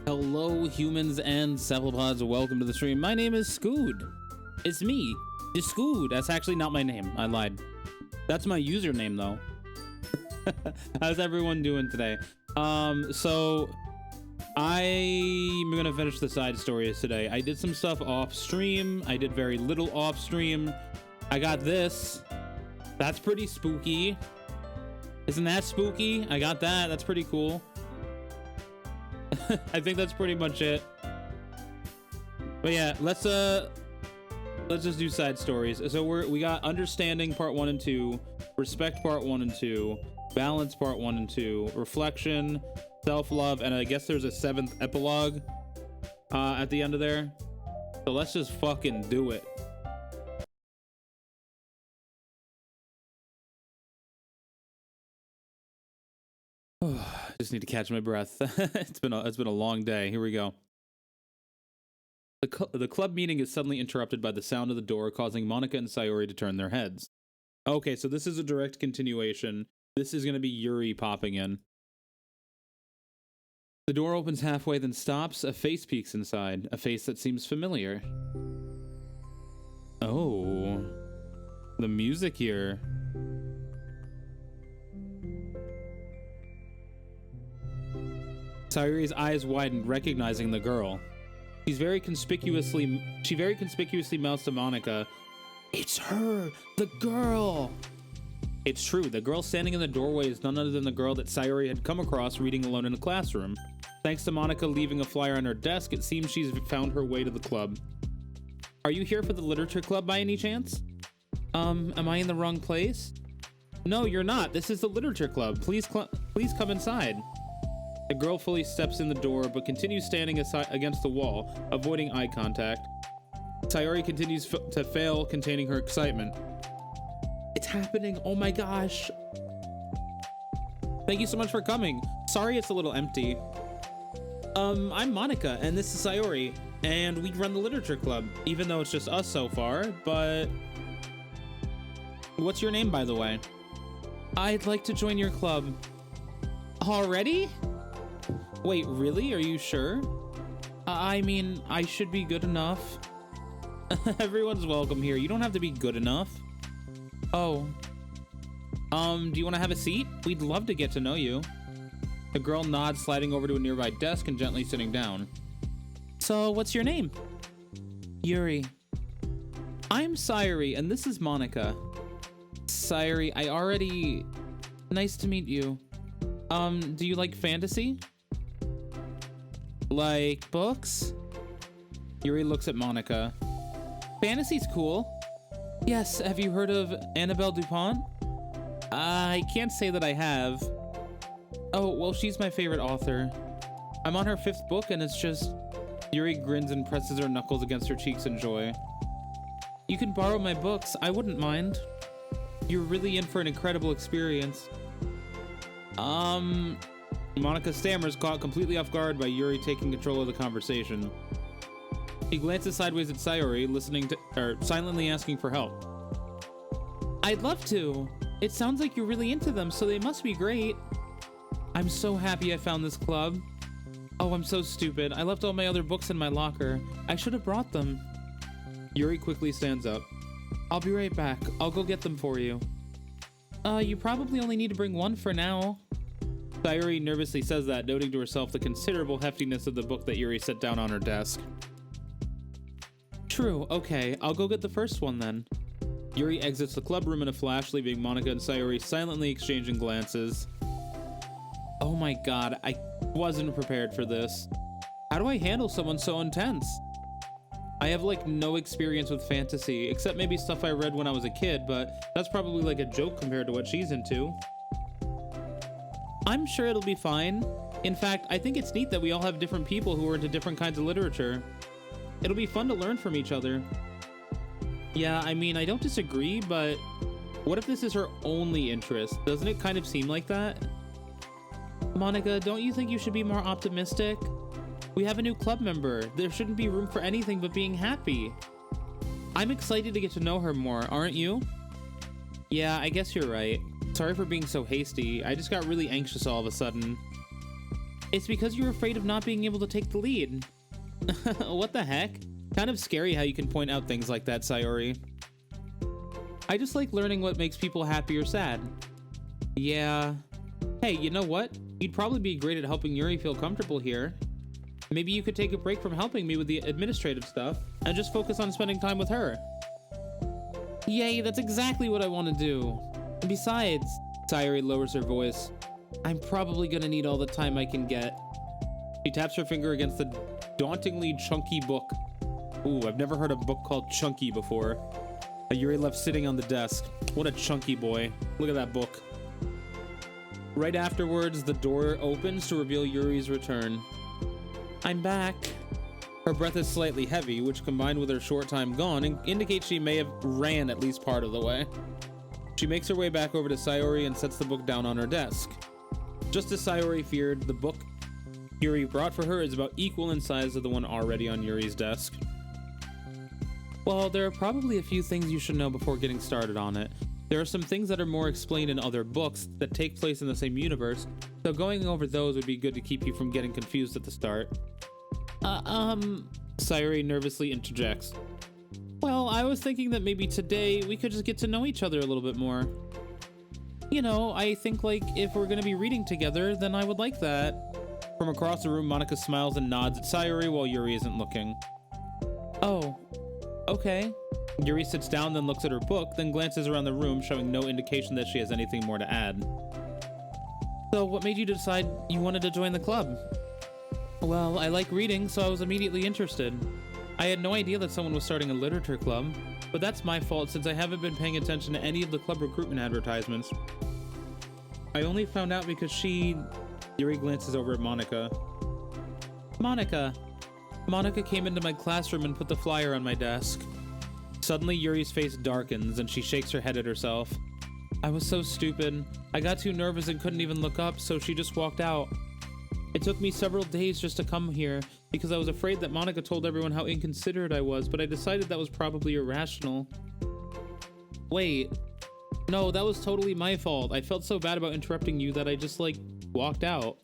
Hello, humans and cephalopods. Welcome to the stream. My name is Scood. It's me, the Scood. That's actually not my name. I lied. That's my username, though. How's everyone doing today? So I'm gonna finish the side stories today. I did some stuff off stream. I did very little off stream. I got this. That's pretty spooky. Isn't that spooky? I got that. That's pretty cool. I think that's pretty much it. But yeah, let's just do side stories. So we got understanding part 1 and 2, respect part 1 and 2, balance part 1 and 2, reflection, self-love, and I guess there's a 7th epilogue at the end of there. So let's just fucking do it. Just need to catch my breath. It's been a long day. Here we go. The club meeting is suddenly interrupted by the sound of the door, causing Monica and Sayori to turn their heads. Okay, so this is a direct continuation. This is going to be Yuri popping in. The door opens halfway, then stops. A face peeks inside. A face that seems familiar. Oh. The music here. Sayori's eyes widened, recognizing the girl. She very conspicuously mouths to Monica, "It's her, the girl!" It's true, the girl standing in the doorway is none other than the girl that Sayori had come across reading alone in a classroom. Thanks to Monica leaving a flyer on her desk, it seems she's found her way to the club. "Are you here for the literature club by any chance?" Am I in the wrong place?" "No, you're not. This is the literature club. Please come inside." The girl fully steps in the door, but continues standing against the wall, avoiding eye contact. Sayori continues to fail, containing her excitement. "It's happening! Oh my gosh!" "Thank you so much for coming. Sorry it's a little empty." I'm Monica, and this is Sayori, and we run the literature club, even though it's just us so far, but... What's your name, by the way?" "I'd like to join your club." "Already? Wait, really? Are you sure?" I mean, I should be good enough." "Everyone's welcome here. You don't have to be good enough." "Oh. Do you want to have a seat? We'd love to get to know you." The girl nods, sliding over to a nearby desk and gently sitting down. "So, what's your name?" "Yuri." "I'm Sayori, and this is Monica." "Sayori, nice to meet you. Do you like fantasy?" "Like books?" Yuri looks at Monica. "Fantasy's cool." "Yes, have you heard of Annabelle Dupont?" I can't say that I have." "Oh, well, she's my favorite author. I'm on her 5th book, and it's just..." Yuri grins and presses her knuckles against her cheeks in joy. "You can borrow my books. I wouldn't mind. You're really in for an incredible experience." Monica stammers, caught completely off guard by Yuri taking control of the conversation. He glances sideways at Sayori, silently asking for help. "I'd love to. It sounds like you're really into them, so they must be great." "I'm so happy I found this club." "Oh, I'm so stupid. I left all my other books in my locker. I should have brought them." Yuri quickly stands up. "I'll be right back. I'll go get them for you." You probably only need to bring one for now." Sayori nervously says that, noting to herself the considerable heftiness of the book that Yuri set down on her desk. "True, okay, I'll go get the first one then." Yuri exits the club room in a flash, leaving Monica and Sayori silently exchanging glances. Oh my god, I wasn't prepared for this. How do I handle someone so intense? I have like no experience with fantasy, except maybe stuff I read when I was a kid, but that's probably like a joke compared to what she's into. I'm sure it'll be fine. In fact, I think it's neat that we all have different people who are into different kinds of literature. It'll be fun to learn from each other. Yeah, I mean, I don't disagree, but what if this is her only interest? Doesn't it kind of seem like that? Monica, don't you think you should be more optimistic? We have a new club member. There shouldn't be room for anything but being happy. I'm excited to get to know her more, aren't you? Yeah, I guess you're right. Sorry for being so hasty. I just got really anxious all of a sudden. It's because you're afraid of not being able to take the lead. What the heck? Kind of scary how you can point out things like that, Sayori. I just like learning what makes people happy or sad. Yeah. Hey, you know what? You'd probably be great at helping Yuri feel comfortable here. Maybe you could take a break from helping me with the administrative stuff and just focus on spending time with her. Yay, that's exactly what I want to do. And besides, Sayori lowers her voice, I'm probably gonna need all the time I can get. She taps her finger against the dauntingly chunky book. Ooh, I've never heard a book called chunky before. Yuri left sitting on the desk. What a chunky boy. Look at that book. Right afterwards, the door opens to reveal Yuri's return. I'm back. Her breath is slightly heavy, which combined with her short time gone indicates she may have ran at least part of the way. She makes her way back over to Sayori and sets the book down on her desk. Just as Sayori feared, the book Yuri brought for her is about equal in size to the one already on Yuri's desk. Well, there are probably a few things you should know before getting started on it. There are some things that are more explained in other books that take place in the same universe, so going over those would be good to keep you from getting confused at the start. Sayori nervously interjects. Well, I was thinking that maybe today we could just get to know each other a little bit more. You know, I think like if we're gonna be reading together, then I would like that. From across the room, Monica smiles and nods at Sayori while Yuri isn't looking. Oh, okay. Yuri sits down, then looks at her book, then glances around the room, showing no indication that she has anything more to add. So what made you decide you wanted to join the club? Well, I like reading, so I was immediately interested. I had no idea that someone was starting a literature club, but that's my fault since I haven't been paying attention to any of the club recruitment advertisements. I only found out because Yuri glances over at Monica. Monica came into my classroom and put the flyer on my desk. Suddenly, Yuri's face darkens and she shakes her head at herself. I was so stupid. I got too nervous and couldn't even look up, so she just walked out. It took me several days just to come here because I was afraid that Monica told everyone how inconsiderate I was, but I decided that was probably irrational. Wait. No, that was totally my fault. I felt so bad about interrupting you that I just, walked out.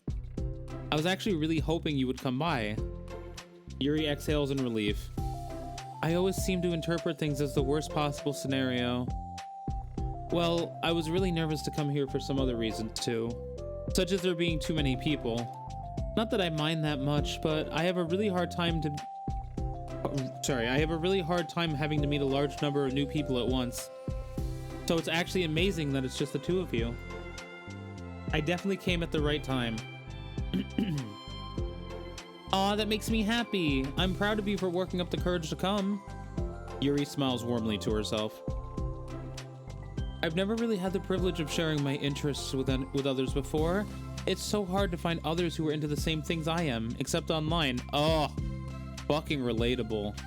I was actually really hoping you would come by. Yuri exhales in relief. I always seem to interpret things as the worst possible scenario. Well, I was really nervous to come here for some other reasons too, such as there being too many people. Not that I mind that much, but I have a really hard time having to meet a large number of new people at once. So it's actually amazing that it's just the two of you. I definitely came at the right time. Aw, that makes me happy. I'm proud of you for working up the courage to come. Yuri smiles warmly to herself. I've never really had the privilege of sharing my interests with others before. It's so hard to find others who are into the same things I am, except online. Oh, fucking relatable.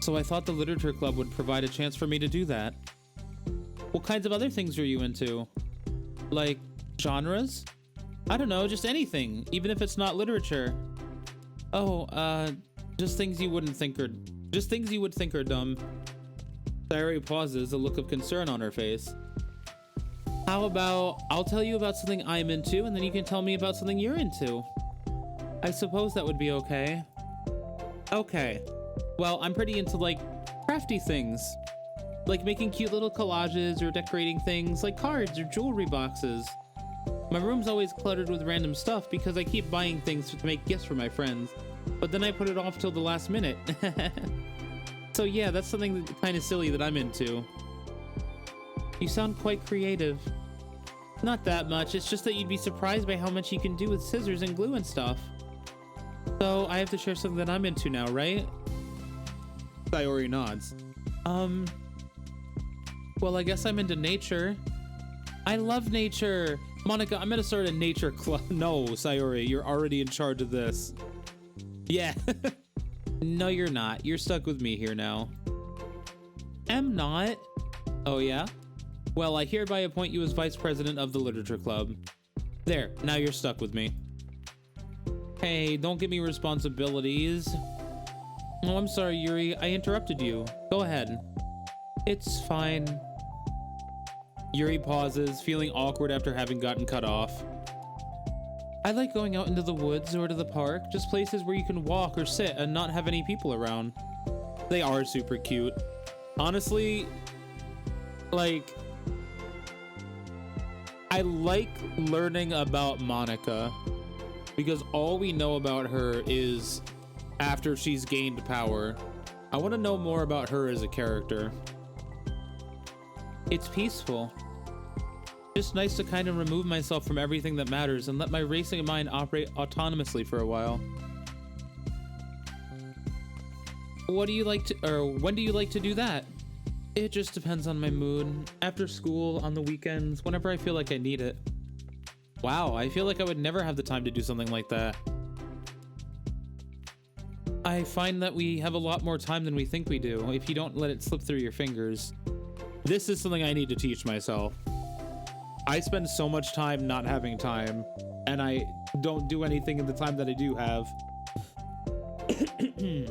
So I thought the literature club would provide a chance for me to do that. What kinds of other things are you into? Like, genres? I don't know, just anything, even if it's not literature. Oh, just things you would think are dumb. Sayori pauses, a look of concern on her face. How about I'll tell you about something I'm into, and then you can tell me about something you're into. I suppose that would be okay. Okay. Well, I'm pretty into, crafty things. Like making cute little collages or decorating things like cards or jewelry boxes. My room's always cluttered with random stuff because I keep buying things to make gifts for my friends, but then I put it off till the last minute. So yeah, that's something kind of silly that I'm into. You sound quite creative. Not that much, it's just that you'd be surprised by how much you can do with scissors and glue and stuff. So I have to share something that I'm into now, right? Sayori nods. Well, I guess I'm into nature. I love nature. Monica, I'm gonna start a nature club. No, Sayori, you're already in charge of this. Yeah. No, you're not. You're stuck with me here now. Am not. Oh, yeah? Well, I hereby appoint you as vice president of the literature club. There, now you're stuck with me. Hey, don't give me responsibilities. Oh, I'm sorry, Yuri. I interrupted you. Go ahead. It's fine. Yuri pauses, feeling awkward after having gotten cut off. I like going out into the woods or to the park, just places where you can walk or sit and not have any people around. They are super cute. Honestly, like, I like learning about Monica because all we know about her is after she's gained power. I want to know more about her as a character. It's peaceful. Just nice to kind of remove myself from everything that matters and let my racing mind operate autonomously for a while. What do you like to, or when do you like to do that? It just depends on my mood. After school, on the weekends, whenever I feel like I need it. Wow, I feel like I would never have the time to do something like that. I find that we have a lot more time than we think we do if you don't let it slip through your fingers. This is something I need to teach myself. I spend so much time not having time, and I don't do anything in the time that I do have. Excuse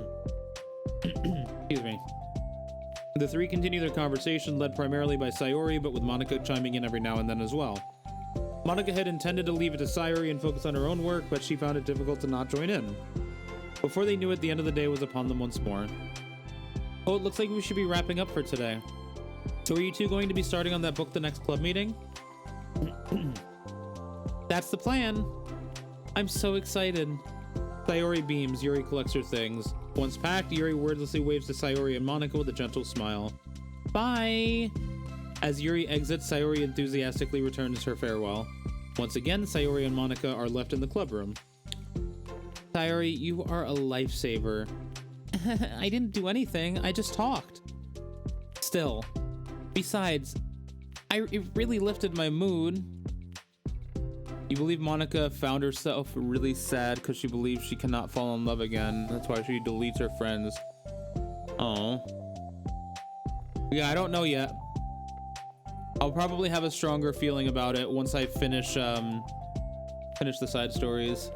me. The three continue their conversation, led primarily by Sayori, but with Monica chiming in every now and then as well. Monica had intended to leave it to Sayori and focus on her own work, but she found it difficult to not join in. Before they knew it, the end of the day was upon them once more. Oh, it looks like we should be wrapping up for today. So are you two going to be starting on that book the next club meeting? That's the plan. I'm so excited. Sayori beams. Yuri collects her things. Once packed, Yuri wordlessly waves to Sayori and Monica with a gentle smile. Bye! As Yuri exits, Sayori enthusiastically returns her farewell. Once again, Sayori and Monica are left in the club room. Sayori, you are a lifesaver. I didn't do anything. I just talked. Still. Besides, it really lifted my mood. You believe Monica found herself really sad because she believes she cannot fall in love again. That's why she deletes her friends. Oh. Yeah, I don't know yet. I'll probably have a stronger feeling about it once I finish the side stories.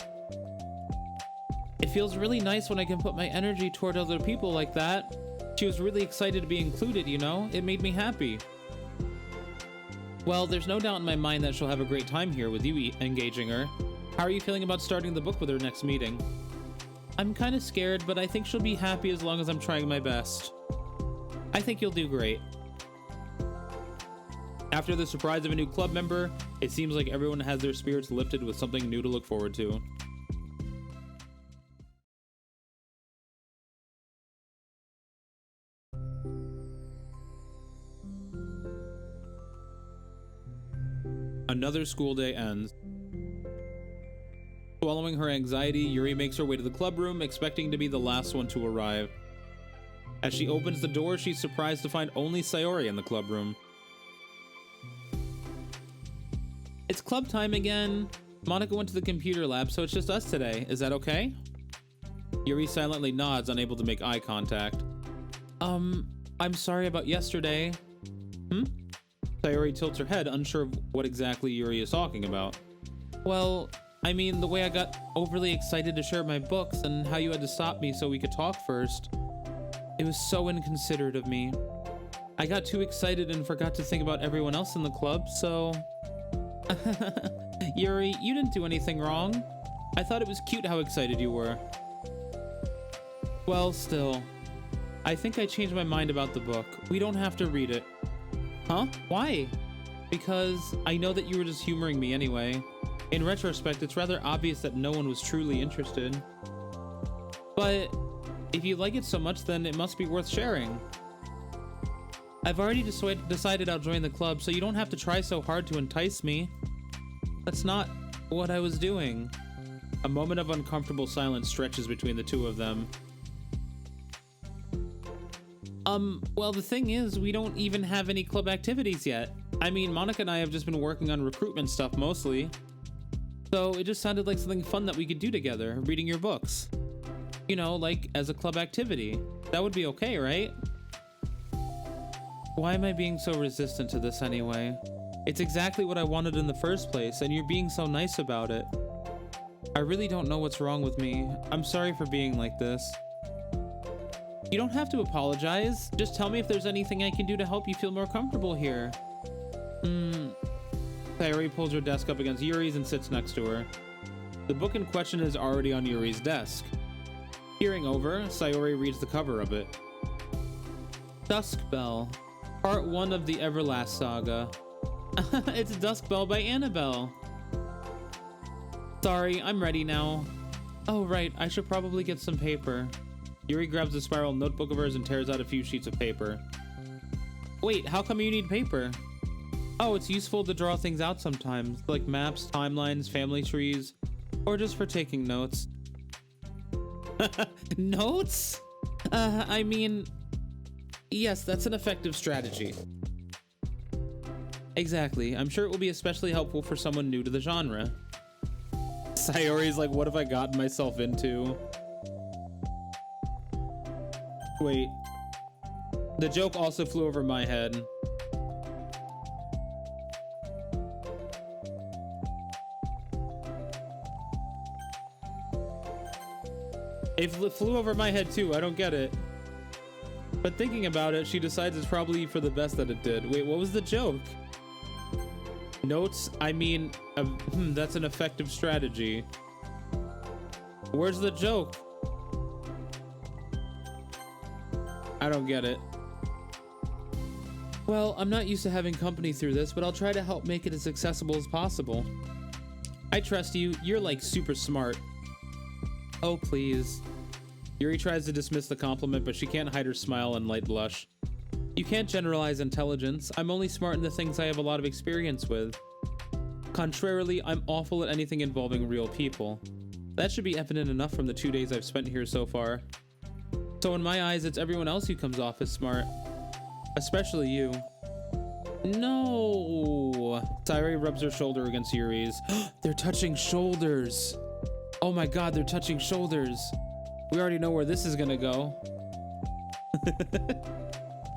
It feels really nice when I can put my energy toward other people like that. She was really excited to be included, you know? It made me happy. Well, there's no doubt in my mind that she'll have a great time here with you engaging her. How are you feeling about starting the book with her next meeting? I'm kind of scared, but I think she'll be happy as long as I'm trying my best. I think you'll do great. After the surprise of a new club member, it seems like everyone has their spirits lifted with something new to look forward to. Another school day ends. Swallowing her anxiety, Yuri makes her way to the club room, expecting to be the last one to arrive. As she opens the door, she's surprised to find only Sayori in the club room. It's club time again. Monica went to the computer lab, so it's just us today. Is that okay? Yuri silently nods, unable to make eye contact. I'm sorry about yesterday. Sayori tilts her head, unsure of what exactly Yuri is talking about. Well, I mean, the way I got overly excited to share my books and how you had to stop me so we could talk first. It was so inconsiderate of me. I got too excited and forgot to think about everyone else in the club, so... Yuri, you didn't do anything wrong. I thought it was cute how excited you were. Well, still. I think I changed my mind about the book. We don't have to read it. Huh? Why? Because I know that you were just humoring me anyway. In retrospect, it's rather obvious that no one was truly interested. But if you like it so much, then it must be worth sharing. I've already decided I'll join the club, so you don't have to try so hard to entice me. That's not what I was doing. A moment of uncomfortable silence stretches between the two of them. Well, the thing is, we don't even have any club activities yet. I mean, Monica and I have just been working on recruitment stuff mostly. So it just sounded like something fun that we could do together, reading your books. You know, like as a club activity. That would be okay, right? Why am I being so resistant to this anyway? It's exactly what I wanted in the first place, and you're being so nice about it. I really don't know what's wrong with me. I'm sorry for being like this. You don't have to apologize. Just tell me if there's anything I can do to help you feel more comfortable here. Sayori pulls her desk up against Yuri's and sits next to her. The book in question is already on Yuri's desk. Peering over, Sayori reads the cover of it. Dusk Bell, Part 1 of the Everlast Saga. It's Dusk Bell by Annabelle. Sorry, I'm ready now. Oh right, I should probably get some paper. Yuri grabs a spiral notebook of hers and tears out a few sheets of paper. Wait, how come you need paper? Oh, it's useful to draw things out sometimes, like maps, timelines, family trees, or just for taking notes. Notes? I mean, yes, that's an effective strategy. Exactly. I'm sure it will be especially helpful for someone new to the genre. Sayori's like, what have I gotten myself into? Wait. The joke also flew over my head. It flew over my head too, I don't get it. But thinking about it, she decides it's probably for the best that it did. Wait, what was the joke? Notes? I mean, that's an effective strategy. Where's the joke? I don't get it. Well, I'm not used to having company through this, but I'll try to help make it as accessible as possible. I trust you. You're like super smart. Oh, please. Yuri tries to dismiss the compliment, but she can't hide her smile and light blush. You can't generalize intelligence. I'm only smart in the things I have a lot of experience with. Contrarily, I'm awful at anything involving real people. That should be evident enough from the 2 days I've spent here so far. So in my eyes, it's everyone else who comes off as smart. Especially you. No! Sayori rubs her shoulder against Yuri's. They're touching shoulders. Oh my god, they're touching shoulders. We already know where this is gonna go.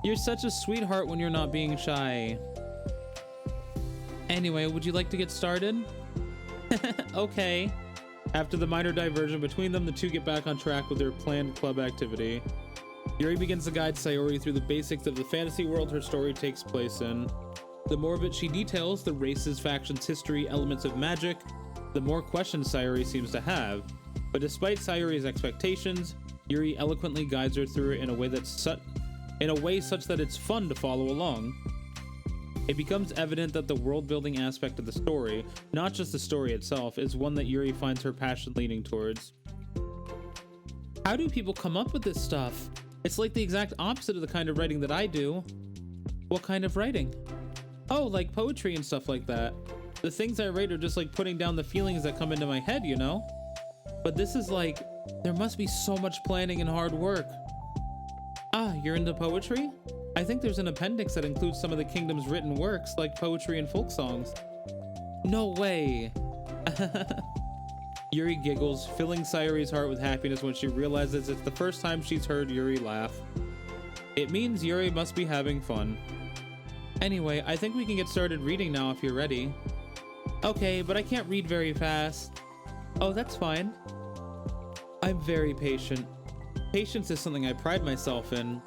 You're such a sweetheart when you're not being shy. Anyway, would you like to get started? Okay. After the minor diversion between them, the two get back on track with their planned club activity. Yuri begins to guide Sayori through the basics of the fantasy world her story takes place in. The more of it she details, the races, factions, history, elements of magic, the more questions Sayori seems to have. But despite Sayori's expectations, Yuri eloquently guides her through it in a way such that it's fun to follow along. It becomes evident that the world-building aspect of the story, not just the story itself, is one that Yuri finds her passion leaning towards. How do people come up with this stuff? It's like the exact opposite of the kind of writing that I do. What kind of writing? Oh, like poetry and stuff like that. The things I write are just like putting down the feelings that come into my head, you know? But this is like, there must be so much planning and hard work. Ah, you're into poetry? I think there's an appendix that includes some of the kingdom's written works, like poetry and folk songs. No way. Yuri giggles, filling Sayori's heart with happiness when she realizes it's the first time she's heard Yuri laugh. It means Yuri must be having fun. Anyway, I think we can get started reading now if you're ready. Okay, but I can't read very fast. Oh, that's fine. I'm very patient. Patience is something I pride myself in.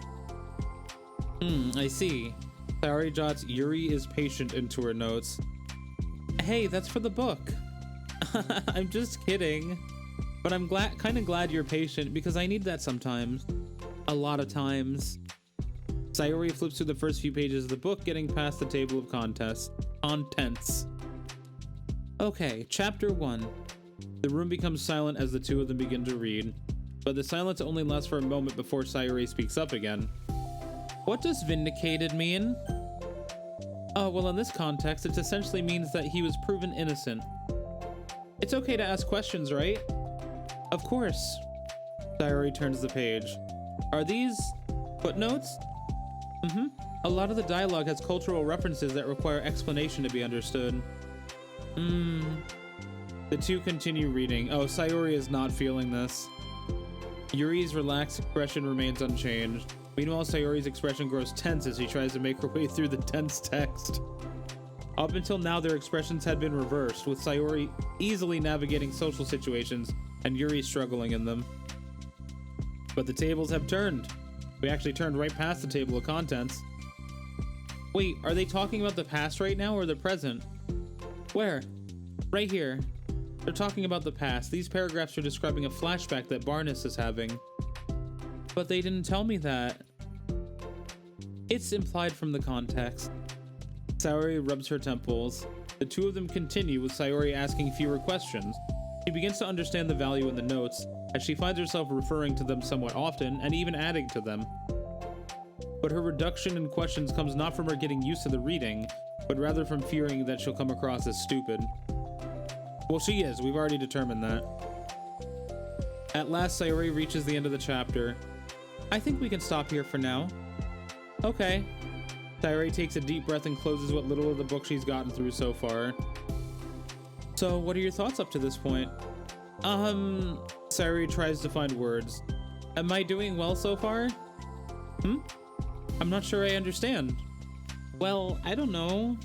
I see. Sayori jots Yuri is patient into her notes. Hey, that's for the book. I'm just kidding. But I'm kind of glad you're patient because I need that sometimes. A lot of times. Sayori flips through the first few pages of the book, getting past the table of contents. Okay, chapter 1. The room becomes silent as the two of them begin to read, but the silence only lasts for a moment before Sayori speaks up again. What does vindicated mean? Oh, well, in this context, it essentially means that he was proven innocent. It's okay to ask questions, right? Of course. Sayori turns the page. Are these footnotes? A lot of the dialogue has cultural references that require explanation to be understood. The two continue reading. Oh, Sayori is not feeling this. Yuri's relaxed expression remains unchanged. Meanwhile, Sayori's expression grows tense as she tries to make her way through the tense text. Up until now, their expressions had been reversed, with Sayori easily navigating social situations and Yuri struggling in them. But the tables have turned. We actually turned right past the table of contents. Wait, are they talking about the past right now or the present? Where? Right here. They're talking about the past. These paragraphs are describing a flashback that Barnes is having. But they didn't tell me that. It's implied from the context. Sayori rubs her temples. The two of them continue, with Sayori asking fewer questions. She begins to understand the value in the notes, as she finds herself referring to them somewhat often, and even adding to them. But her reduction in questions comes not from her getting used to the reading, but rather from fearing that she'll come across as stupid. Well, she is. We've already determined that. At last, Sayori reaches the end of the chapter. I think we can stop here for now. Okay. Sayori takes a deep breath and closes what little of the book she's gotten through so far. So, what are your thoughts up to this point? Sayori tries to find words. Am I doing well so far? I'm not sure I understand. Well, I don't know.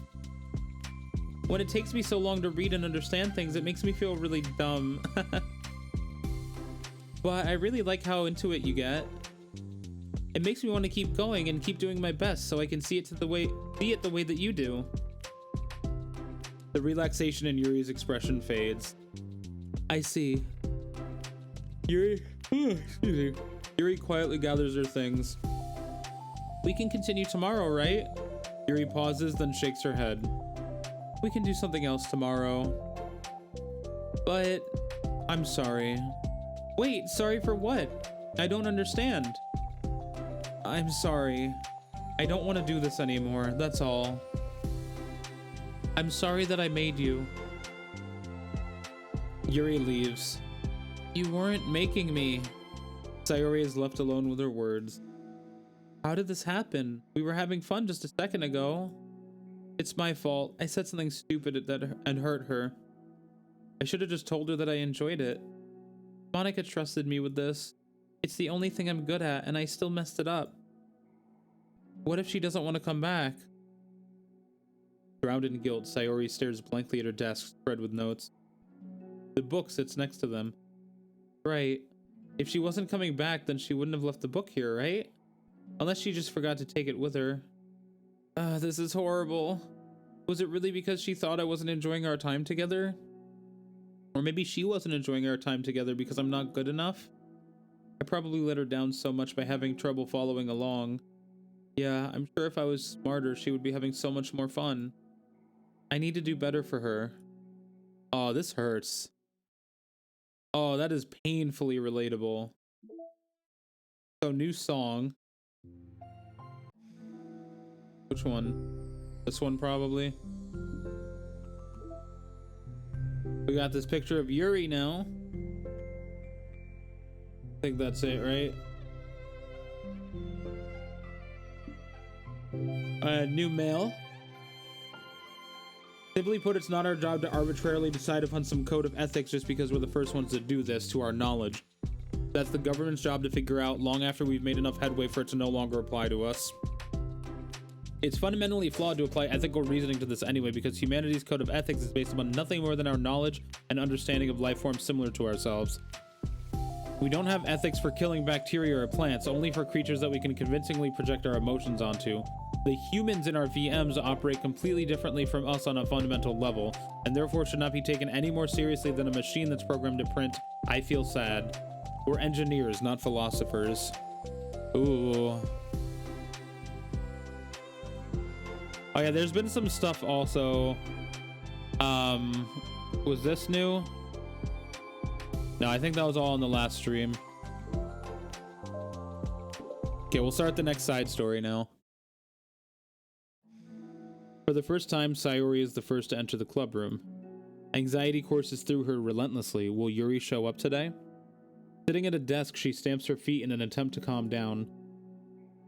When it takes me so long to read and understand things, it makes me feel really dumb. But I really like how into it you get. It makes me want to keep going and keep doing my best so I can see it the way that you do. The relaxation in Yuri's expression fades. I see. Yuri quietly gathers her things. We can continue tomorrow, right? Yuri pauses, then shakes her head. We can do something else tomorrow. But I'm sorry. Wait, sorry for what? I don't understand. I'm sorry. I don't want to do this anymore, that's all. I'm sorry that I made you. Yuri leaves. You weren't making me. Sayori is left alone with her words. How did this happen? We were having fun just a second ago. It's my fault. I said something stupid and hurt her. I should have just told her that I enjoyed it. Monica trusted me with this. It's the only thing I'm good at, and I still messed it up. What if she doesn't want to come back? Drowned in guilt, Sayori stares blankly at her desk spread with notes. The book sits next to them. Right. If she wasn't coming back, then she wouldn't have left the book here, right? Unless she just forgot to take it with her. This is horrible. Was it really because she thought I wasn't enjoying our time together? Or maybe she wasn't enjoying our time together because I'm not good enough? I probably let her down so much by having trouble following along. Yeah, I'm sure if I was smarter, she would be having so much more fun. I need to do better for her. Oh, this hurts. Oh, that is painfully relatable. So, new song. Which one? This one, probably. We got this picture of Yuri now. I think that's it, right? New mail. Simply put, it's not our job to arbitrarily decide upon some code of ethics just because we're the first ones to do this, to our knowledge. That's the government's job to figure out long after we've made enough headway for it to no longer apply to us. It's fundamentally flawed to apply ethical reasoning to this anyway, because humanity's code of ethics is based upon nothing more than our knowledge and understanding of life forms similar to ourselves. We don't have ethics for killing bacteria or plants, only for creatures that we can convincingly project our emotions onto. The humans in our VMs operate completely differently from us on a fundamental level, and therefore should not be taken any more seriously than a machine that's programmed to print, "I feel sad." We're engineers, not philosophers. Ooh. Oh yeah, there's been some stuff also. Was this new? No, I think that was all in the last stream. Okay, we'll start the next side story now. For the first time, Sayori is the first to enter the club room. Anxiety courses through her relentlessly. Will Yuri show up today? Sitting at a desk, she stamps her feet in an attempt to calm down.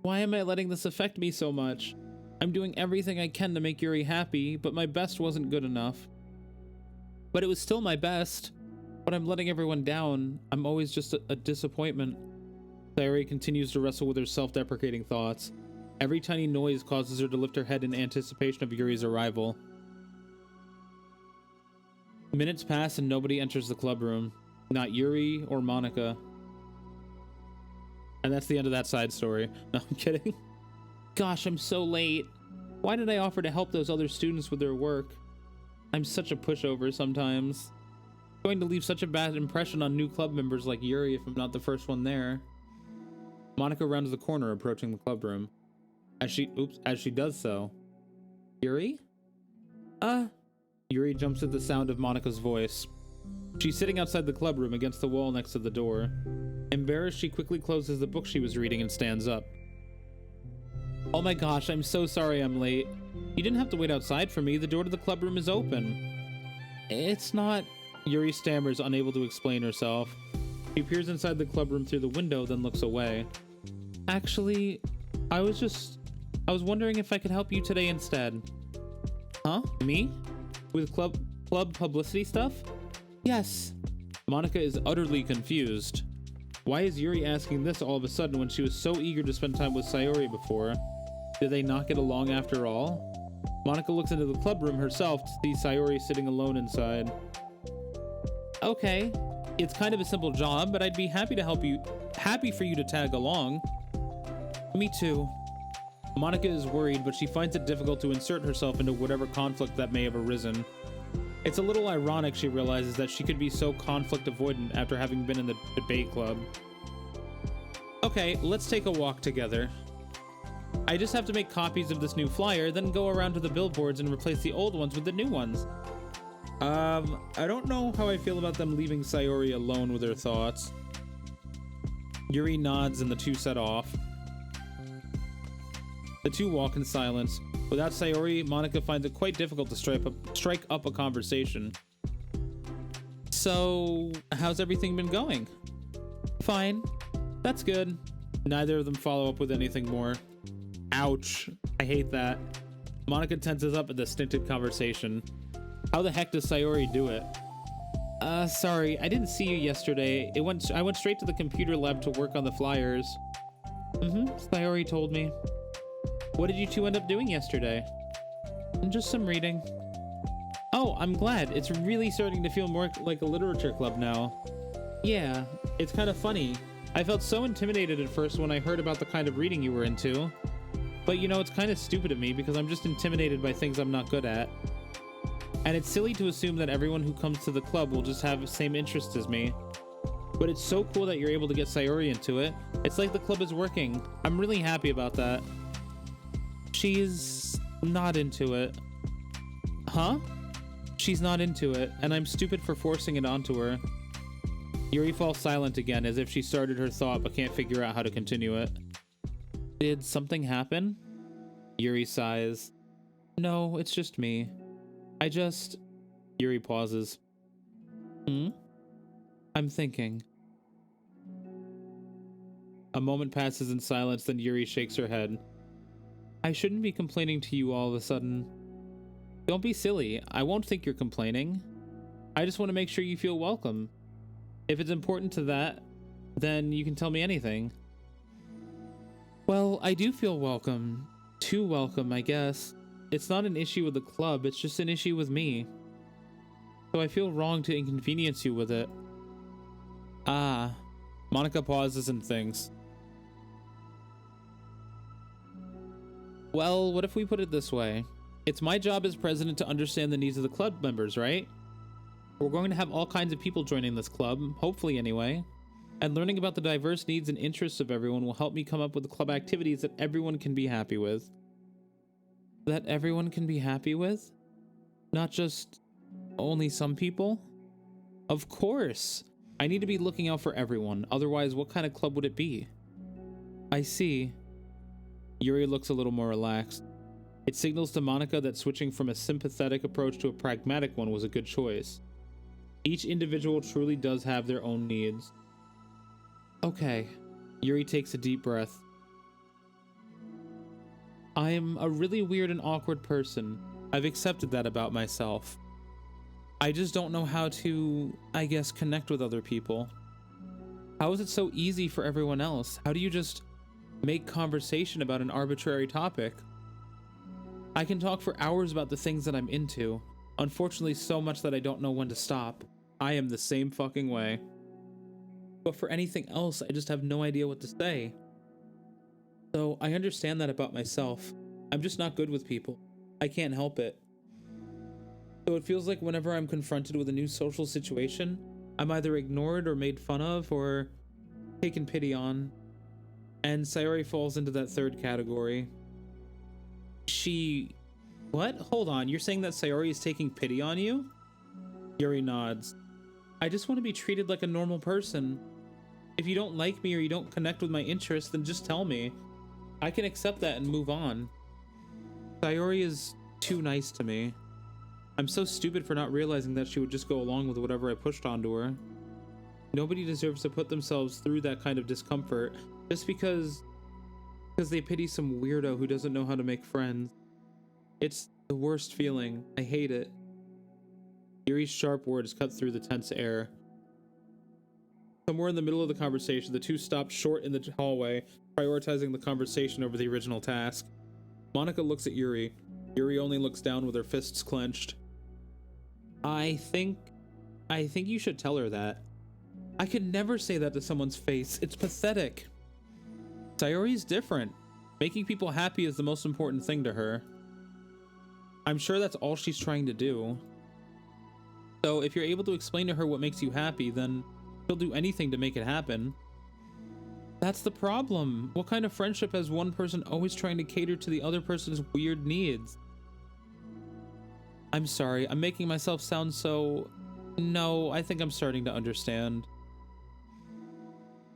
Why am I letting this affect me so much? I'm doing everything I can to make Yuri happy, but my best wasn't good enough. But it was still my best. But I'm letting everyone down. I'm always just a disappointment. Sayori continues to wrestle with her self-deprecating thoughts. Every tiny noise causes her to lift her head in anticipation of Yuri's arrival. Minutes pass and nobody enters the club room. Not Yuri or Monica. And that's the end of that side story. No, I'm kidding. Gosh, I'm so late. Why did I offer to help those other students with their work? I'm such a pushover sometimes. Going to leave such a bad impression on new club members like Yuri if I'm not the first one there. Monica rounds the corner, approaching the club room. As she does so. Yuri? Yuri jumps at the sound of Monica's voice. She's sitting outside the club room against the wall next to the door. Embarrassed, she quickly closes the book she was reading and stands up. Oh my gosh, I'm so sorry I'm late. You didn't have to wait outside for me. The door to the club room is open. It's not... Yuri stammers, unable to explain herself. She peers inside the club room through the window, then looks away. Actually, I was wondering if I could help you today instead. Huh? Me? With club publicity stuff? Yes. Monica is utterly confused. Why is Yuri asking this all of a sudden when she was so eager to spend time with Sayori before? Did they not get along after all? Monica looks into the club room herself to see Sayori sitting alone inside. Okay, it's kind of a simple job, but I'd be happy for you to tag along. Me too. Monica is worried, but she finds it difficult to insert herself into whatever conflict that may have arisen. It's a little ironic she realizes that she could be so conflict avoidant after having been in the debate club. Okay, let's take a walk together. I just have to make copies of this new flyer, then go around to the billboards and replace the old ones with the new ones. I don't know how I feel about them leaving Sayori alone with her thoughts. Yuri nods and the two set off. The two walk in silence. Without Sayori, Monica finds it quite difficult to strike up a conversation. So, how's everything been going? Fine. That's good. Neither of them follow up with anything more. Ouch. I hate that. Monica tenses up at the stinted conversation. How the heck does Sayori do it? Sorry, I didn't see you yesterday. I went straight to the computer lab to work on the flyers. Sayori told me. What did you two end up doing yesterday? Just some reading. Oh, I'm glad. It's really starting to feel more like a literature club now. Yeah, it's kind of funny. I felt so intimidated at first when I heard about the kind of reading you were into. But you know, it's kind of stupid of me because I'm just intimidated by things I'm not good at. And it's silly to assume that everyone who comes to the club will just have the same interests as me. But it's so cool that you're able to get Sayori into it. It's like the club is working. I'm really happy about that. She's not into it. Huh? She's not into it, and I'm stupid for forcing it onto her. Yuri falls silent again, as if she started her thought but can't figure out how to continue it. Did something happen? Yuri sighs. No, it's just me. Yuri pauses. I'm thinking. A moment passes in silence, then Yuri shakes her head. I shouldn't be complaining to you all of a sudden. Don't be silly. I won't think you're complaining. I just want to make sure you feel welcome. If it's important to that, then you can tell me anything. Well, I do feel welcome. Too welcome, I guess. It's not an issue with the club, it's just an issue with me. So I feel wrong to inconvenience you with it. Ah. Monica pauses and thinks. Well, what if we put it this way? It's my job as president to understand the needs of the club members, right? We're going to have all kinds of people joining this club, hopefully anyway. And learning about the diverse needs and interests of everyone will help me come up with club activities that everyone can be happy with. That everyone can be happy with? Not just only some people? Of course! I need to be looking out for everyone, otherwise what kind of club would it be? I see. Yuri looks a little more relaxed. It signals to Monica that switching from a sympathetic approach to a pragmatic one was a good choice. Each individual truly does have their own needs. Okay. Yuri takes a deep breath. I am a really weird and awkward person. I've accepted that about myself. I just don't know how to, I guess, connect with other people. How is it so easy for everyone else? How do you just make conversation about an arbitrary topic? I can talk for hours about the things that I'm into. Unfortunately, so much that I don't know when to stop. I am the same fucking way. But for anything else, I just have no idea what to say. So I understand that about myself. I'm just not good with people. I can't help it. So it feels like whenever I'm confronted with a new social situation, I'm either ignored or made fun of or taken pity on. And Sayori falls into that third category. What? Hold on, you're saying that Sayori is taking pity on you? Yuri nods. I just want to be treated like a normal person. If you don't like me or you don't connect with my interests, then just tell me. I can accept that and move on. Sayori is too nice to me. I'm so stupid for not realizing that she would just go along with whatever I pushed onto her. Nobody deserves to put themselves through that kind of discomfort just because they pity some weirdo who doesn't know how to make friends. It's the worst feeling. I hate it. Yuri's sharp words cut through the tense air. Somewhere in the middle of the conversation, the two stopped short in the hallway, prioritizing the conversation over the original task. Monica looks at Yuri. Yuri only looks down with her fists clenched. I think you should tell her that. I could never say that to someone's face. It's pathetic. Sayori's different. Making people happy is the most important thing to her. I'm sure that's all she's trying to do. So if you're able to explain to her what makes you happy, then she'll do anything to make it happen. That's the problem. What kind of friendship has one person always trying to cater to the other person's weird needs? I'm sorry, I'm making myself sound so... No, I think I'm starting to understand.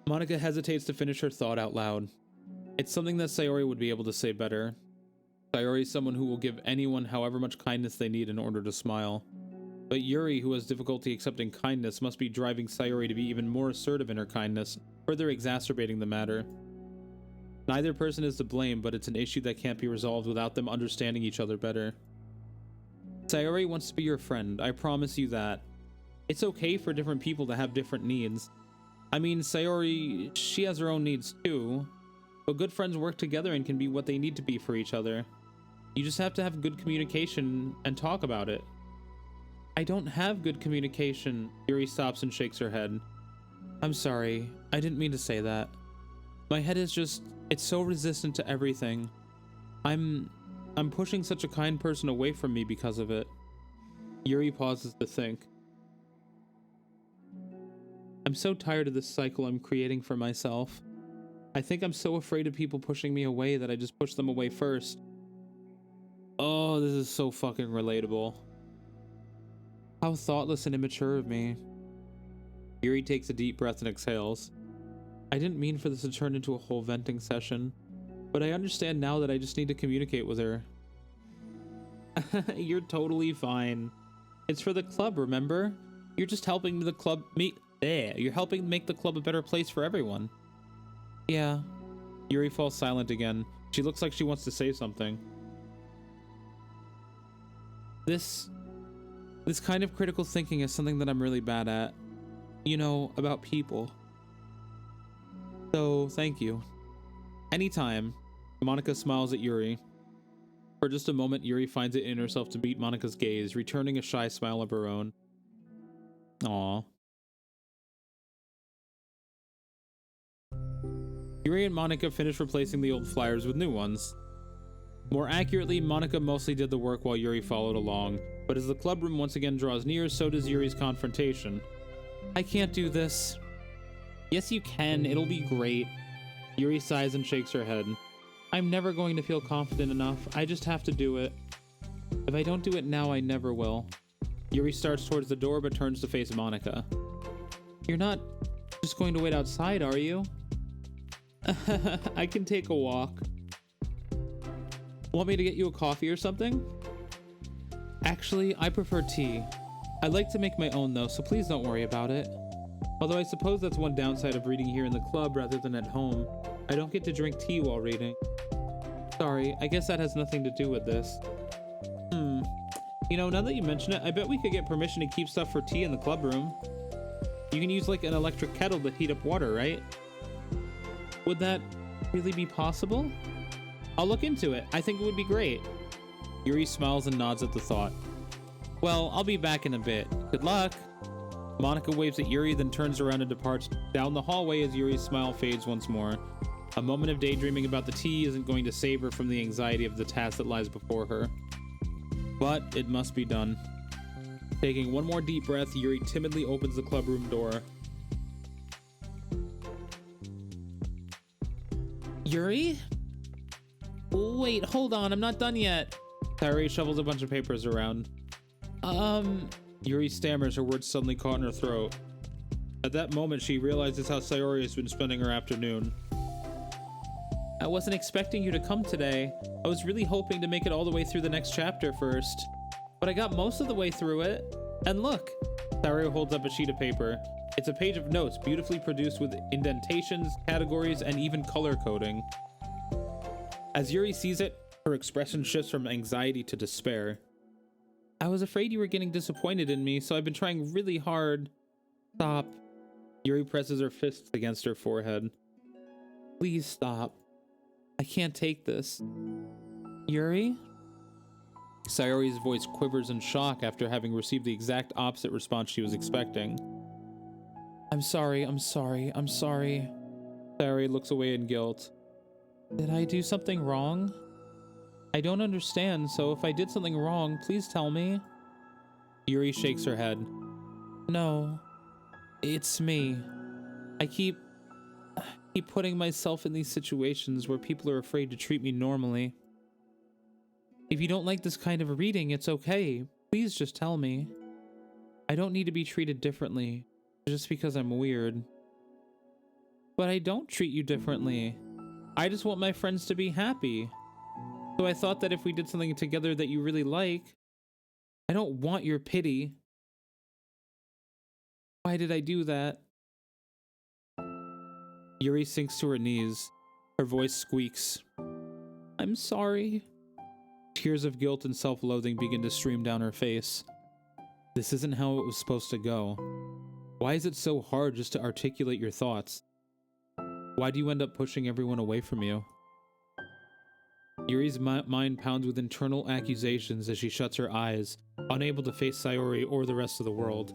Monica hesitates to finish her thought out loud. It's something that Sayori would be able to say better. Sayori is someone who will give anyone however much kindness they need in order to smile. But Yuri, who has difficulty accepting kindness, must be driving Sayori to be even more assertive in her kindness, further exacerbating the matter. Neither person is to blame, but it's an issue that can't be resolved without them understanding each other better. Sayori wants to be your friend, I promise you that. It's okay for different people to have different needs. I mean, Sayori, she has her own needs too, but good friends work together and can be what they need to be for each other. You just have to have good communication and talk about it. I don't have good communication. Yuri stops and shakes her head. I'm sorry, I didn't mean to say that. My head is just, it's so resistant to everything. I'm pushing such a kind person away from me because of it. Yuri pauses to think. I'm so tired of this cycle I'm creating for myself. I think I'm so afraid of people pushing me away that I just push them away first. Oh, this is so fucking relatable. How thoughtless and immature of me. Yuri takes a deep breath and exhales. I didn't mean for this to turn into a whole venting session, but I understand now that I just need to communicate with her. You're totally fine. It's for the club, remember? You're just helping the club you're helping make the club a better place for everyone. Yeah. Yuri falls silent again. She looks like she wants to say something. This kind of critical thinking is something that I'm really bad at. You know, about people. So, thank you. Anytime. Monica smiles at Yuri. For just a moment, Yuri finds it in herself to meet Monica's gaze, returning a shy smile of her own. Aww. Yuri and Monica finish replacing the old flyers with new ones. More accurately, Monica mostly did the work while Yuri followed along, but as the clubroom once again draws near, so does Yuri's confrontation. I can't do this. Yes, you can. It'll be great. Yuri sighs and shakes her head. I'm never going to feel confident enough. I just have to do it. If I don't do it now, I never will. Yuri starts towards the door but turns to face Monica. You're not just going to wait outside, are you? I can take a walk. Want me to get you a coffee or something? Actually, I prefer tea. I like to make my own though, so please don't worry about it. Although I suppose that's one downside of reading here in the club rather than at home. I don't get to drink tea while reading. Sorry, I guess that has nothing to do with this. You know, now that you mention it, I bet we could get permission to keep stuff for tea in the club room. You can use like an electric kettle to heat up water, right? Would that really be possible? I'll look into it. I think it would be great. Yuri smiles and nods at the thought. Well, I'll be back in a bit. Good luck. Monica waves at Yuri, then turns around and departs down the hallway as Yuri's smile fades once more. A moment of daydreaming about the tea isn't going to save her from the anxiety of the task that lies before her. But it must be done. Taking one more deep breath, Yuri timidly opens the clubroom door. Yuri? Wait, hold on, I'm not done yet. Sayori shovels a bunch of papers around. Yuri stammers, her words suddenly caught in her throat. At that moment, she realizes how Sayori has been spending her afternoon. I wasn't expecting you to come today. I was really hoping to make it all the way through the next chapter first. But I got most of the way through it. And look, Sayori holds up a sheet of paper. It's a page of notes, beautifully produced with indentations, categories, and even color coding. As Yuri sees it, her expression shifts from anxiety to despair. I was afraid you were getting disappointed in me, so I've been trying really hard. Stop. Yuri presses her fists against her forehead. Please stop. I can't take this. Yuri? Sayori's voice quivers in shock after having received the exact opposite response she was expecting. I'm sorry, I'm sorry, I'm sorry. Sayori looks away in guilt. Did I do something wrong? I don't understand, so if I did something wrong, please tell me. Yuri shakes her head. No, it's me. I keep putting myself in these situations where people are afraid to treat me normally. If you don't like this kind of reading, it's okay. Please just tell me. I don't need to be treated differently just because I'm weird. But I don't treat you differently. I just want my friends to be happy. So I thought that if we did something together that you really like, I don't want your pity. Why did I do that? Yuri sinks to her knees. Her voice squeaks. I'm sorry. Tears of guilt and self-loathing begin to stream down her face. This isn't how it was supposed to go. Why is it so hard just to articulate your thoughts? Why do you end up pushing everyone away from you? Yuri's mind pounds with internal accusations as she shuts her eyes, unable to face Sayori or the rest of the world.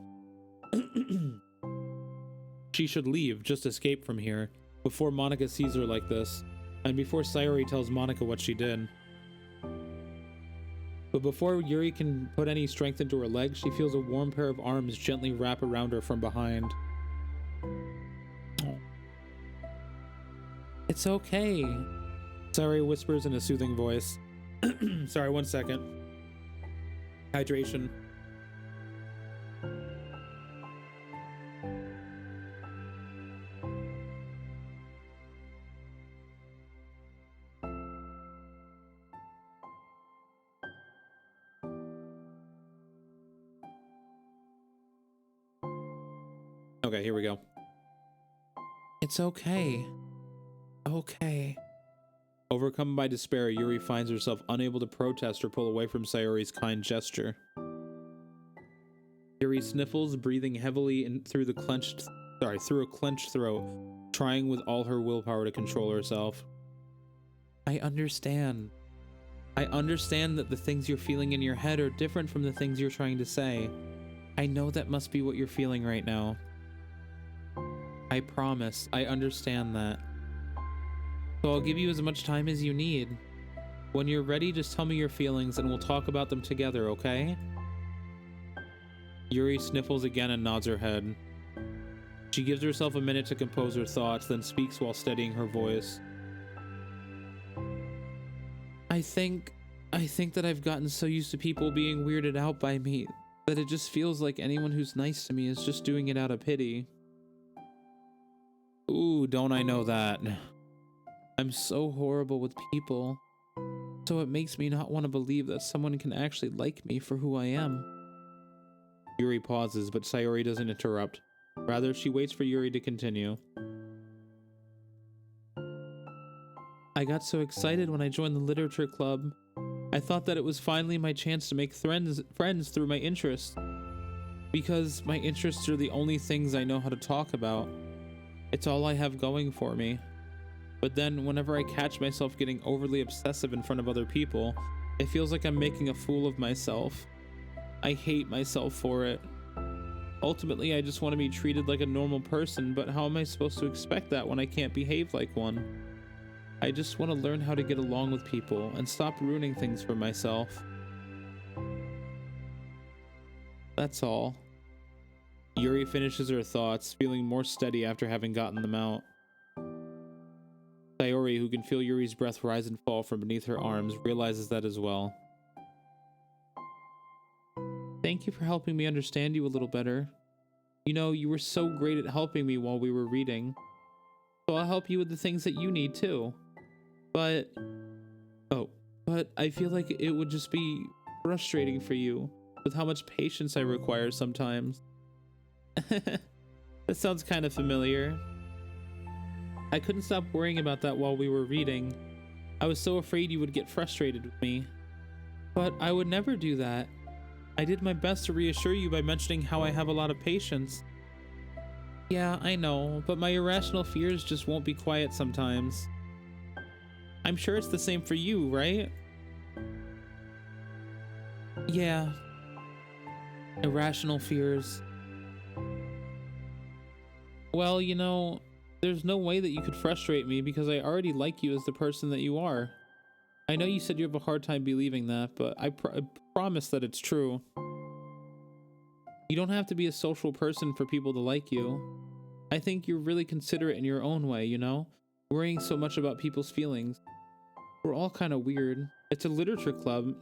She should leave, just escape from here, before Monika sees her like this, and before Sayori tells Monika what she did. But before Yuri can put any strength into her legs, she feels a warm pair of arms gently wrap around her from behind. It's okay, Sayori whispers in a soothing voice. Sorry, 1 second. Hydration. Okay, here we go. It's okay. Okay. Overcome by despair, Yuri finds herself unable to protest or pull away from Sayori's kind gesture. Yuri sniffles, breathing heavily through a clenched throat, trying with all her willpower to control herself. I understand. I understand that the things you're feeling in your head are different from the things you're trying to say. I know that must be what you're feeling right now. I promise, I understand that. So I'll give you as much time as you need. When you're ready, just tell me your feelings and we'll talk about them together, okay? Yuri sniffles again and nods her head. She gives herself a minute to compose her thoughts, then speaks while steadying her voice. I think that I've gotten so used to people being weirded out by me that it just feels like anyone who's nice to me is just doing it out of pity. Ooh, don't I know that. I'm so horrible with people, so it makes me not want to believe that someone can actually like me for who I am. Yuri pauses, but Sayori doesn't interrupt. Rather, she waits for Yuri to continue. I got so excited when I joined the literature club. I thought that it was finally my chance to make friends through my interests. Because my interests are the only things I know how to talk about. It's all I have going for me. But then, whenever I catch myself getting overly obsessive in front of other people, it feels like I'm making a fool of myself. I hate myself for it. Ultimately, I just want to be treated like a normal person, but how am I supposed to expect that when I can't behave like one? I just want to learn how to get along with people and stop ruining things for myself. That's all. Yuri finishes her thoughts, feeling more steady after having gotten them out. Sayori, who can feel Yuri's breath rise and fall from beneath her arms, realizes that as well. Thank you for helping me understand you a little better. You know, you were so great at helping me while we were reading. So I'll help you with the things that you need too. But I feel like it would just be frustrating for you with how much patience I require sometimes. That sounds kind of familiar. I couldn't stop worrying about that while we were reading. I was so afraid you would get frustrated with me. But I would never do that. I did my best to reassure you by mentioning how I have a lot of patience. Yeah, I know, but my irrational fears just won't be quiet sometimes. I'm sure it's the same for you, right? Yeah. Irrational fears. Well, you know, there's no way that you could frustrate me because I already like you as the person that you are. I know you said you have a hard time believing that, but I promise that it's true. You don't have to be a social person for people to like you. I think you're really considerate in your own way, you know? Worrying so much about people's feelings. We're all kind of weird. It's a literature club.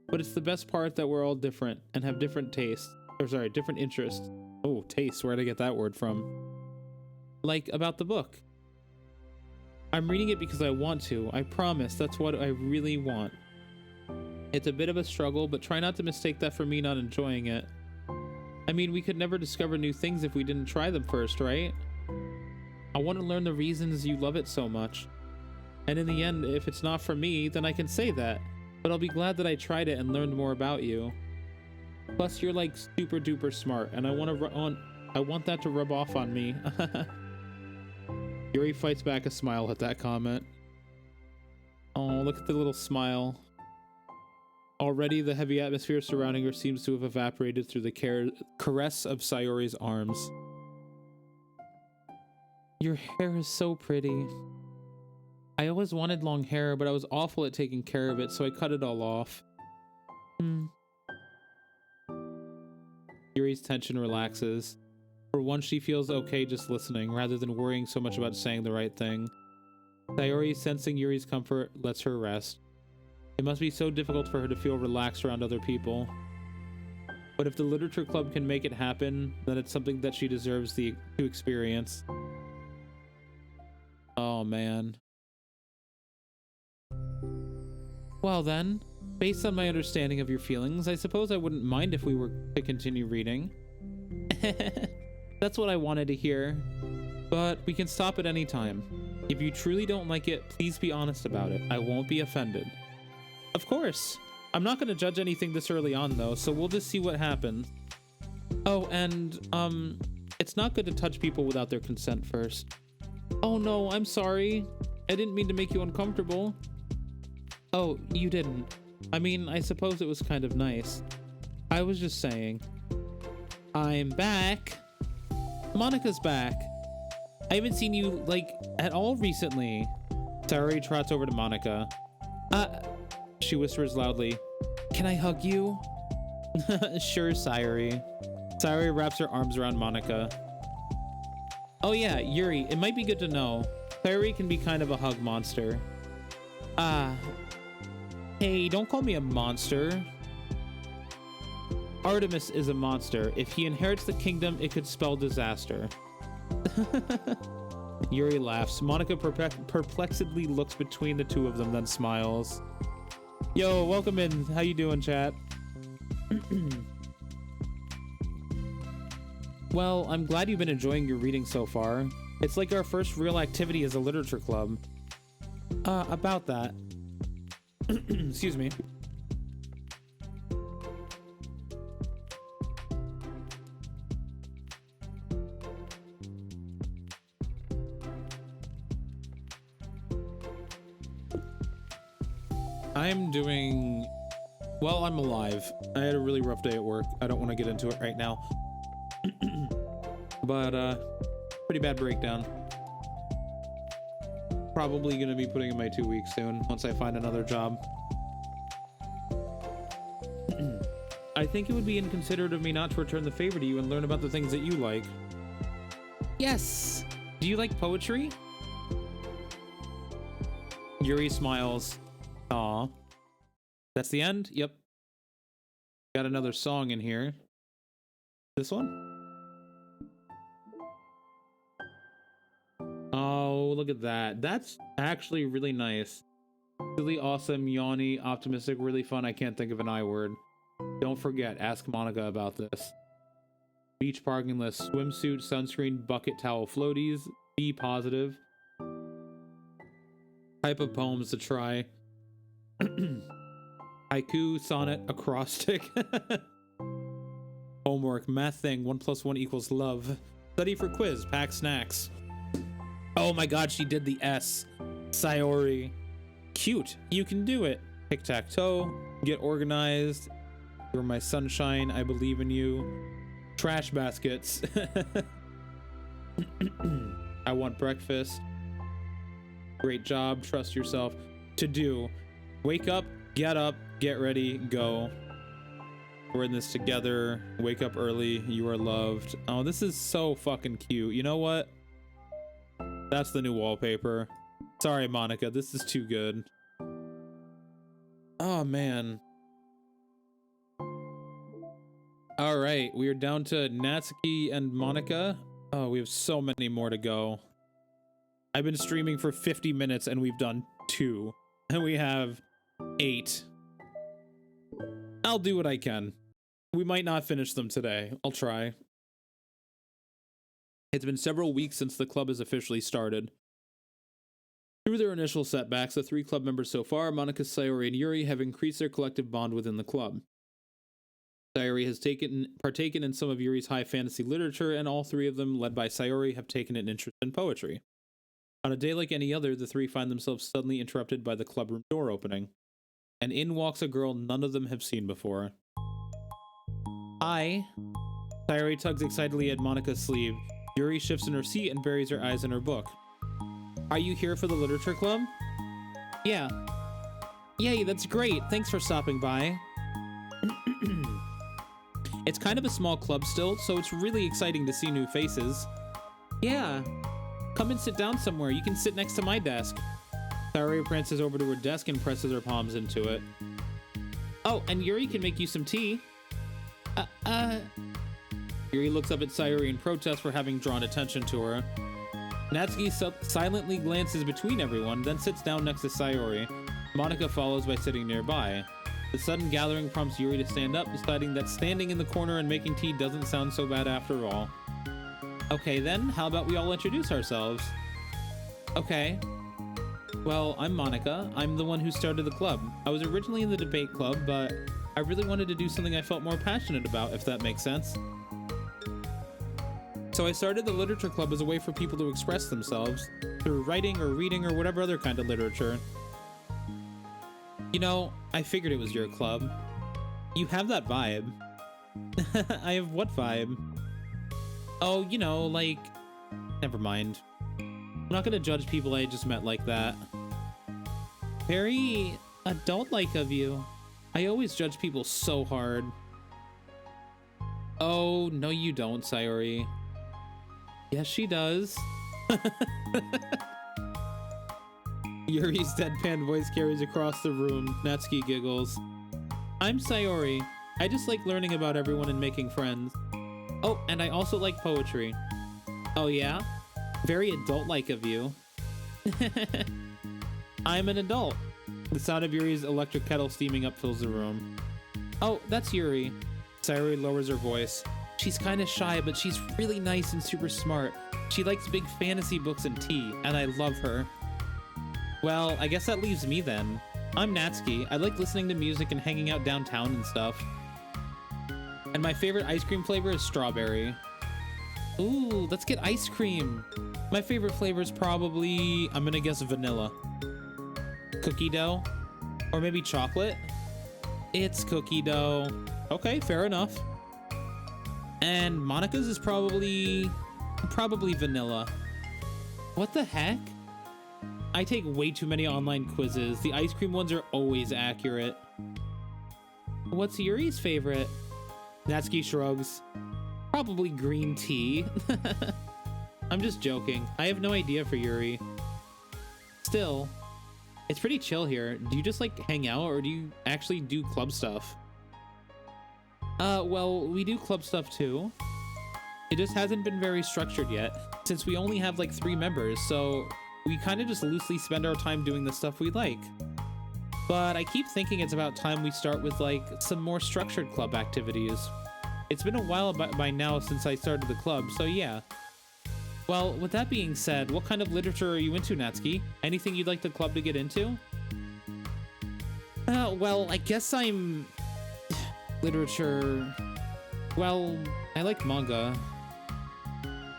But it's the best part that we're all different and have different tastes. Or sorry, different interests. Oh, taste. Where'd I get that word from? Like about the book. I'm reading it because I want to. I promise that's what I really want. It's a bit of a struggle, but try not to mistake that for me not enjoying it. I mean, we could never discover new things if we didn't try them first, right? I want to learn the reasons you love it so much. And in the end, if it's not for me, then I can say that. But I'll be glad that I tried it and learned more about you. Plus, you're like super duper smart, and I want that to rub off on me. Yuri fights back a smile at that comment. Oh, look at the little smile. Already, the heavy atmosphere surrounding her seems to have evaporated through the caress of Sayori's arms. Your hair is so pretty. I always wanted long hair, but I was awful at taking care of it, so I cut it all off. Yuri's tension relaxes. For once, she feels okay just listening, rather than worrying so much about saying the right thing. Sayori, sensing Yuri's comfort, lets her rest. It must be so difficult for her to feel relaxed around other people. But if the literature club can make it happen, then it's something that she deserves to experience. Oh, man. Well then, based on my understanding of your feelings, I suppose I wouldn't mind if we were to continue reading. That's what I wanted to hear. But we can stop at any time. If you truly don't like it, please be honest about it. I won't be offended. Of course. I'm not going to judge anything this early on, though, so we'll just see what happens. Oh, and, it's not good to touch people without their consent first. Oh no, I'm sorry. I didn't mean to make you uncomfortable. Oh, you didn't. I mean, I suppose it was kind of nice. I was just saying. I'm back. Monica's back. I haven't seen you, like, at all recently. Sayori trots over to Monica. She whispers loudly. Can I hug you? Sure, Sayori. Sayori wraps her arms around Monica. Oh yeah, Yuri, it might be good to know. Sayori can be kind of a hug monster. Hey, don't call me a monster. Artemis is a monster. If he inherits the kingdom, it could spell disaster. Yuri laughs. Monica perplexedly looks between the two of them, then smiles. Yo, welcome in. How you doing, chat? Well, I'm glad you've been enjoying your reading so far. It's like our first real activity as a literature club. About that. Excuse me. I'm doing... Well, I'm alive. I had a really rough day at work. I don't want to get into it right now. But, pretty bad breakdown. Probably going to be putting in my 2 weeks soon, once I find another job. I think it would be inconsiderate of me not to return the favor to you and learn about the things that you like. Yes! Do you like poetry? Yuri smiles. Aw. That's the end? Yep. Got another song in here. This one? Oh, look at that. That's actually really nice. Really awesome, yawny, optimistic, really fun. I can't think of an I word. Don't forget, ask Monica about this. Beach parking list, swimsuit, sunscreen, bucket towel, floaties. Be positive. Type of poems to try. Haiku, sonnet, acrostic. Homework, math thing, 1 + 1 = love. Study for quiz, pack snacks. Oh my god, she did the S. Sayori. Cute, you can do it. Tic-tac-toe, get organized. You're my sunshine, I believe in you. Trash baskets. I want breakfast. Great job, trust yourself. To do. Wake up, get ready, go. We're in this together. Wake up early, you are loved. Oh, this is so fucking cute. You know what? That's the new wallpaper. Sorry, Monica, this is too good. Oh, man. All right, we are down to Natsuki and Monica. Oh, we have so many more to go. I've been streaming for 50 minutes and we've done 2. And we have 8. I'll do what I can. We might not finish them today. I'll try. It's been several weeks since the club has officially started. Through their initial setbacks, the 3 club members so far, Monica, Sayori, and Yuri, have increased their collective bond within the club. Sayori has partaken in some of Yuri's high fantasy literature, and all 3 of them, led by Sayori, have taken an interest in poetry. On a day like any other, the 3 find themselves suddenly interrupted by the clubroom door opening. And in walks a girl none of them have seen before. Hi. Sayori tugs excitedly at Monica's sleeve. Yuri shifts in her seat and buries her eyes in her book. Are you here for the literature club? Yeah. Yay, that's great. Thanks for stopping by. It's kind of a small club still, so it's really exciting to see new faces. Yeah. Come and sit down somewhere. You can sit next to my desk. Sayori prances over to her desk and presses her palms into it. Oh, and Yuri can make you some tea. Yuri looks up at Sayori in protest for having drawn attention to her. Natsuki silently glances between everyone, then sits down next to Sayori. Monica follows by sitting nearby. The sudden gathering prompts Yuri to stand up, deciding that standing in the corner and making tea doesn't sound so bad after all. Okay then, how about we all introduce ourselves? Okay. Well, I'm Monica. I'm the one who started the club. I was originally in the debate club, but I really wanted to do something I felt more passionate about, if that makes sense. So I started the literature club as a way for people to express themselves through writing or reading or whatever other kind of literature. You know, I figured it was your club. You have that vibe. I have what vibe? Oh, you know, like... Never mind. I'm not gonna judge people I just met like that. Very adult-like of you. I always judge people so hard. Oh, no you don't, Sayori. Yes, she does. Yuri's deadpan voice carries across the room. Natsuki giggles. I'm Sayori. I just like learning about everyone and making friends. Oh, and I also like poetry. Oh yeah? Very adult-like of you. I'm an adult. The sound of Yuri's electric kettle steaming up fills the room. Oh, that's Yuri. Sayori lowers her voice. She's kind of shy, but she's really nice and super smart. She likes big fantasy books and tea, and I love her. Well, I guess that leaves me then. I'm Natsuki. I like listening to music and hanging out downtown and stuff. And my favorite ice cream flavor is strawberry. Ooh, let's get ice cream. My favorite flavor is probably, I'm gonna guess vanilla. Cookie dough? Or maybe chocolate? It's cookie dough. Okay, fair enough. And Monica's is probably vanilla. What the heck? I take way too many online quizzes. The ice cream ones are always accurate. What's Yuri's favorite? Natsuki shrugs. Probably green tea. I'm just joking. I have no idea for Yuri. Still, it's pretty chill here. Do you just like hang out or do you actually do club stuff? Well, we do club stuff too. It just hasn't been very structured yet since we only have like 3 members, so we kind of just loosely spend our time doing the stuff we like. But I keep thinking it's about time we start with like some more structured club activities. It's been a while by now since I started the club, so yeah. Well, with that being said, what kind of literature are you into, Natsuki? Anything you'd like the club to get into? Well, I guess I'm... literature... Well, I like manga.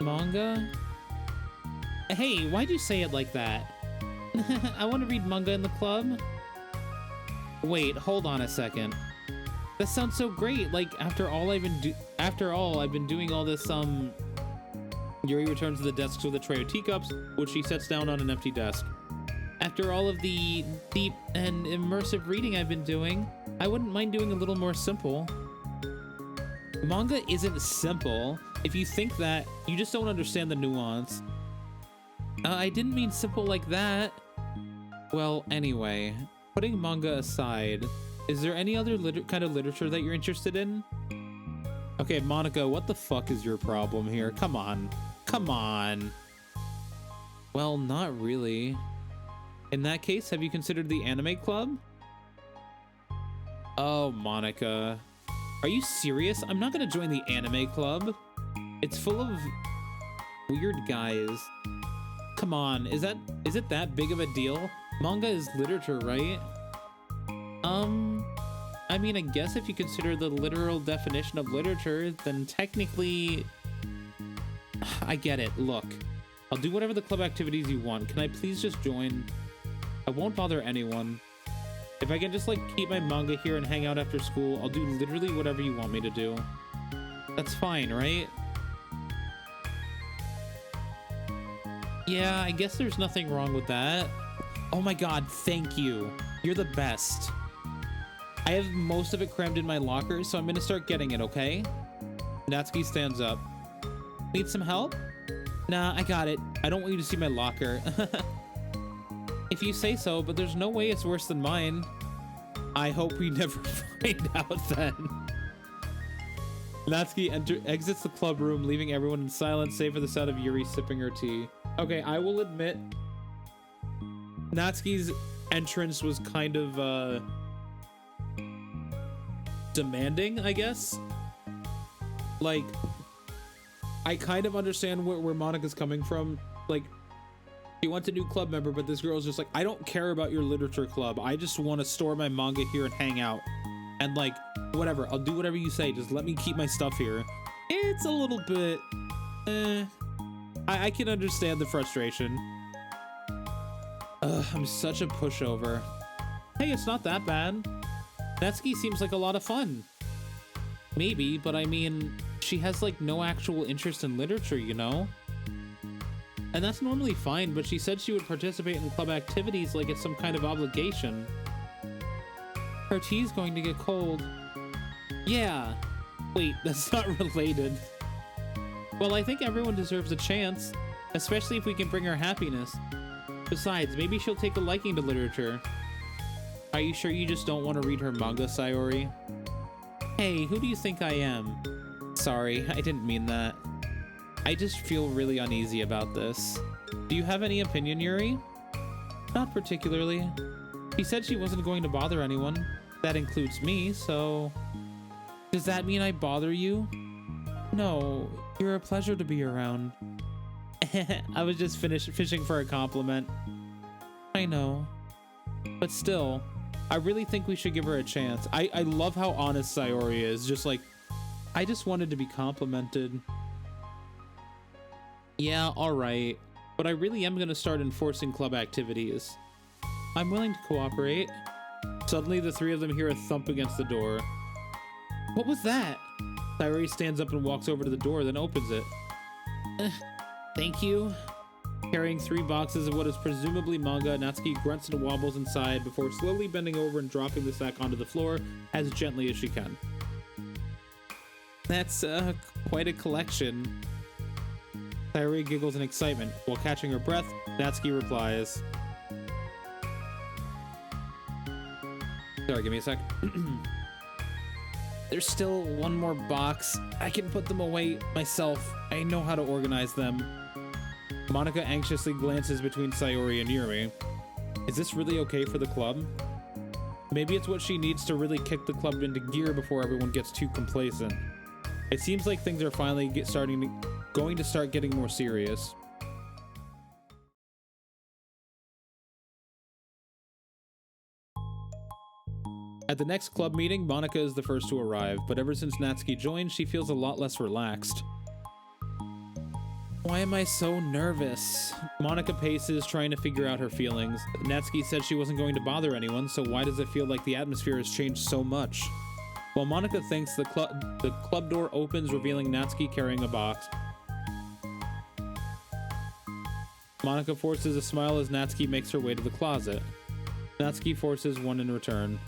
Manga? Hey, why'd you say it like that? I want to read manga in the club. Wait, hold on a second. That sounds so great. Like, after all, I've been doing all this, Yuri returns to the desk with a tray of teacups, which she sets down on an empty desk. After all of the deep and immersive reading I've been doing, I wouldn't mind doing a little more simple. Manga isn't simple. If you think that, you just don't understand the nuance. I didn't mean simple like that. Well, anyway, putting manga aside, is there any other kind of literature that you're interested in? Okay, Monica, what the fuck is your problem here? Come on. Come on. Well, not really. In that case, have you considered the anime club? Oh, Monica. Are you serious? I'm not gonna join the anime club. It's full of weird guys. Come on, is it that big of a deal? Manga is literature, right? I mean, I guess if you consider the literal definition of literature, then technically... I get it. Look, I'll do whatever the club activities you want. Can I please just join? I won't bother anyone. If I can just like keep my manga here and hang out after school, I'll do literally whatever you want me to do. That's fine, right? Yeah, I guess there's nothing wrong with that. Oh my god, thank you. You're the best. I have most of it crammed in my locker, so I'm gonna start getting it, okay? Natsuki stands up. Need some help? Nah, I got it. I don't want you to see my locker. If you say so, but there's no way it's worse than mine. I hope we never find out then. Natsuki exits the club room, leaving everyone in silence, save for the sound of Yuri sipping her tea. Okay, I will admit, Natsuki's entrance was kind of, demanding, I guess. Like, I kind of understand where Monica's coming from. Like, she wants a new club member, but this girl's just like, I don't care about your literature club. I just want to store my manga here and hang out. And like, whatever, I'll do whatever you say. Just let me keep my stuff here. It's a little bit, I can understand the frustration. I'm such a pushover. Hey, it's not that bad. Natsuki seems like a lot of fun. Maybe, but I mean, she has like no actual interest in literature, you know? And that's normally fine, but she said she would participate in club activities like it's some kind of obligation. Her tea's going to get cold. Yeah. Wait, that's not related. Well, I think everyone deserves a chance, especially if we can bring her happiness. Besides, maybe she'll take a liking to literature. Are you sure you just don't want to read her manga, Sayori? Hey, who do you think I am? Sorry, I didn't mean that. I just feel really uneasy about this. Do you have any opinion, Yuri? Not particularly. She said she wasn't going to bother anyone. That includes me, so... Does that mean I bother you? No, you're a pleasure to be around. I was just fishing for a compliment. I know. But still, I really think we should give her a chance. I love how honest Sayori is. Just like, I just wanted to be complimented. Yeah, alright. But I really am going to start enforcing club activities. I'm willing to cooperate. Suddenly, the three of them hear a thump against the door. What was that? Sayori stands up and walks over to the door, then opens it. Thank you. Carrying 3 boxes of what is presumably manga, Natsuki grunts and wobbles inside before slowly bending over and dropping the sack onto the floor as gently as she can. That's quite a collection. Sayori giggles in excitement. While catching her breath, Natsuki replies. Sorry, give me a sec. There's still one more box. I can put them away myself. I know how to organize them. Monica anxiously glances between Sayori and Yuri. Is this really okay for the club? Maybe it's what she needs to really kick the club into gear before everyone gets too complacent. It seems like things are finally going to start getting more serious. At the next club meeting, Monica is the first to arrive, but ever since Natsuki joined, she feels a lot less relaxed. Why am I so nervous? Monica paces, trying to figure out her feelings. Natsuki said she wasn't going to bother anyone, so why does it feel like the atmosphere has changed so much? While Monica thinks, the club door opens, revealing Natsuki carrying a box. Monica forces a smile as Natsuki makes her way to the closet. Natsuki forces one in return.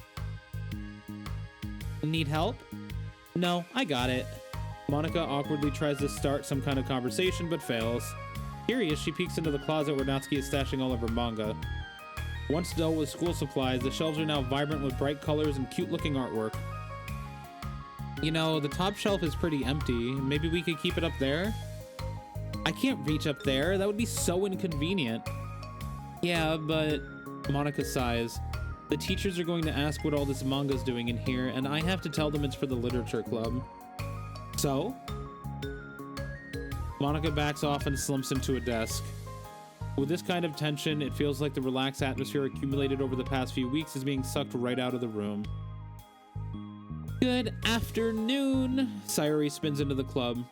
Need help? No, I got it. Monica awkwardly tries to start some kind of conversation, but fails. Curious, she peeks into the closet where Natsuki is stashing all of her manga. Once dull with school supplies, the shelves are now vibrant with bright colors and cute-looking artwork. You know, the top shelf is pretty empty. Maybe we could keep it up there? I can't reach up there. That would be so inconvenient. Yeah, but... Monica sighs. The teachers are going to ask what all this manga's doing in here, and I have to tell them it's for the literature club. So? Monica backs off and slumps into a desk. With this kind of tension, it feels like the relaxed atmosphere accumulated over the past few weeks is being sucked right out of the room. Good afternoon! Sayori spins into the club.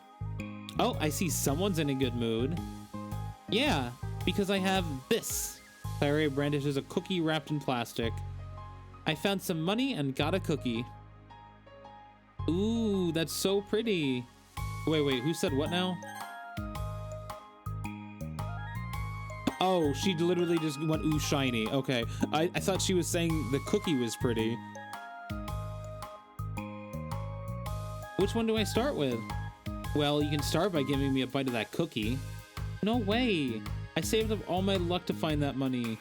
Oh, I see someone's in a good mood. Yeah, because I have this. Sayori brandishes a cookie wrapped in plastic. I found some money and got a cookie. Ooh, that's so pretty. Wait, who said what now? Oh, she literally just went ooh shiny. Okay, I thought she was saying the cookie was pretty. Which one do I start with? Well, you can start by giving me a bite of that cookie. No way. I saved up all my luck to find that money.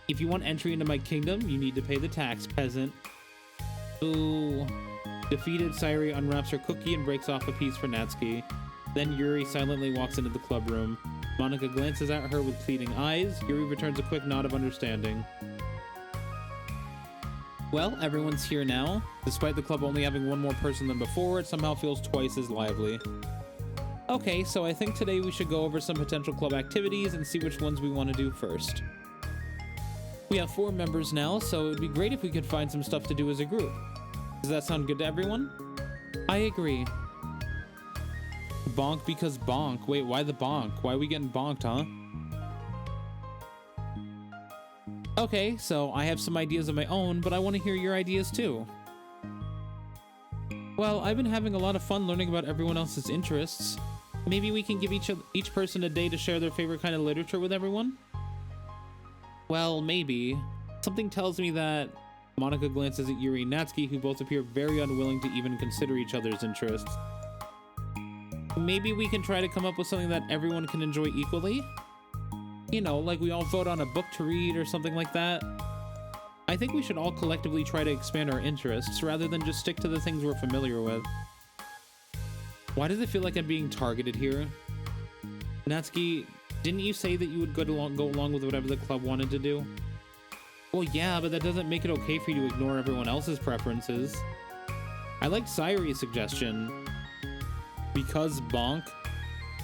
If you want entry into my kingdom, you need to pay the tax, peasant. Ooh. Defeated, Sayori unwraps her cookie and breaks off a piece for Natsuki. Then Yuri silently walks into the club room. Monica glances at her with pleading eyes. Yuri returns a quick nod of understanding. Well, everyone's here now. Despite the club only having one more person than before, it somehow feels twice as lively. Okay, so I think today we should go over some potential club activities and see which ones we want to do first. We have 4 members now, so it would be great if we could find some stuff to do as a group. Does that sound good to everyone? I agree. Bonk because bonk. Wait, why the bonk? Why are we getting bonked, huh? Okay, so I have some ideas of my own, but I want to hear your ideas too. Well, I've been having a lot of fun learning about everyone else's interests. Maybe we can give each person a day to share their favorite kind of literature with everyone? Well, maybe. Something tells me that... Monica glances at Yuri and Natsuki, who both appear very unwilling to even consider each other's interests. Maybe we can try to come up with something that everyone can enjoy equally? You know, like we all vote on a book to read or something like that. I think we should all collectively try to expand our interests rather than just stick to the things we're familiar with. Why does it feel like I'm being targeted here? Natsuki, didn't you say that you would go along with whatever the club wanted to do? Well, yeah, but that doesn't make it okay for you to ignore everyone else's preferences. I liked Sayori's suggestion. Because bonk?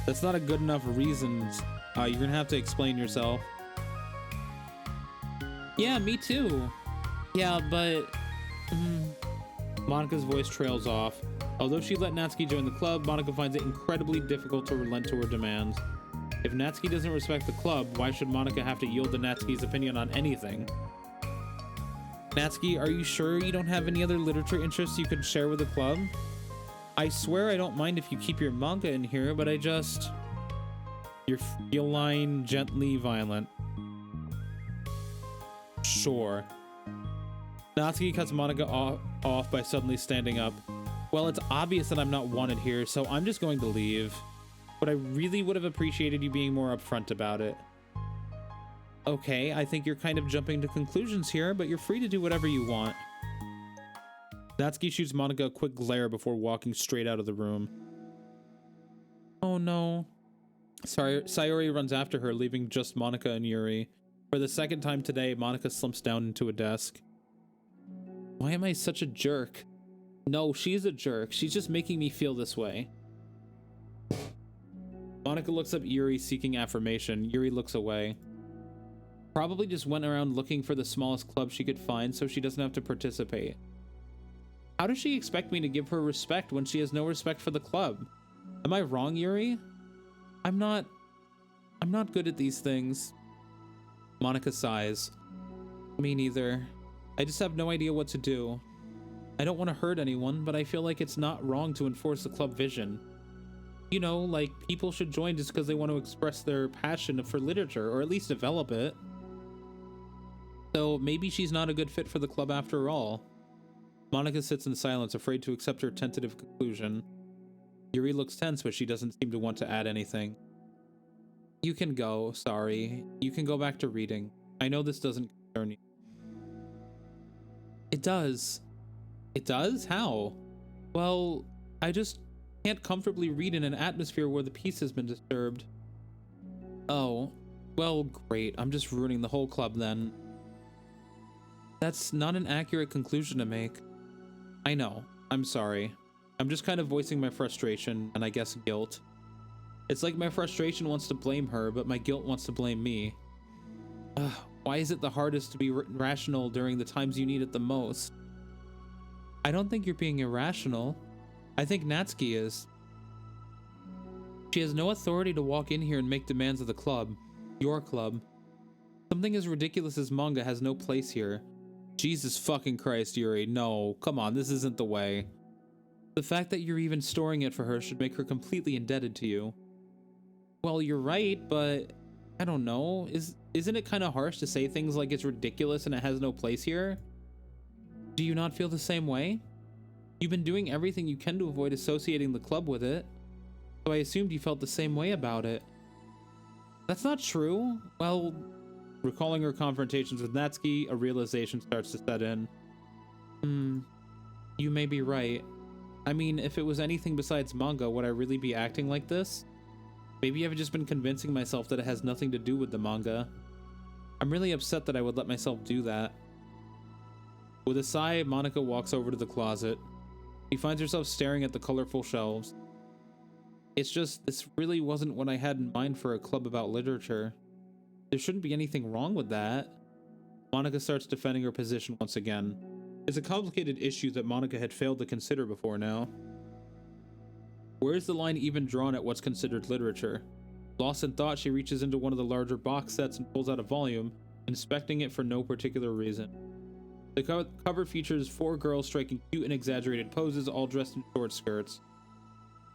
That's not a good enough reason. You're gonna have to explain yourself. Yeah, me too. Yeah, but... Monica's voice trails off. Although she let Natsuki join the club, Monica finds it incredibly difficult to relent to her demands. If Natsuki doesn't respect the club, why should Monica have to yield to Natsuki's opinion on anything? Natsuki, are you sure you don't have any other literature interests you could share with the club? I swear I don't mind if you keep your manga in here, but I just... You're feline, gently violent. Sure. Natsuki cuts Monica off by suddenly standing up. Well, it's obvious that I'm not wanted here, so I'm just going to leave. But I really would have appreciated you being more upfront about it. Okay, I think you're kind of jumping to conclusions here, but you're free to do whatever you want. Natsuki shoots Monika a quick glare before walking straight out of the room. Oh no. Sayori runs after her, leaving just Monika and Yuri. For the second time today, Monika slumps down into a desk. Why am I such a jerk? No, she's a jerk. She's just making me feel this way. Monika looks up Yuri, seeking affirmation. Yuri looks away. Probably just went around looking for the smallest club she could find so she doesn't have to participate. How does she expect me to give her respect when she has no respect for the club? Am I wrong, Yuri? I'm not good at these things. Monika sighs. Me neither. I just have no idea what to do. I don't want to hurt anyone, but I feel like it's not wrong to enforce the club vision. You know, like people should join just because they want to express their passion for literature, or at least develop it. So maybe she's not a good fit for the club after all. Monika sits in silence, afraid to accept her tentative conclusion. Yuri looks tense, but she doesn't seem to want to add anything. You can go, sorry. You can go back to reading. I know this doesn't concern you. It does. It does? How? Well, I just can't comfortably read in an atmosphere where the peace has been disturbed. Oh, well, great. I'm just ruining the whole club then. That's not an accurate conclusion to make. I know. I'm sorry. I'm just kind of voicing my frustration and I guess guilt. It's like my frustration wants to blame her, but my guilt wants to blame me. Why is it the hardest to be rational during the times you need it the most? I don't think you're being irrational. I think Natsuki is. She has no authority to walk in here and make demands of the club. Your club. Something as ridiculous as manga has no place here. Jesus fucking Christ, Yuri. No, come on, this isn't the way. The fact that you're even storing it for her should make her completely indebted to you. Well, you're right, but I don't know. Isn't it kind of harsh to say things like it's ridiculous and it has no place here? Do you not feel the same way? You've been doing everything you can to avoid associating the club with it, so I assumed you felt the same way about it. That's not true. Well, recalling her confrontations with Natsuki, a realization starts to set in. You may be right. I mean, if it was anything besides manga, would I really be acting like this? Maybe I've just been convincing myself that it has nothing to do with the manga. I'm really upset that I would let myself do that. With a sigh, Monika walks over to the closet. She finds herself staring at the colorful shelves. It's just, this really wasn't what I had in mind for a club about literature. There shouldn't be anything wrong with that. Monika starts defending her position once again. It's a complicated issue that Monika had failed to consider before now. Where is the line even drawn at what's considered literature? Lost in thought, she reaches into one of the larger box sets and pulls out a volume, inspecting it for no particular reason. The cover features 4 girls striking cute and exaggerated poses, all dressed in short skirts.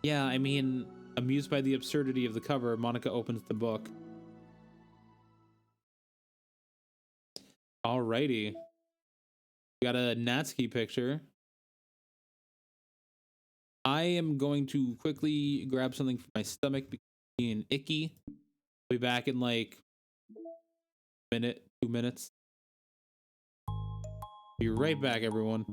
Yeah, I mean, amused by the absurdity of the cover, Monika opens the book. Alrighty. We got a Natsuki picture. I am going to quickly grab something for my stomach because I'm being icky. I'll be back in like a minute, 2 minutes. Be right back, everyone.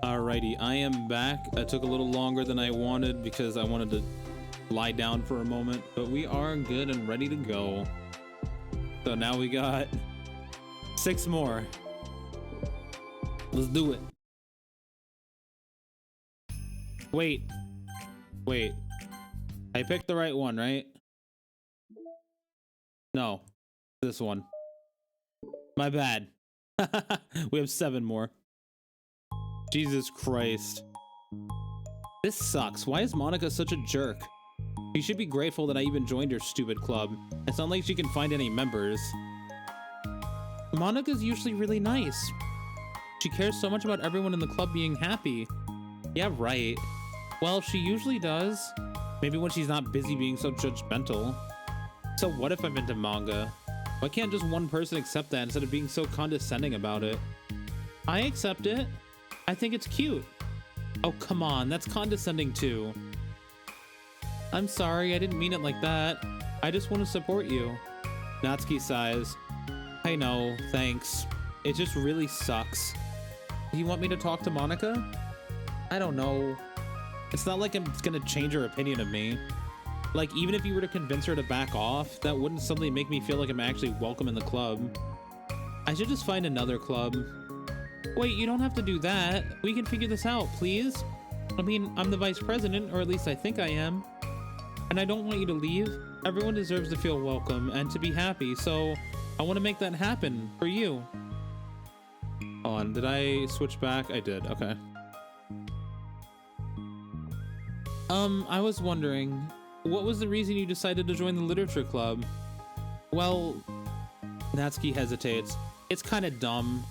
Alrighty, I am back. It took a little longer than I wanted because I wanted to lie down for a moment, but we are good and ready to go. So now we got 6 more. Let's do it. Wait. I picked the right one, right? No, this one. My bad. We have 7 more. Jesus Christ. This sucks. Why is Monica such a jerk? You should be grateful that I even joined your stupid club. It's not like she can find any members. Monica's usually really nice. She cares so much about everyone in the club being happy. Yeah, right. Well, she usually does. Maybe when she's not busy being so judgmental. So what if I'm into manga? Why can't just one person accept that instead of being so condescending about it? I accept it. I think it's cute. Oh, come on. That's condescending too. I'm sorry. I didn't mean it like that. I just want to support you. Natsuki sighs. I know. Thanks. It just really sucks. Do you want me to talk to Monica? I don't know. It's not like it's gonna change her opinion of me. Like, even if you were to convince her to back off, that wouldn't suddenly make me feel like I'm actually welcome in the club. I should just find another club. Wait, you don't have to do that. We can figure this out, please. I mean, I'm the vice president, or at least I think I am. And I don't want you to leave. Everyone deserves to feel welcome and to be happy, so I want to make that happen for you. Hold on, did I switch back? I did, okay. I was wondering, what was the reason you decided to join the literature club? Well, Natsuki hesitates. It's kind of dumb.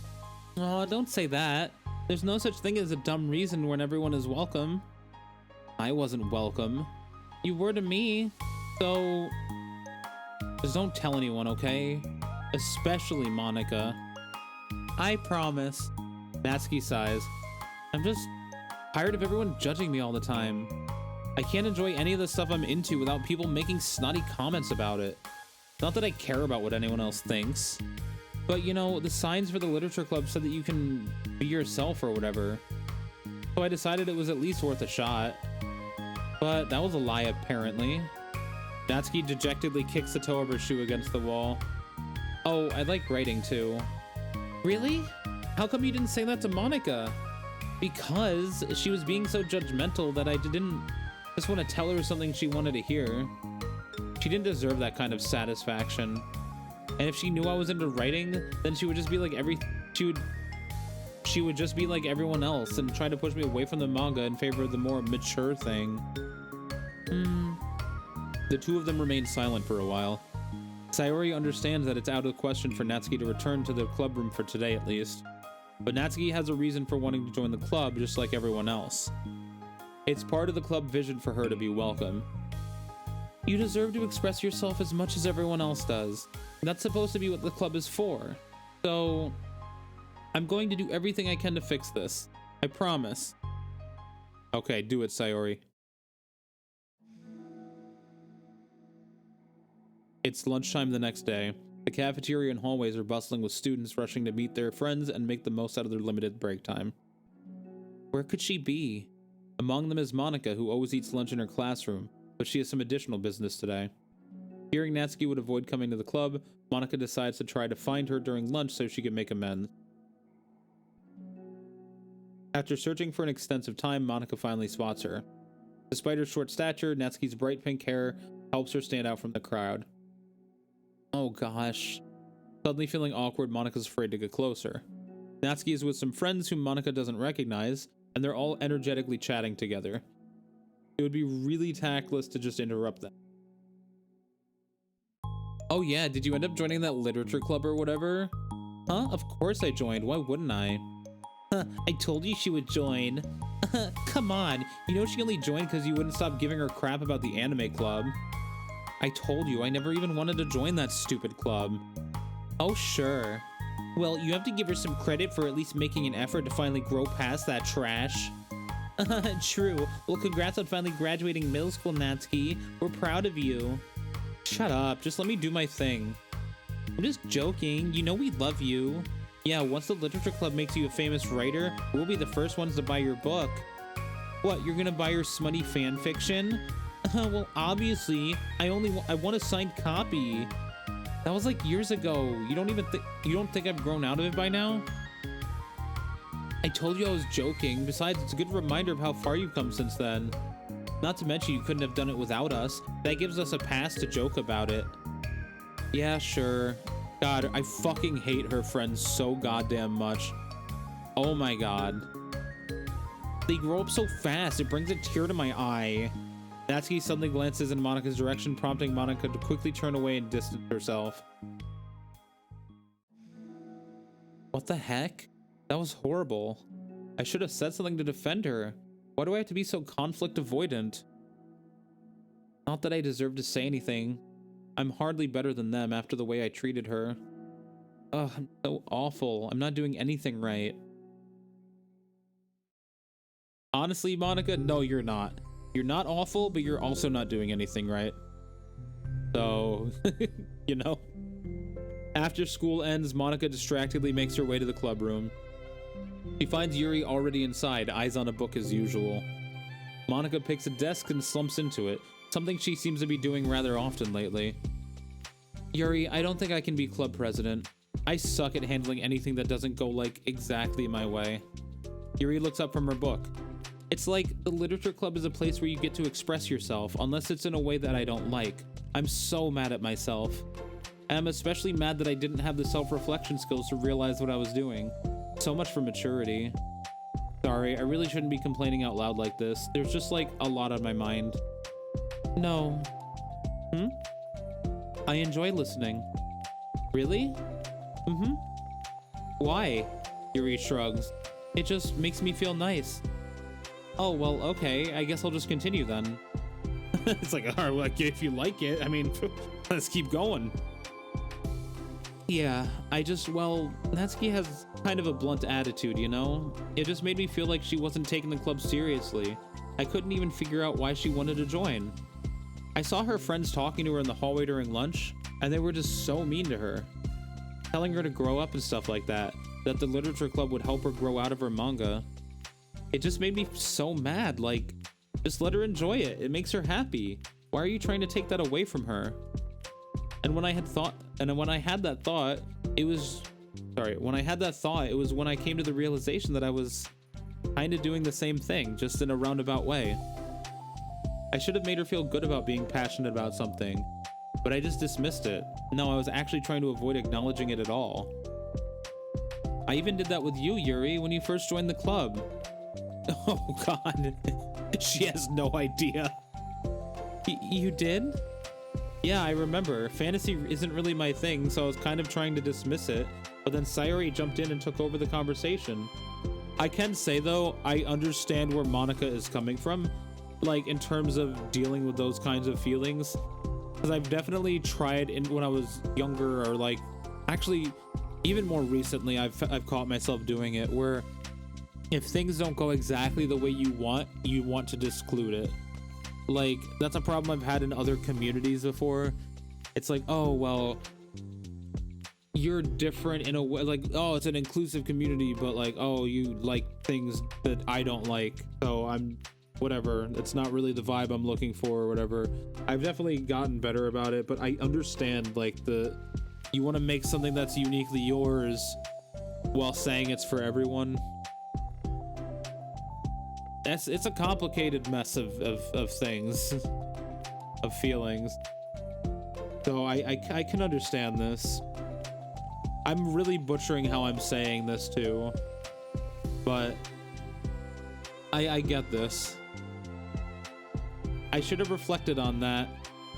Oh, don't say that. There's no such thing as a dumb reason when everyone is welcome. I wasn't welcome. You were to me, so just don't tell anyone, okay? Especially Monica. I promise. Natsuki sighs. I'm just tired of everyone judging me all the time. I can't enjoy any of the stuff I'm into without people making snotty comments about it. Not that I care about what anyone else thinks. But, you know, the signs for the literature club said that you can be yourself or whatever. So I decided it was at least worth a shot. But that was a lie, apparently. Natsuki dejectedly kicks the toe of her shoe against the wall. Oh, I like writing too. Really? How come you didn't say that to Monica? Because she was being so judgmental that I didn't just want to tell her something she wanted to hear. She didn't deserve that kind of satisfaction. And if she knew I was into writing, then she would just be like she would just be like everyone else and try to push me away from the manga in favor of the more mature thing. The two of them remain silent for a while. Sayori understands that it's out of the question for Natsuki to return to the club room for today at least. But Natsuki has a reason for wanting to join the club just like everyone else. It's part of the club vision for her to be welcome. You deserve to express yourself as much as everyone else does. That's supposed to be what the club is for. So, I'm going to do everything I can to fix this. I promise. Okay, do it, Sayori. It's lunchtime the next day. The cafeteria and hallways are bustling with students rushing to meet their friends and make the most out of their limited break time. Where could she be? Among them is Monica, who always eats lunch in her classroom, but she has some additional business today. Hearing Natsuki would avoid coming to the club, Monica decides to try to find her during lunch so she can make amends. After searching for an extensive time, Monica finally spots her. Despite her short stature, Natsuki's bright pink hair helps her stand out from the crowd. Oh gosh. Suddenly feeling awkward, Monica's afraid to get closer. Natsuki is with some friends whom Monica doesn't recognize, and they're all energetically chatting together. It would be really tactless to just interrupt them. Oh yeah, did you end up joining that literature club or whatever? Huh? Of course I joined. Why wouldn't I? I told you she would join. Come on. You know she only joined because you wouldn't stop giving her crap about the anime club. I told you I never even wanted to join that stupid club. Oh, sure. Well, you have to give her some credit for at least making an effort to finally grow past that trash. True. Well, congrats on finally graduating middle school, Natsuki. We're proud of you. Shut up. Just let me do my thing. I'm just joking. You know we love you. Yeah, once the literature club makes you a famous writer, we'll be the first ones to buy your book. What, you're gonna buy your smutty fan fiction? Well, obviously, I want a signed copy. That was like years ago. You don't think I've grown out of it by now? I told you I was joking. Besides, it's a good reminder of how far you've come since then. Not to mention you couldn't have done it without us. That gives us a pass to joke about it. Yeah, sure. God, I fucking hate her friends so goddamn much. Oh my god. They grow up so fast, it brings a tear to my eye. Natsuki suddenly glances in Monika's direction, prompting Monika to quickly turn away and distance herself. What the heck? That was horrible. I should have said something to defend her. Why do I have to be so conflict avoidant? Not that I deserve to say anything. I'm hardly better than them after the way I treated her. Ugh, I'm so awful. I'm not doing anything right. Honestly, Monika, no, you're not. You're not awful, but you're also not doing anything right. So, you know. After school ends, Monika distractedly makes her way to the club room. She finds Yuri already inside, eyes on a book as usual. Monika picks a desk and slumps into it, something she seems to be doing rather often lately. Yuri, I don't think I can be club president. I suck at handling anything that doesn't go, like, exactly my way. Yuri looks up from her book. It's like the literature club is a place where you get to express yourself, unless it's in a way that I don't like. I'm so mad at myself. And I'm especially mad that I didn't have the self-reflection skills to realize what I was doing. So much for maturity. Sorry, I really shouldn't be complaining out loud like this. There's just like a lot on my mind. No. I enjoy listening. Really? Why? Yuri shrugs. It just makes me feel nice. Oh, well, okay. I guess I'll just continue then. It's like, all right, well, if you like it, I mean, let's keep going. Yeah, well, Natsuki has kind of a blunt attitude, you know? It just made me feel like she wasn't taking the club seriously. I couldn't even figure out why she wanted to join. I saw her friends talking to her in the hallway during lunch, and they were just so mean to her. Telling her to grow up and stuff like that the literature club would help her grow out of her manga. It just made me so mad, like, just let her enjoy it. It makes her happy. Why are you trying to take that away from her? And when I had that thought, it was when I came to the realization that I was kind of doing the same thing, just in a roundabout way. I should have made her feel good about being passionate about something, but I just dismissed it. No, I was actually trying to avoid acknowledging it at all. I even did that with you, Yuri, when you first joined the club. Oh god, she has no idea. You did? Yeah, I remember. Fantasy isn't really my thing, so I was kind of trying to dismiss it, but then Sayori jumped in and took over the conversation. I can say, though, I understand where Monika is coming from, like, in terms of dealing with those kinds of feelings, because I've definitely tried when I was younger, or, like, actually, even more recently, I've caught myself doing it, where if things don't go exactly the way you want to disclude it. Like, that's a problem I've had in other communities before. It's like, oh, well, you're different in a way, like, oh, it's an inclusive community, but like, oh, you like things that I don't like, so I'm whatever, it's not really the vibe I'm looking for or whatever. I've definitely gotten better about it, but I understand, like, you want to make something that's uniquely yours while saying it's for everyone. It's a complicated mess of things, of feelings. So I can understand this. I'm really butchering how I'm saying this too, but I get this. I should have reflected on that,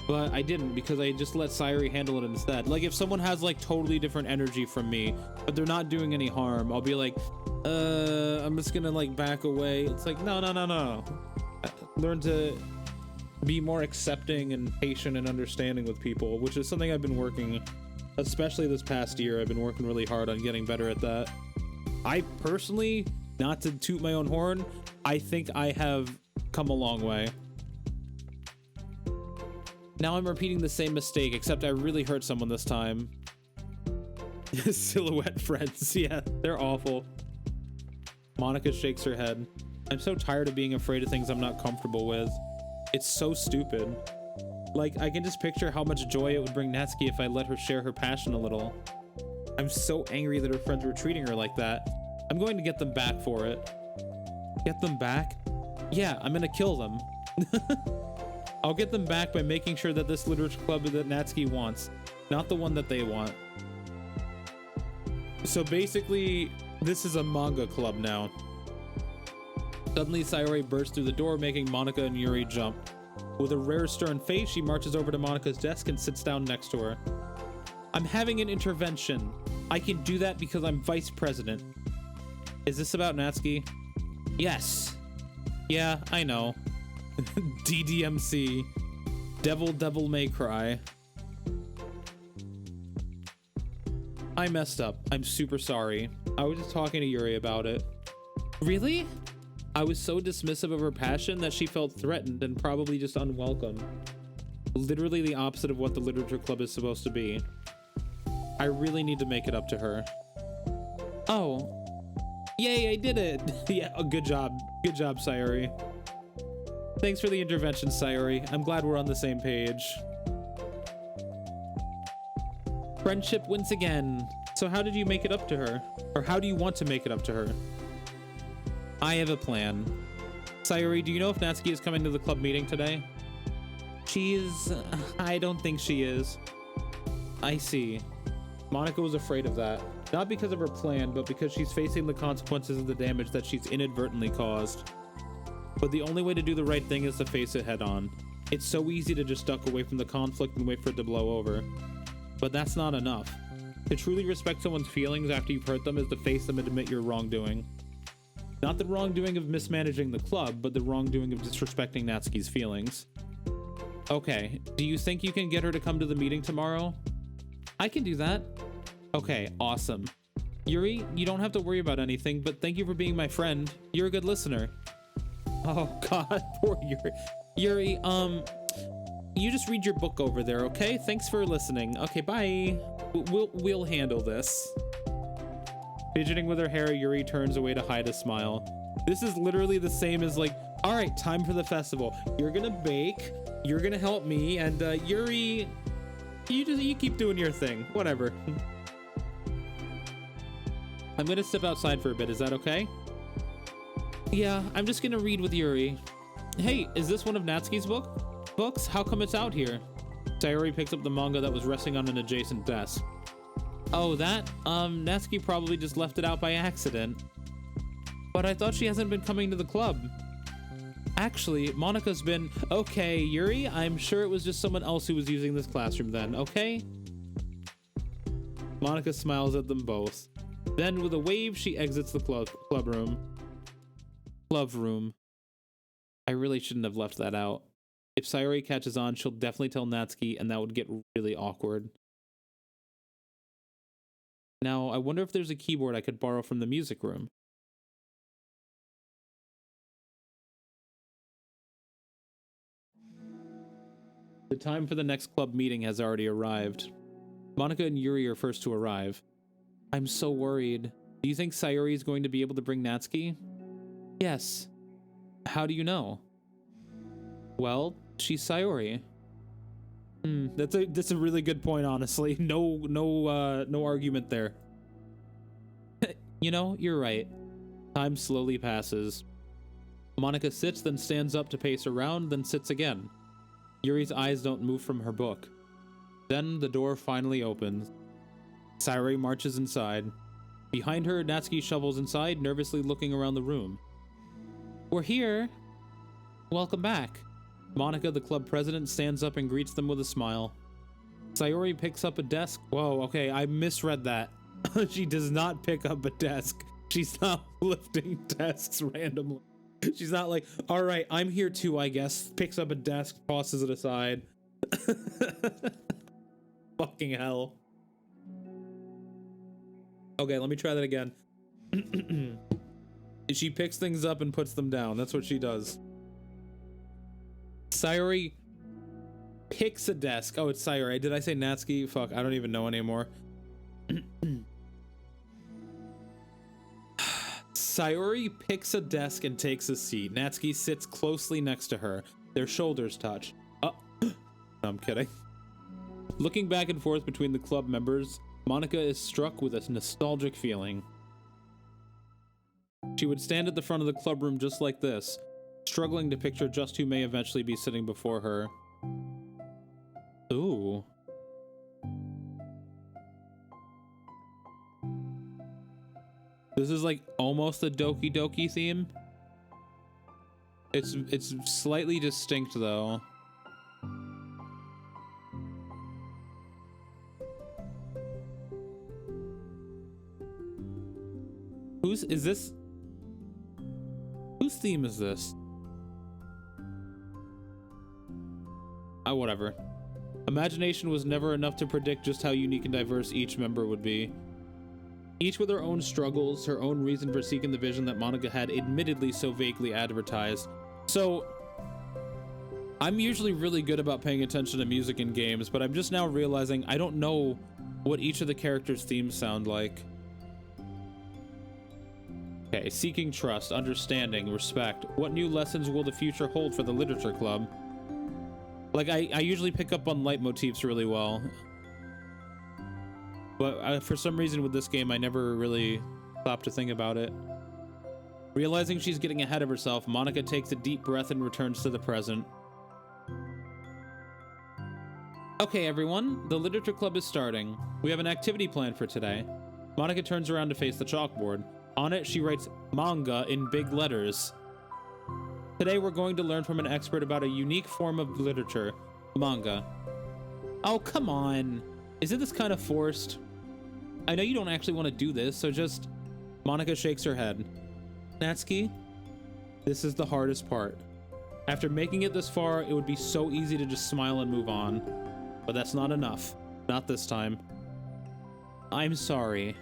but I didn't, because I just let Sayori handle it instead. Like, if someone has like totally different energy from me, but they're not doing any harm, I'll be like, I'm just gonna like back away. It's like, no. Learn to be more accepting and patient and understanding with people, which is something I've been working, especially this past year. I've been working really hard on getting better at that. I personally, not to toot my own horn, I think I have come a long way. Now I'm repeating the same mistake, except I really hurt someone this time. Silhouette friends. Yeah, they're awful. Monica shakes her head. I'm so tired of being afraid of things I'm not comfortable with. It's so stupid. Like, I can just picture how much joy it would bring Natsuki if I let her share her passion a little. I'm so angry that her friends were treating her like that. I'm going to get them back for it. Get them back? Yeah, I'm gonna kill them. I'll get them back by making sure that this literature club that Natsuki wants, not the one that they want. So basically, this is a manga club now. Suddenly, Sayori bursts through the door, making Monica and Yuri jump. With a rare stern face, she marches over to Monica's desk and sits down next to her. I'm having an intervention. I can do that because I'm vice president. Is this about Natsuki? Yes. Yeah, I know. DDMC. Devil May Cry. I messed up. I'm super sorry. I was just talking to Yuri about it. Really? I was so dismissive of her passion that she felt threatened and probably just unwelcome. Literally the opposite of what the literature club is supposed to be. I really need to make it up to her. Oh. Yay, I did it. Yeah, good job. Good job, Sayori. Thanks for the intervention, Sayori. I'm glad we're on the same page. Friendship wins again. So how did you make it up to her? Or how do you want to make it up to her? I have a plan. Sayori, do you know if Natsuki is coming to the club meeting today? I don't think she is. I see. Monica was afraid of that. Not because of her plan, but because she's facing the consequences of the damage that she's inadvertently caused. But the only way to do the right thing is to face it head on. It's so easy to just duck away from the conflict and wait for it to blow over. But that's not enough. To truly respect someone's feelings after you've hurt them is to face them and admit your wrongdoing. Not the wrongdoing of mismanaging the club, but the wrongdoing of disrespecting Natsuki's feelings. Okay, do you think you can get her to come to the meeting tomorrow? I can do that. Okay, awesome. Yuri, you don't have to worry about anything, but thank you for being my friend. You're a good listener. Oh god, poor Yuri. Yuri, you just read your book over there, okay? Thanks for listening. Okay, bye. We'll handle this. Fidgeting with her hair, Yuri turns away to hide a smile. This is literally the same as like, all right, time for the festival. You're gonna bake, you're gonna help me, and Yuri, you keep doing your thing. Whatever. I'm gonna step outside for a bit. Is that okay? Yeah, I'm just gonna read with Yuri. Hey, is this one of Natsuki's books? How come it's out here? Sayori picks up the manga that was resting on an adjacent desk. Oh, that? Natsuki probably just left it out by accident. But I thought she hasn't been coming to the club. Actually, Monica's been... Okay, Yuri, I'm sure it was just someone else who was using this classroom then, okay? Monica smiles at them both. Then, with a wave, she exits the club room. Love room. I really shouldn't have left that out. If Sayori catches on, she'll definitely tell Natsuki, and that would get really awkward. Now, I wonder if there's a keyboard I could borrow from the music room. The time for the next club meeting has already arrived. Monica and Yuri are first to arrive. I'm so worried. Do you think Sayori is going to be able to bring Natsuki? Yes. How do you know? Well, she's Sayori. That's a really good point, honestly. No argument there. You know, you're right. Time slowly passes. Monica sits, then stands up to pace around, then sits again. Yuri's eyes don't move from her book. Then the door finally opens. Sayori marches inside. Behind her, Natsuki shovels inside, nervously looking around the room. We're here. Welcome back. Monica, the club president, stands up and greets them with a smile. Sayori picks up a desk. Whoa, okay, I misread that. She does not pick up a desk. She's not lifting desks randomly. She's not like, all right, I'm here too, I guess. Picks up a desk, tosses it aside. Fucking hell. Okay, let me try that again. She picks things up and puts them down. That's what she does. Sayori picks a desk. Oh, it's Sayori. Did I say Natsuki? Fuck, I don't even know anymore. Sayori picks a desk and takes a seat. Natsuki sits closely next to her. Their shoulders touch. No, I'm kidding. Looking back and forth between the club members, Monica is struck with a nostalgic feeling. She would stand at the front of the club room just like this, struggling to picture just who may eventually be sitting before her. Ooh. This is like almost a Doki Doki theme. It's slightly distinct though. Whose theme is this? Whatever. Imagination was never enough to predict just how unique and diverse each member would be. Each with her own struggles, her own reason for seeking the vision that Monica had admittedly so vaguely advertised. So, I'm usually really good about paying attention to music in games, but I'm just now realizing I don't know what each of the characters' themes sound like. Okay, seeking trust, understanding, respect. What new lessons will the future hold for the literature club? Like, I usually pick up on leitmotifs really well. But for some reason with this game, I never really stopped to think about it. Realizing she's getting ahead of herself, Monica takes a deep breath and returns to the present. Okay, everyone, the literature club is starting. We have an activity planned for today. Monica turns around to face the chalkboard. On it, she writes manga in big letters. Today, we're going to learn from an expert about a unique form of literature, manga. Oh, come on. Isn't this kind of forced? I know you don't actually want to do this, so just... Monica shakes her head. Natsuki, this is the hardest part. After making it this far, it would be so easy to just smile and move on. But that's not enough. Not this time. I'm sorry.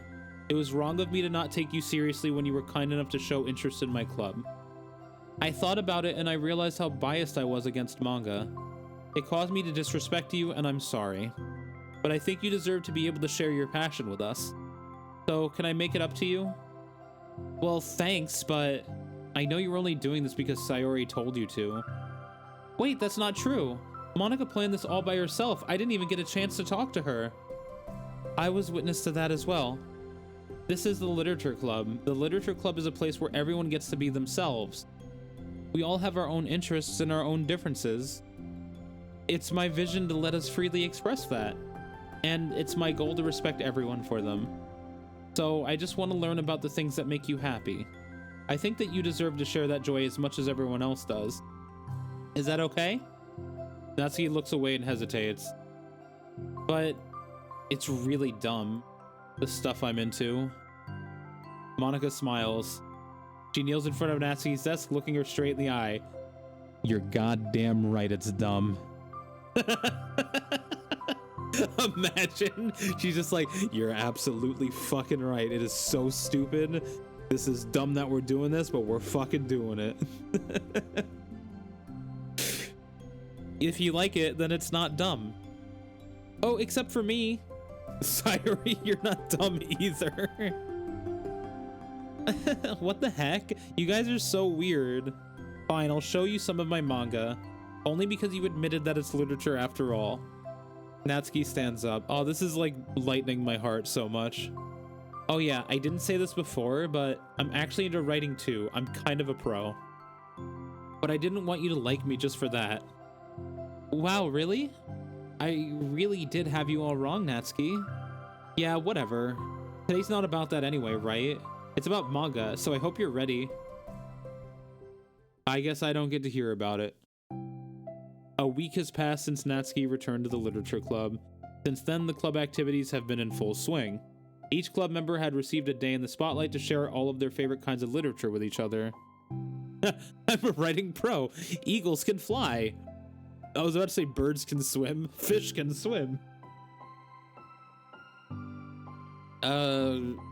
It was wrong of me to not take you seriously when you were kind enough to show interest in my club. I thought about it and I realized how biased I was against manga. It caused me to disrespect you, and I'm sorry. But I think you deserve to be able to share your passion with us. So, can I make it up to you? Well, thanks, but I know you were only doing this because Sayori told you to. Wait, that's not true. Monica planned this all by herself. I didn't even get a chance to talk to her. I was witness to that as well. This is the Literature Club. The Literature Club is a place where everyone gets to be themselves. We all have our own interests and our own differences. It's my vision to let us freely express that. And it's my goal to respect everyone for them. So I just want to learn about the things that make you happy. I think that you deserve to share that joy as much as everyone else does. Is that okay? Natsuki looks away and hesitates. But it's really dumb, the stuff I'm into. Monica smiles. She kneels in front of Natsuki's desk, looking her straight in the eye. You're goddamn right, it's dumb. Imagine she's just like, you're absolutely fucking right. It is so stupid. This is dumb that we're doing this, but we're fucking doing it. If you like it, then it's not dumb. Oh, except for me. Sayori, you're not dumb either. What the heck? You guys are so weird. Fine, I'll show you some of my manga. Only because you admitted that it's literature after all. Natsuki stands up. Oh, this is like lightening my heart so much. Oh yeah, I didn't say this before, but I'm actually into writing too. I'm kind of a pro. But I didn't want you to like me just for that. Wow, really? I really did have you all wrong, Natsuki. Yeah, whatever. Today's not about that anyway, right? It's about manga, so I hope you're ready. I guess I don't get to hear about it. A week has passed since Natsuki returned to the Literature Club. Since then, the club activities have been in full swing. Each club member had received a day in the spotlight to share all of their favorite kinds of literature with each other. I'm a writing pro. Eagles can fly. I was about to say birds can swim. Fish can swim.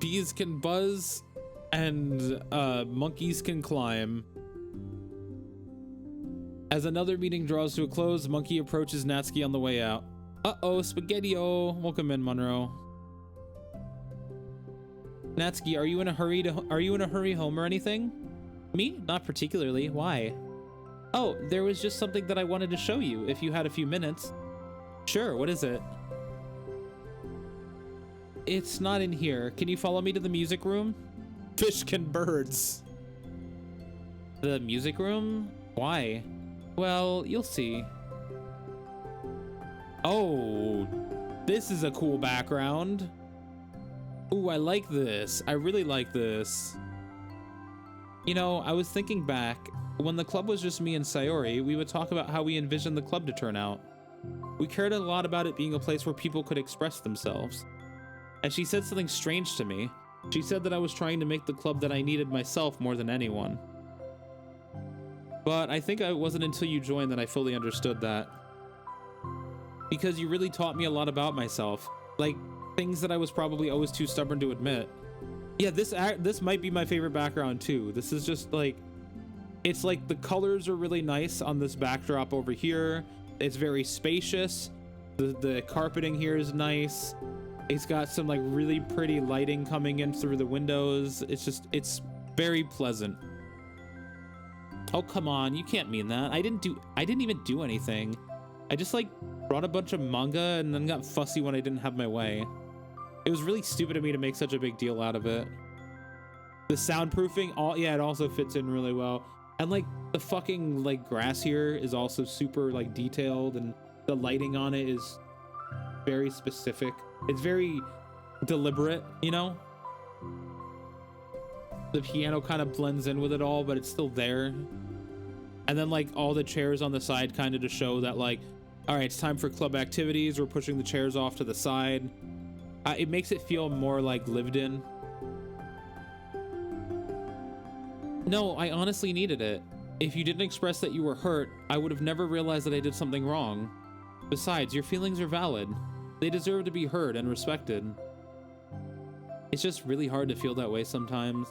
Bees can buzz. And monkeys can climb. As another meeting draws to a close, Monkey approaches Natsuki on the way out. Uh-oh, Spaghetti-O. Welcome in, Monroe. Natsuki, are you in a hurry home or anything? Me? Not particularly. Why? Oh, there was just something that I wanted to show you if you had a few minutes. Sure, what is it? It's not in here. Can you follow me to the music room? Fish can birds. The music room? Why? Well, you'll see. Oh, this is a cool background. Ooh, I like this. I really like this. You know, I was thinking back, when the club was just me and Sayori, we would talk about how we envisioned the club to turn out. We cared a lot about it being a place where people could express themselves. And she said something strange to me. She said that I was trying to make the club that I needed myself more than anyone. But I think it wasn't until you joined that I fully understood that. Because you really taught me a lot about myself. Like, things that I was probably always too stubborn to admit. Yeah, this might be my favorite background too. This is just like, it's like the colors are really nice on this backdrop over here. It's very spacious. The carpeting here is nice. It's got some like really pretty lighting coming in through the windows. It's very pleasant. Oh, come on. You can't mean that. I didn't even do anything. I just like brought a bunch of manga and then got fussy when I didn't have my way. It was really stupid of me to make such a big deal out of it. The soundproofing, it also fits in really well. And like the fucking like grass here is also super like detailed, and the lighting on it is very specific. It's very deliberate, you know? The piano kind of blends in with it all, but it's still there. And then like all the chairs on the side kind of to show that like, all right, it's time for club activities. We're pushing the chairs off to the side. It makes it feel more like lived in. No, I honestly needed it. If you didn't express that you were hurt, I would have never realized that I did something wrong. Besides, your feelings are valid. They deserve to be heard and respected. It's just really hard to feel that way sometimes.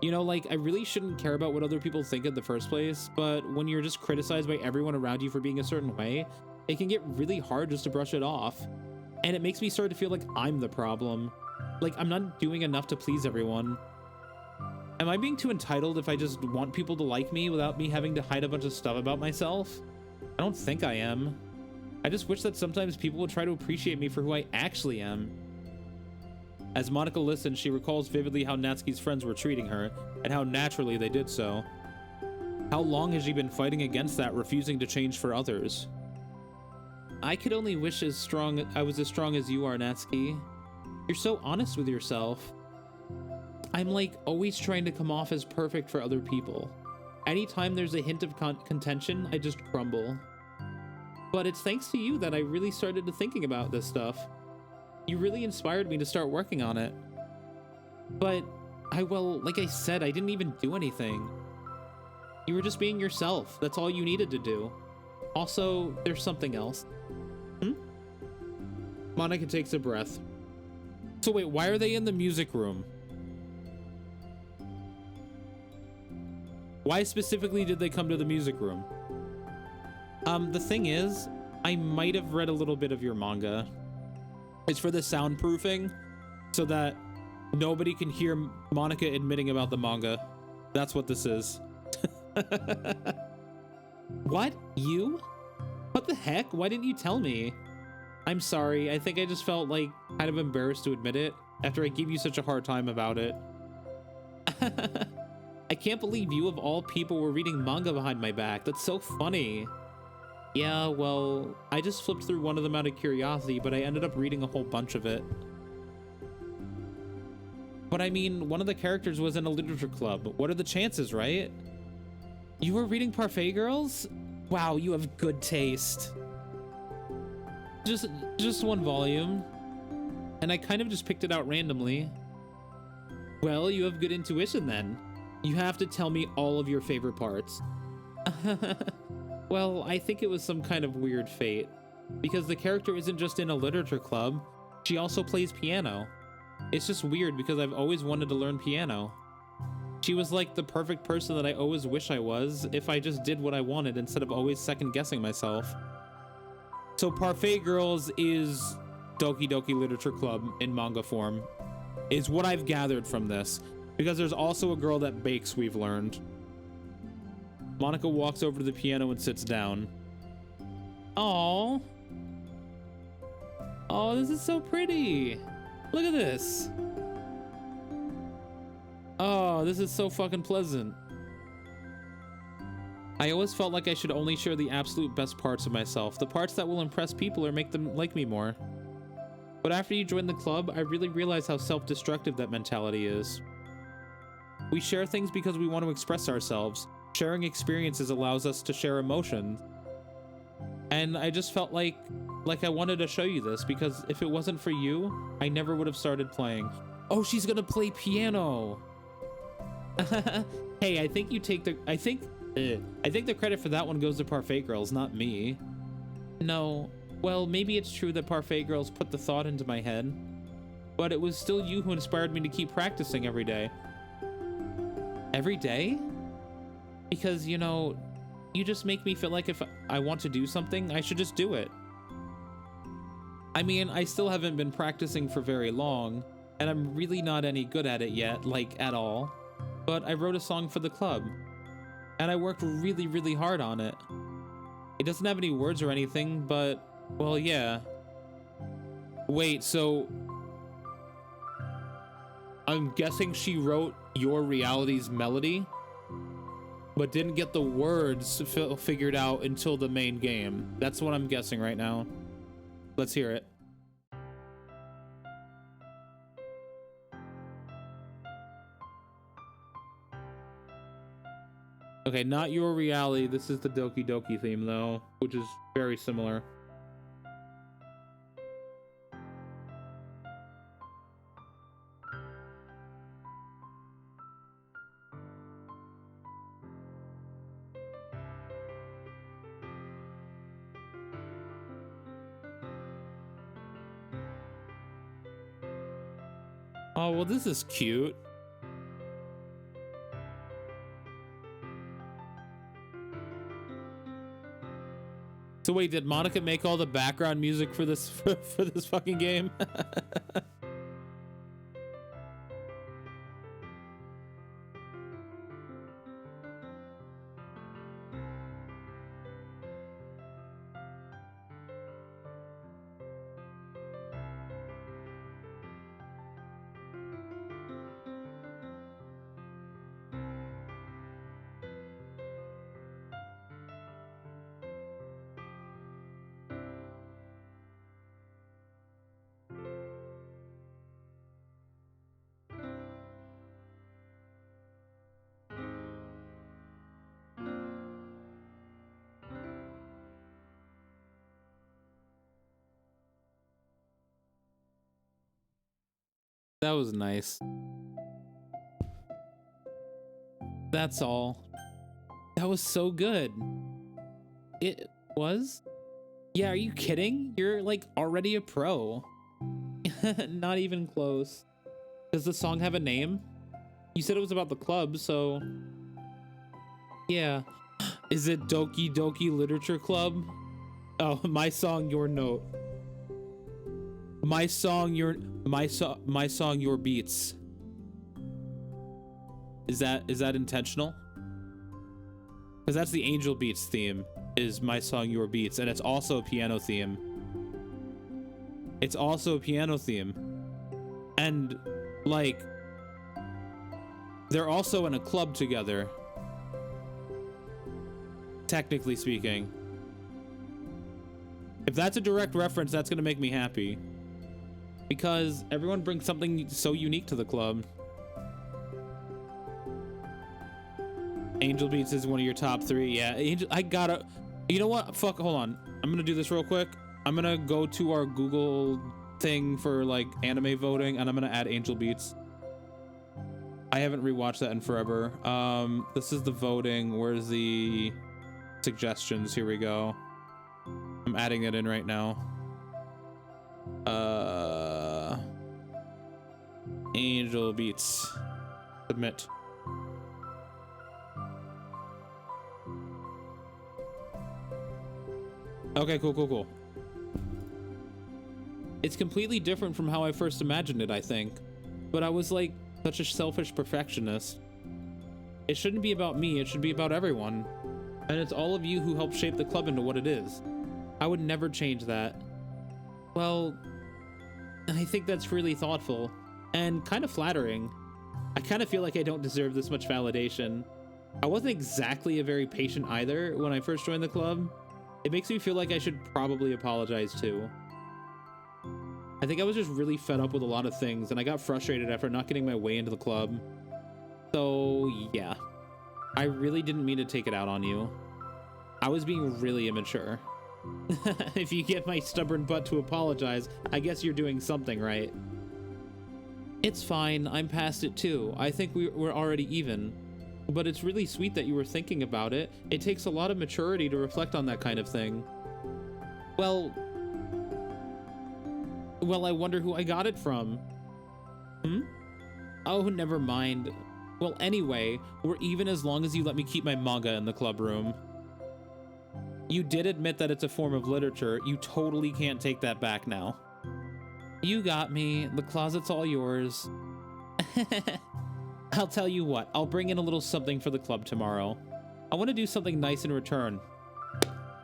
You know, like, I really shouldn't care about what other people think in the first place, but when you're just criticized by everyone around you for being a certain way, it can get really hard just to brush it off. And it makes me start to feel like I'm the problem. Like, I'm not doing enough to please everyone. Am I being too entitled if I just want people to like me without me having to hide a bunch of stuff about myself? I don't think I am. I just wish that sometimes people would try to appreciate me for who I actually am. As Monica listens, she recalls vividly how Natsuki's friends were treating her, and how naturally they did so. How long has she been fighting against that, refusing to change for others? I could only wish I was as strong as you are, Natsuki. You're so honest with yourself. I'm like always trying to come off as perfect for other people. Anytime there's a hint of contention, I just crumble. But it's thanks to you that I really started to thinking about this stuff. You really inspired me to start working on it. But like I said, I didn't even do anything. You were just being yourself. That's all you needed to do. Also, there's something else. Monica takes a breath. So wait, why are they in the music room? Why specifically did they come to the music room? The thing is, I might have read a little bit of your manga. It's for the soundproofing, so that nobody can hear Monica admitting about the manga. That's what this is. What? You? What the heck? Why didn't you tell me? I'm sorry. I think I just felt like kind of embarrassed to admit it after I gave you such a hard time about it. I can't believe you of all people were reading manga behind my back. That's so funny. Yeah, well, I just flipped through one of them out of curiosity, but I ended up reading a whole bunch of it. But I mean, one of the characters was in a literature club. What are the chances, right? You were reading Parfait Girls? Wow, you have good taste. Just one volume. And I kind of just picked it out randomly. Well, you have good intuition then. You have to tell me all of your favorite parts. Well, I think it was some kind of weird fate. Because the character isn't just in a literature club, she also plays piano. It's just weird because I've always wanted to learn piano. She was like the perfect person that I always wish I was if I just did what I wanted instead of always second guessing myself. So Parfait Girls is Doki Doki Literature Club in manga form. is what I've gathered from this, because there's also a girl that bakes, we've learned. Monica walks over to the piano and sits down. Oh, oh, this is so pretty. Look at this. Oh, this is so fucking pleasant. I always felt like I should only share the absolute best parts of myself, the parts that will impress people or make them like me more. But after you join the club, I really realized how self-destructive that mentality is. We share things because we want to express ourselves. Sharing experiences allows us to share emotions. And I just felt like I wanted to show you this, because if it wasn't for you, I never would have started playing. Oh, she's gonna play piano. Hey, I think you take the I think the credit for that one goes to Parfait Girls, not me. No, well, maybe it's true that Parfait Girls put the thought into my head, but it was still you who inspired me to keep practicing every day. Every day? Because, you know, you just make me feel like if I want to do something, I should just do it. I mean, I still haven't been practicing for very long, and I'm really not any good at it yet, like, at all. But I wrote a song for the club, and I worked really, really hard on it. It doesn't have any words or anything, but, well, yeah. Wait, so I'm guessing she wrote Your Reality's melody, but didn't get the words figured out until the main game. That's what I'm guessing right now. Let's hear it. Okay, not Your Reality. This is the Doki Doki theme, though, which is very similar. Oh, well, this is cute. So wait, did Monica make all the background music for this for this fucking game? That was nice. That's all. That was so good. It was? Yeah, are you kidding? You're like already a pro. Not even close. Does the song have a name? You said it was about the club, so... Yeah. Is it Doki Doki Literature Club? Oh, my song, your note. My song, your beats. Is that intentional? Because that's the Angel Beats theme, is My Song, Your Beats, and it's also a piano theme. It's also a piano theme. And, like, they're also in a club together. Technically speaking. If that's a direct reference, that's gonna make me happy. Because everyone brings something so unique to the club. Angel Beats is one of your top 3. Yeah, Angel, I gotta... You know what? Fuck, hold on. I'm gonna do this real quick. I'm gonna go to our Google thing for, like, anime voting, and I'm gonna add Angel Beats. I haven't rewatched that in forever. This is the voting. Where's the suggestions? Here we go. I'm adding it in right now. Angel Beats. Submit. Okay, cool. It's completely different from how I first imagined it, I think. but I was like such a selfish perfectionist. It shouldn't be about me, it should be about everyone. And it's all of you who helped shape the club into what it is. I would never change that. Well, I think that's really thoughtful and kind of flattering. I kind of feel like I don't deserve this much validation. I wasn't exactly a very patient either when I first joined the club. It makes me feel like I should probably apologize too. I think I was just really fed up with a lot of things and I got frustrated after not getting my way into the club. So yeah, I really didn't mean to take it out on you. I was being really immature. If you get my stubborn butt to apologize, I guess you're doing something right. It's fine, I'm past it too. I think we're already even. But it's really sweet that you were thinking about it. It takes a lot of maturity to reflect on that kind of thing. Well, I wonder who I got it from. Oh, never mind. Well, anyway, we're even as long as you let me keep my manga in the club room. You did admit that it's a form of literature. You totally can't take that back now. You got me. The closet's all yours. I'll tell you what, I'll bring in a little something for the club tomorrow. I want to do something nice in return.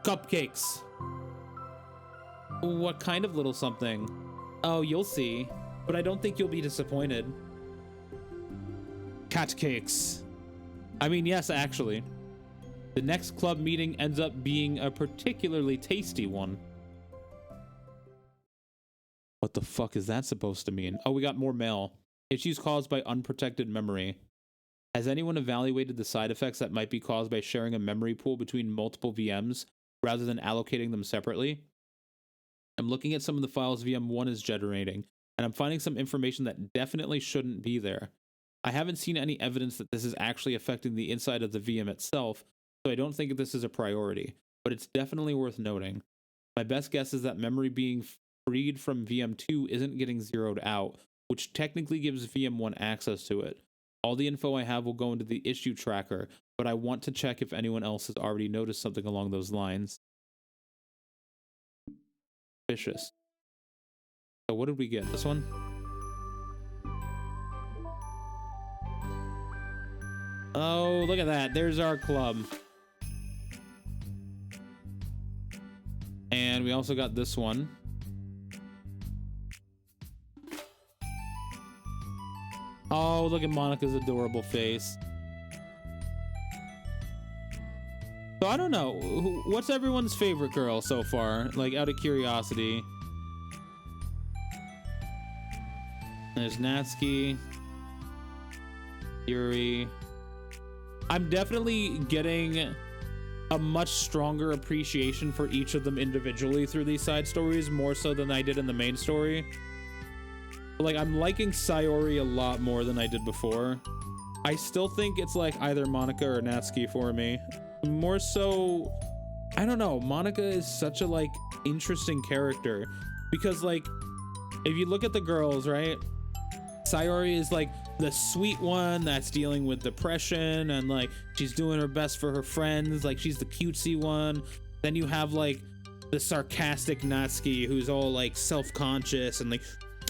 Cupcakes. What kind of little something? Oh, you'll see, but I don't think you'll be disappointed. Cat cakes. I mean, yes, actually. The next club meeting ends up being a particularly tasty one. What the fuck is that supposed to mean? Oh, we got more mail. Issues caused by unprotected memory. Has anyone evaluated the side effects that might be caused by sharing a memory pool between multiple VMs rather than allocating them separately? I'm looking at some of the files VM1 is generating, and I'm finding some information that definitely shouldn't be there. I haven't seen any evidence that this is actually affecting the inside of the VM itself, so I don't think this is a priority, but it's definitely worth noting. My best guess is that memory being freed from VM2 isn't getting zeroed out, which technically gives VM1 access to it. All the info I have will go into the issue tracker, but I want to check if anyone else has already noticed something along those lines. Vicious. So what did we get? This one? Oh, look at that. There's our club. And we also got this one. Oh, look at Monica's adorable face. So I don't know. What's everyone's favorite girl so far? Like, out of curiosity. There's Natsuki. Yuri. I'm definitely getting a much stronger appreciation for each of them individually through these side stories, more so than I did in the main story. Like, I'm liking Sayori a lot more than I did before. I still think it's like either Monica or Natsuki for me. More so, I don't know, Monica is such a like interesting character because like if you look at the girls, right, Sayori is like the sweet one that's dealing with depression and like she's doing her best for her friends, like she's the cutesy one. Then you have like the sarcastic Natsuki who's all like self-conscious and like,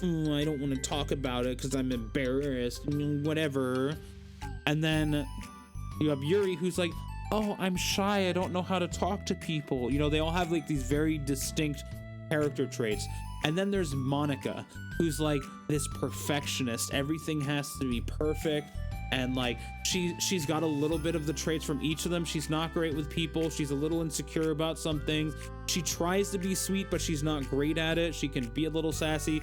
oh, I don't want to talk about it because I'm embarrassed, whatever. And then you have Yuri who's like, oh, I'm shy, I don't know how to talk to people. You know, they all have like these very distinct character traits. And then there's Monica, who's like this perfectionist. Everything has to be perfect. And like she's got a little bit of the traits from each of them. She's not great with people. She's a little insecure about some things. She tries to be sweet, but she's not great at it. She can be a little sassy.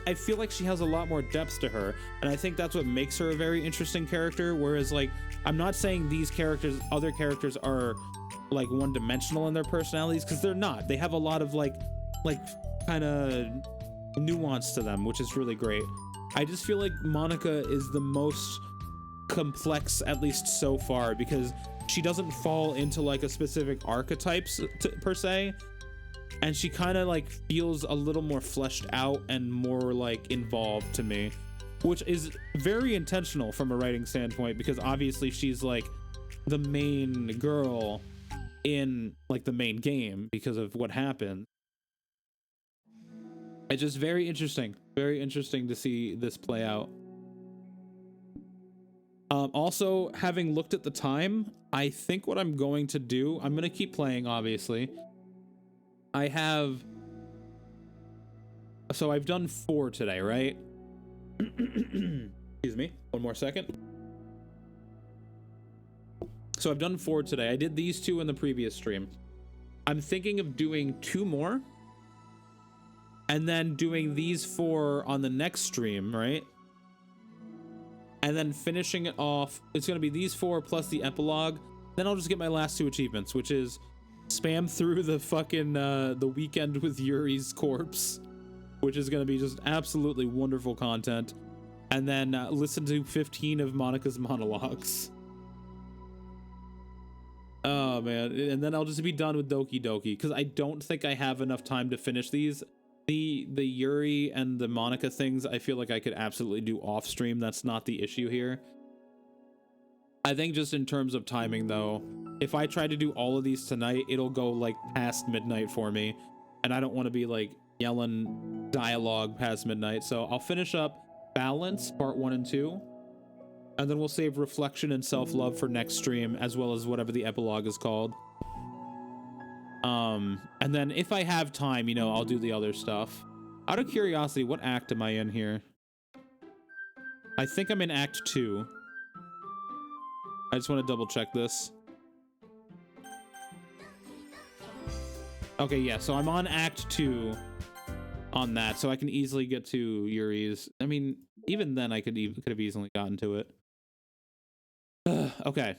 I feel like she has a lot more depth to her. And I think that's what makes her a very interesting character. Whereas like, I'm not saying these characters, other characters are like one-dimensional in their personalities, because they're not. They have a lot of like kind of nuance to them, which is really great. I just feel like Monica is the most complex, at least so far, because she doesn't fall into like a specific archetypes per se, and she kind of like feels a little more fleshed out and more like involved to me, which is very intentional from a writing standpoint, because obviously she's like the main girl in like the main game because of what happened. It's just very interesting to see this play out. Also, having looked at the time, I think what I'm going to do, I'm going to keep playing, obviously. So I've done 4 today, right? Excuse me, one more second. So I've done 4 today. I did these 2 in the previous stream. I'm thinking of doing 2 more. And then doing these 4 on the next stream, right? And then finishing it off. It's going to be these 4 plus the epilogue. Then I'll just get my last 2 achievements, which is spam through the fucking the weekend with Yuri's corpse, which is going to be just absolutely wonderful content. And then listen to 15 of Monica's monologues. Oh man, and then I'll just be done with Doki Doki, because I don't think I have enough time to finish these. The Yuri and the Monica things, I feel like I could absolutely do off stream. That's not the issue here. I think just in terms of timing though, if I try to do all of these tonight, it'll go like past midnight for me, and I don't want to be like yelling dialogue past midnight. So I'll finish up Balance part 1 and 2, and then we'll save Reflection and Self-Love for next stream, as well as whatever the epilogue is called. And then if I have time, you know, I'll do the other stuff. Out of curiosity, what act am I in here? I think I'm in Act 2. I just want to double check this. Okay, yeah, so I'm on Act 2 on that, so I can easily get to Yuri's. I mean, even then I could have easily gotten to it. Okay.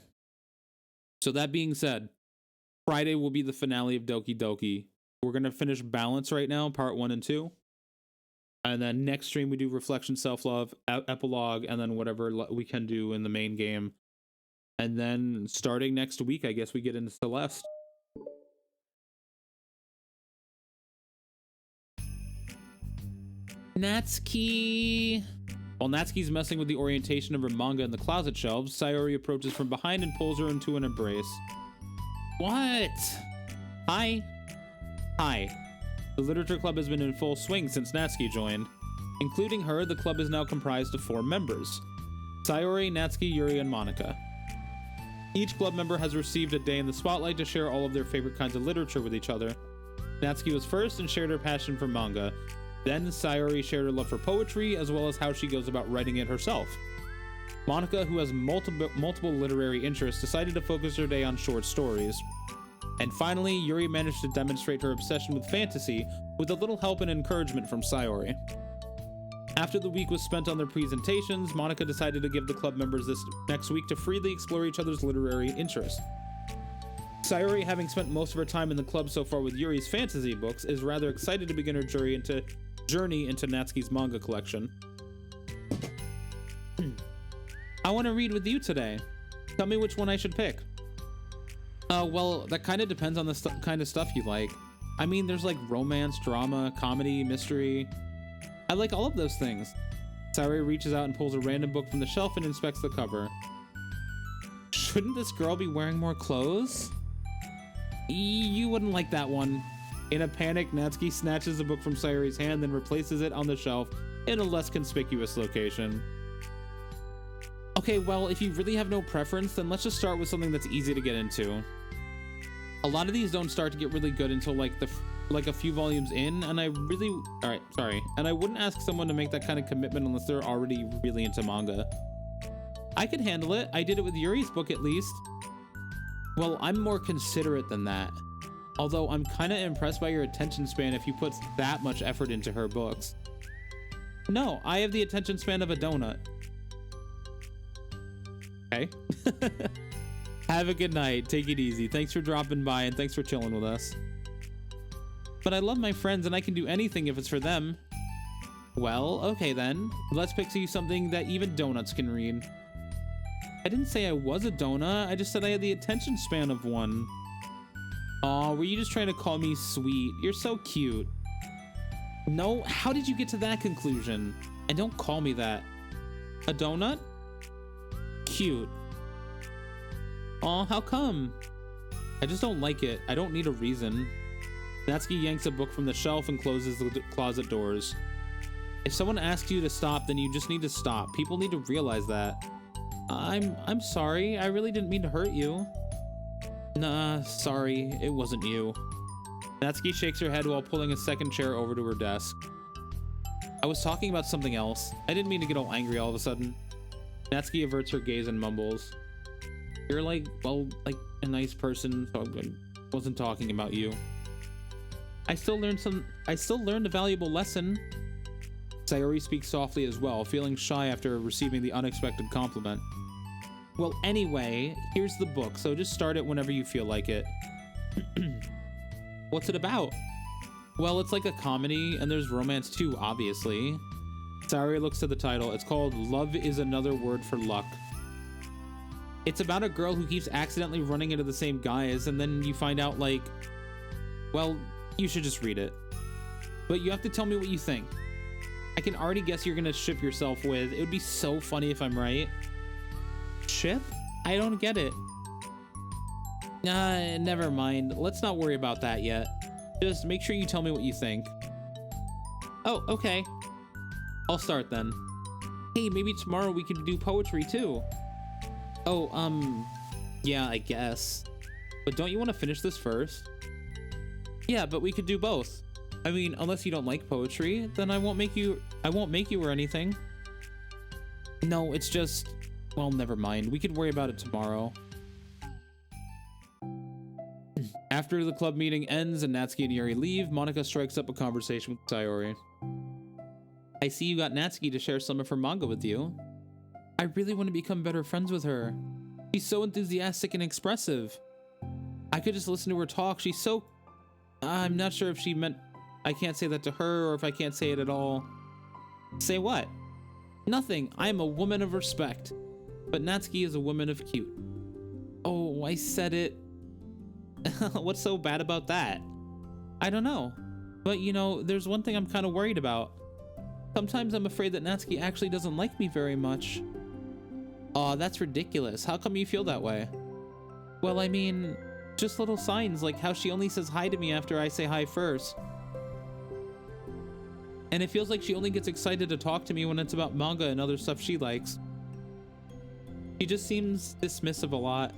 So that being said, Friday will be the finale of Doki Doki. We're going to finish Balance right now, part 1 and 2. And then next stream we do Reflection, Self-Love, Epilogue, and then whatever we can do in the main game. And then starting next week, I guess we get into Celeste. Natsuki. While Natsuki's messing with the orientation of her manga in the closet shelves, Sayori approaches from behind and pulls her into an embrace. What? Hi. The literature club has been in full swing since Natsuki joined. Including her, the club is now comprised of 4 members: Sayori, Natsuki, Yuri, and Monica. Each club member has received a day in the spotlight to share all of their favorite kinds of literature with each other. Natsuki was first and shared her passion for manga. Then Sayori shared her love for poetry, as well as how she goes about writing it herself. Monica, who has multiple literary interests, decided to focus her day on short stories. And finally, Yuri managed to demonstrate her obsession with fantasy with a little help and encouragement from Sayori. After the week was spent on their presentations, Monica decided to give the club members this next week to freely explore each other's literary interests. Sayori, having spent most of her time in the club so far with Yuri's fantasy books, is rather excited to begin her journey into Natsuki's manga collection. I want to read with you today. Tell me which one I should pick. Well, that kind of depends on the kind of stuff you like. I mean, there's like romance, drama, comedy, mystery. I like all of those things. Sayori reaches out and pulls a random book from the shelf and inspects the cover. Shouldn't this girl be wearing more clothes? You wouldn't like that one. In a panic, Natsuki snatches the book from Sayori's hand, then replaces it on the shelf in a less conspicuous location. Okay, well, if you really have no preference, then let's just start with something that's easy to get into. A lot of these don't start to get really good until like a few volumes in, and I wouldn't ask someone to make that kind of commitment unless they're already really into manga. I could handle it. I did it with Yuri's book at least. Well, I'm more considerate than that. Although I'm kind of impressed by your attention span if you put that much effort into her books. No, I have the attention span of a donut. Okay. Have a good night. Take it easy. Thanks for dropping by and thanks for chilling with us. But I love my friends and I can do anything if it's for them. Well, okay then. Let's pick you something that even donuts can read. I didn't say I was a donut. I just said I had the attention span of one. Aw, were you just trying to call me sweet? You're so cute. No, how did you get to that conclusion? And don't call me that. A donut? Cute. Aw, how come? I just don't like it. I don't need a reason. Natsuki yanks a book from the shelf and closes the closet doors. If someone asks you to stop, then you just need to stop. People need to realize that. I'm sorry. I really didn't mean to hurt you. Nah, sorry. It wasn't you. Natsuki shakes her head while pulling a second chair over to her desk. I was talking about something else. I didn't mean to get all angry all of a sudden. Natsuki averts her gaze and mumbles. You're like a nice person, so I wasn't talking about you. I still learned a valuable lesson. Sayori speaks softly as well, feeling shy after receiving the unexpected compliment. Well, anyway, here's the book, so just start it whenever you feel like it. What's it about? Well, it's like a comedy, and there's romance too, obviously. Sayori looks at the title. It's called Love is Another Word for Luck. It's about a girl who keeps accidentally running into the same guys, and then you find out, like... Well, you should just read it. But you have to tell me what you think. I can already guess you're gonna ship yourself with. It would be so funny if I'm right. Ship? I don't get it. Never mind. Let's not worry about that yet. Just make sure you tell me what you think. Oh, okay. I'll start then. Hey, maybe tomorrow we could do poetry too. Oh, yeah, I guess. But don't you want to finish this first? Yeah, but we could do both. I mean, unless you don't like poetry, then I won't make you or anything. No, it's just, well, never mind. We could worry about it tomorrow. After the club meeting ends and Natsuki and Yuri leave, Monika strikes up a conversation with Sayori. I see you got Natsuki to share some of her manga with you. I really want to become better friends with her. She's so enthusiastic and expressive. I could just listen to her talk. She's so... I'm not sure if she meant I can't say that to her or if I can't say it at all. Say what? Nothing. I am a woman of respect. But Natsuki is a woman of cute. Oh, I said it. What's so bad about that? I don't know. But you know, there's one thing I'm kind of worried about. Sometimes I'm afraid that Natsuki actually doesn't like me very much. Aw, that's ridiculous. How come you feel that way? Well, I mean, just little signs like how she only says hi to me after I say hi first. And it feels like she only gets excited to talk to me when it's about manga and other stuff she likes. She just seems dismissive a lot.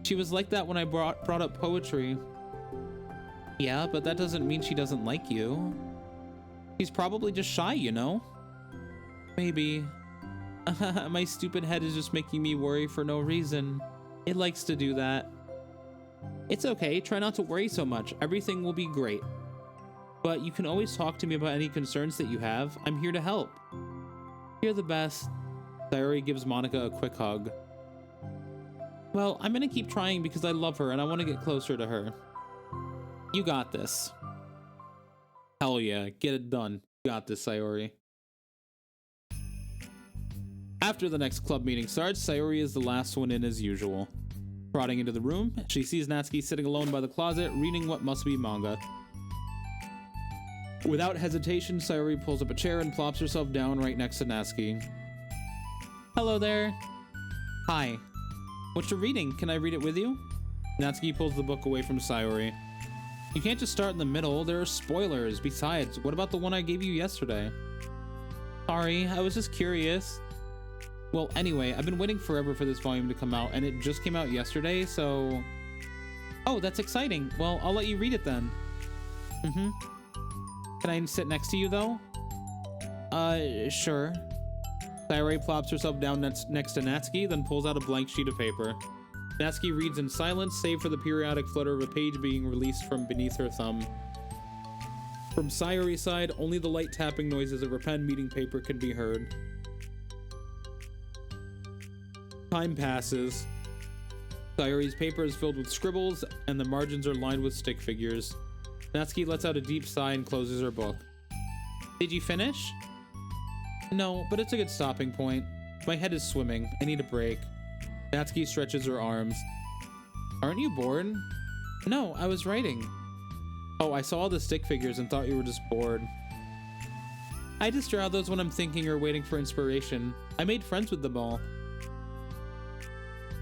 She was like that when I brought up poetry. Yeah, but that doesn't mean she doesn't like you. She's probably just shy, you know? Maybe. My stupid head is just making me worry for no reason. It likes to do that. It's okay, try not to worry so much. Everything will be great. But you can always talk to me about any concerns that you have. I'm here to help. You're the best. Sayori gives Monika a quick hug. Well, I'm gonna keep trying because I love her and I want to get closer to her. You got this. Hell yeah, get it done. You got this, Sayori. After the next club meeting starts, Sayori is the last one in as usual. Trotting into the room, she sees Natsuki sitting alone by the closet, reading what must be manga. Without hesitation, Sayori pulls up a chair and plops herself down right next to Natsuki. Hello there. Hi. What you reading? Can I read it with you? Natsuki pulls the book away from Sayori. You can't just start in the middle. There are spoilers. Besides, what about the one I gave you yesterday? Sorry, I was just curious. Well, anyway, I've been waiting forever for this volume to come out, and it just came out yesterday, so... Oh, that's exciting. Well, I'll let you read it then. Mm-hmm. Can I sit next to you, though? Sure. Sayori plops herself down next to Natsuki, then pulls out a blank sheet of paper. Natsuki reads in silence, save for the periodic flutter of a page being released from beneath her thumb. From Sayori's side, only the light tapping noises of her pen meeting paper can be heard. Time passes. Sayori's paper is filled with scribbles, and the margins are lined with stick figures. Natsuki lets out a deep sigh and closes her book. Did you finish? No, but it's a good stopping point. My head is swimming. I need a break. Natsuki stretches her arms. Aren't you bored? No, I was writing. Oh, I saw all the stick figures and thought you were just bored. I just draw those when I'm thinking or waiting for inspiration. I made friends with them all.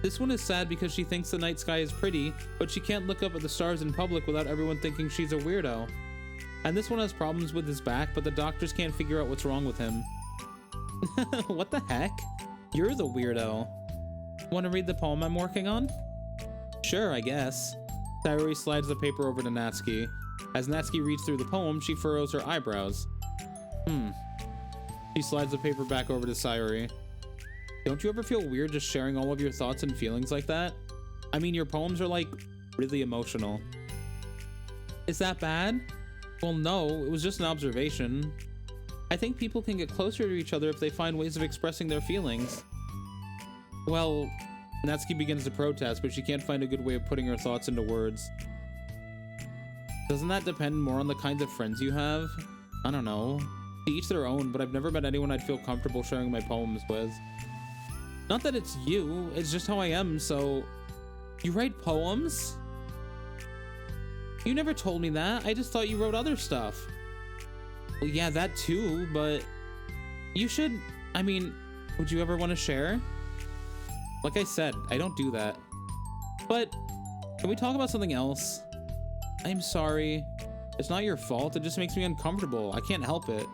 This one is sad because she thinks the night sky is pretty, but she can't look up at the stars in public without everyone thinking she's a weirdo. And this one has problems with his back, but the doctors can't figure out what's wrong with him. What the heck? You're the weirdo. Want to read the poem I'm working on? Sure, I guess. Sayori slides the paper over to Natsuki. As Natsuki reads through the poem, she furrows her eyebrows. She slides the paper back over to Sayori. Don't you ever feel weird just sharing all of your thoughts and feelings like that? I mean, your poems are like really emotional. Is that bad? Well, no, it was just an observation. I think people can get closer to each other if they find ways of expressing their feelings. Well, Natsuki begins to protest, but she can't find a good way of putting her thoughts into words. Doesn't that depend more on the kinds of friends you have? I don't know. To each their own, but I've never met anyone I'd feel comfortable sharing my poems with. Not that it's you, it's just how I am, so... You write poems? You never told me that. I just thought you wrote other stuff. Well, yeah, that too, but... You should... I mean, would you ever want to share? Like I said, I don't do that. But, can we talk about something else? I'm sorry. It's not your fault, it just makes me uncomfortable. I can't help it.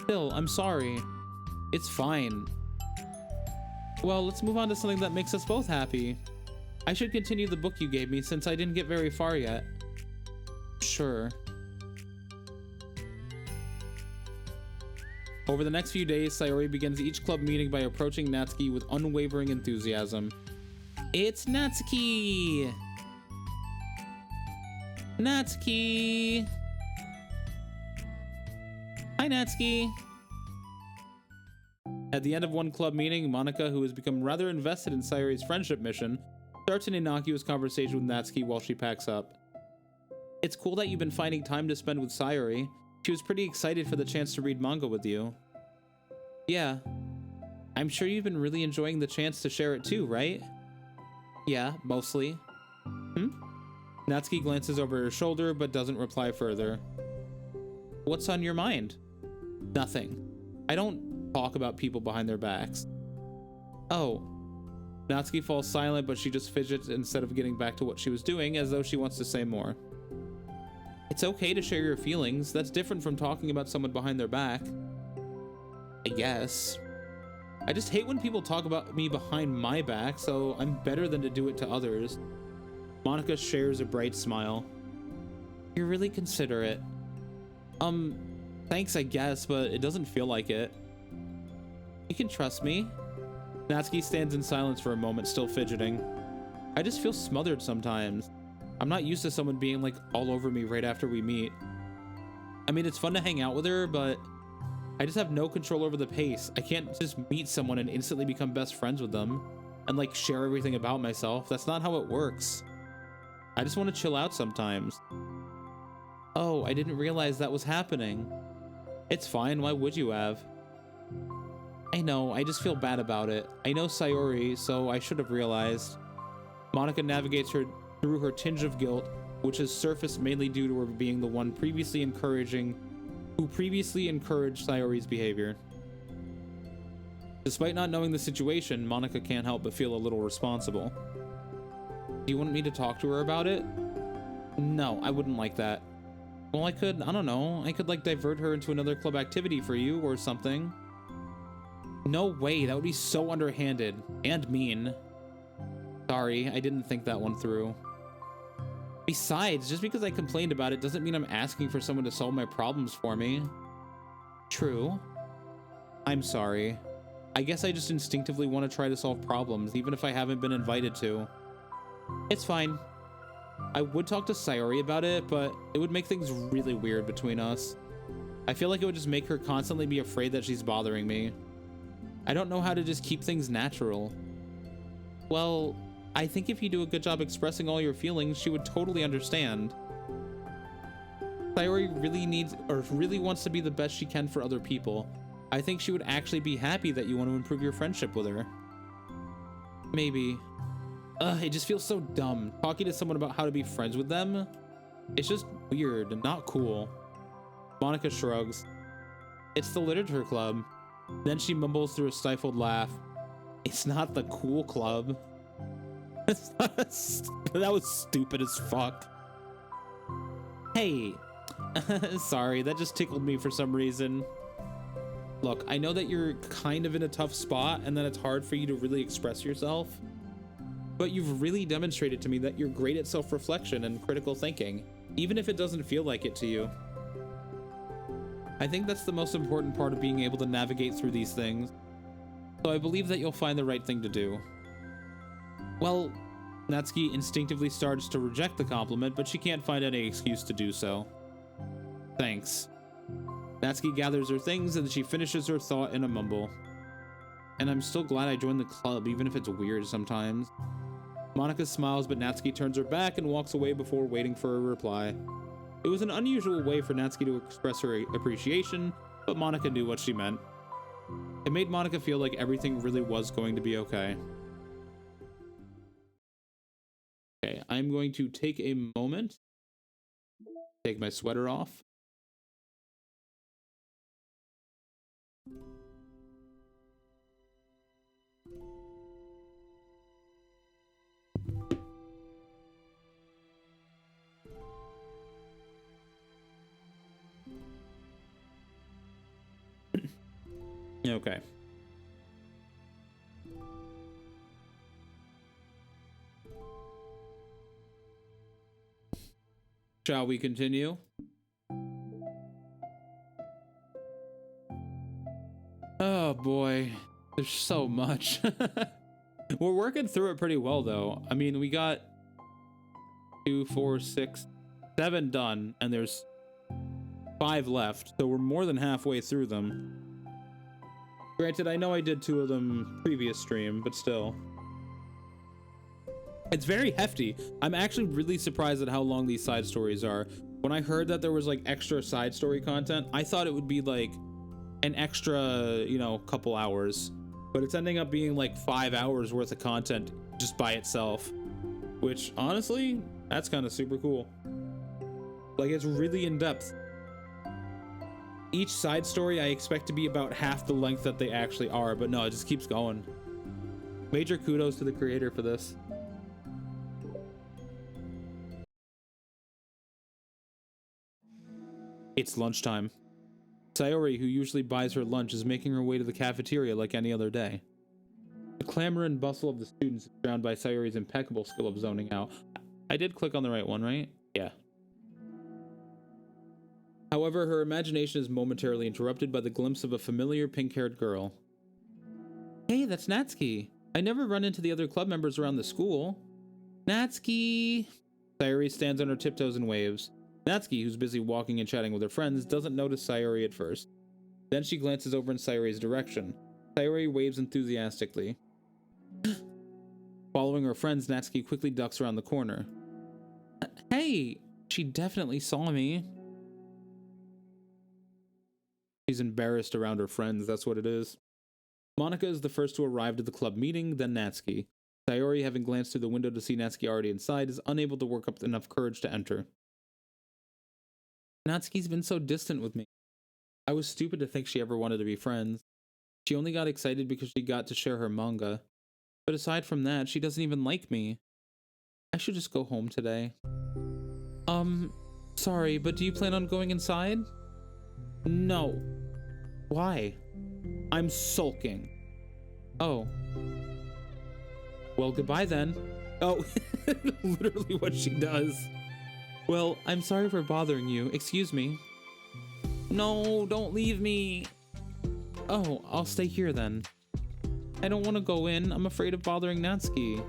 Still, I'm sorry. It's fine. Well, let's move on to something that makes us both happy. I should continue the book you gave me since I didn't get very far yet. Sure. Over the next few days, Sayori begins each club meeting by approaching Natsuki with unwavering enthusiasm. It's Natsuki! Natsuki! Hi, Natsuki! At the end of one club meeting, Monika, who has become rather invested in Sayori's friendship mission, starts an innocuous conversation with Natsuki while she packs up. It's cool that you've been finding time to spend with Sayori. She was pretty excited for the chance to read manga with you. Yeah. I'm sure you've been really enjoying the chance to share it too, right? Yeah, mostly. Natsuki glances over her shoulder but doesn't reply further. What's on your mind? Nothing. I don't talk about people behind their backs. Oh. Natsuki falls silent, but she just fidgets instead of getting back to what she was doing, as though she wants to say more. It's okay to share your feelings. That's different from talking about someone behind their back. I guess. I just hate when people talk about me behind my back, so I'm better than to do it to others. Monika shares a bright smile. You're really considerate. Thanks, I guess, but it doesn't feel like it. You can trust me. Natsuki stands in silence for a moment, still fidgeting. I just feel smothered sometimes. I'm not used to someone being like all over me right after we meet. I mean, it's fun to hang out with her, but I just have no control over the pace. I can't just meet someone and instantly become best friends with them and like share everything about myself. That's not how it works. I just want to chill out sometimes. Oh, I didn't realize that was happening. It's fine, why would you have? I know, I just feel bad about it. I know Sayori, so I should have realized. Monika navigates her through her tinge of guilt, which has surfaced mainly due to her being the one who previously encouraged Sayori's behavior. Despite not knowing the situation, Monika can't help but feel a little responsible. Do you want me to talk to her about it? No, I wouldn't like that. Well, I don't know, I could like divert her into another club activity for you or something. No way, that would be so underhanded and mean. Sorry, I didn't think that one through. Besides, just because I complained about it doesn't mean I'm asking for someone to solve my problems for me. True. I'm sorry. I guess I just instinctively want to try to solve problems, even if I haven't been invited to. It's fine. I would talk to Sayori about it, but it would make things really weird between us. I feel like it would just make her constantly be afraid that she's bothering me. I don't know how to just keep things natural. Well, I think if you do a good job expressing all your feelings, she would totally understand. Sayori really wants to be the best she can for other people. I think she would actually be happy that you want to improve your friendship with her. Maybe. It just feels so dumb. Talking to someone about how to be friends with them. It's just weird and not cool. Monika shrugs. It's the literature club. Then she mumbles through a stifled laugh. It's not the cool club. That was stupid as fuck. Hey. Sorry, that just tickled me for some reason. Look, I know that you're kind of in a tough spot and that it's hard for you to really express yourself, but you've really demonstrated to me that you're great at self-reflection and critical thinking, even if it doesn't feel like it to you. I think that's the most important part of being able to navigate through these things, so I believe that you'll find the right thing to do. Well, Natsuki instinctively starts to reject the compliment, but she can't find any excuse to do so. Thanks. Natsuki gathers her things and she finishes her thought in a mumble. And I'm still glad I joined the club, even if it's weird sometimes. Monika smiles, but Natsuki turns her back and walks away before waiting for a reply. It was an unusual way for Natsuki to express her appreciation, but Monika knew what she meant. It made Monika feel like everything really was going to be okay. Okay, I'm going to take a moment, take my sweater off. Okay. Shall we continue? Oh boy, there's so much. We're working through it pretty well though. I mean, we got 2, 4, 6, 7 done, and there's 5 left, so we're more than halfway through them. Granted, I know I did 2 of them previous stream, but still. It's very hefty. I'm actually really surprised at how long these side stories are. When I heard that there was like extra side story content, I thought it would be like an extra, you know, couple hours. But it's ending up being like 5 hours worth of content just by itself. Which, honestly, that's kind of super cool. Like, it's really in depth. Each side story I expect to be about half the length that they actually are, but no, it just keeps going. Major kudos to the creator for this. It's lunchtime. Sayori, who usually buys her lunch, is making her way to the cafeteria like any other day. The clamor and bustle of the students is drowned by Sayori's impeccable skill of zoning out. I did click on the right one, right? Yeah. However, her imagination is momentarily interrupted by the glimpse of a familiar pink-haired girl. Hey, that's Natsuki. I never run into the other club members around the school. Natsuki! Sayori stands on her tiptoes and waves. Natsuki, who's busy walking and chatting with her friends, doesn't notice Sayori at first. Then she glances over in Sayori's direction. Sayori waves enthusiastically. Following her friends, Natsuki quickly ducks around the corner. Hey! She definitely saw me. She's embarrassed around her friends, that's what it is. Monika is the first to arrive to the club meeting, then Natsuki. Sayori, having glanced through the window to see Natsuki already inside, is unable to work up enough courage to enter. Natsuki's been so distant with me. I was stupid to think she ever wanted to be friends. She only got excited because she got to share her manga. But aside from that, she doesn't even like me. I should just go home today. Sorry, but do you plan on going inside? No. Why? I'm sulking. Oh. Well, goodbye then. Oh, literally what she does. Well, I'm sorry for bothering you. Excuse me. No, don't leave me. Oh, I'll stay here then. I don't want to go in. I'm afraid of bothering Natsuki.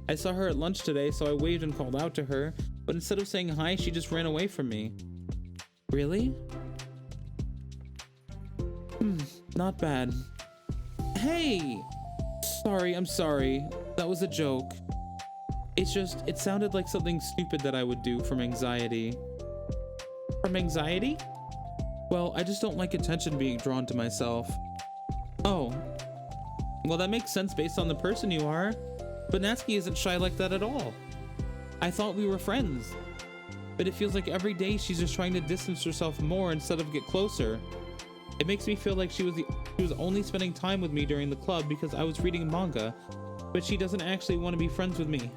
I saw her at lunch today, so I waved and called out to her, but instead of saying hi, she just ran away from me. Really? Not bad. Hey! Sorry, I'm sorry. That was a joke. It's just, it sounded like something stupid that I would do from anxiety. From anxiety? Well, I just don't like attention being drawn to myself. Oh. Well, that makes sense based on the person you are. But Natsuki isn't shy like that at all. I thought we were friends. But it feels like every day she's just trying to distance herself more instead of get closer. It makes me feel like she was only spending time with me during the club because I was reading manga. but she doesn't actually want to be friends with me.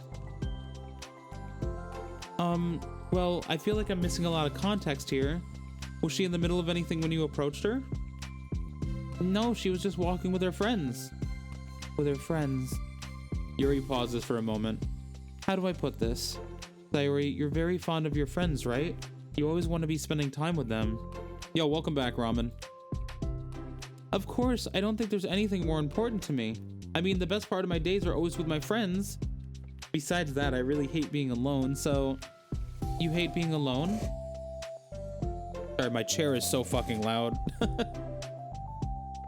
Well, I feel like I'm missing a lot of context here. Was she in the middle of anything when you approached her? No, she was just walking with her friends. With her friends. Yuri pauses for a moment. How do I put this? Sayori, you're very fond of your friends, right? You always want to be spending time with them. Yo, welcome back, Ramen. Of course, I don't think there's anything more important to me. I mean, the best part of my days are always with my friends. Besides that, I really hate being alone, so... You hate being alone? Sorry, my chair is so fucking loud.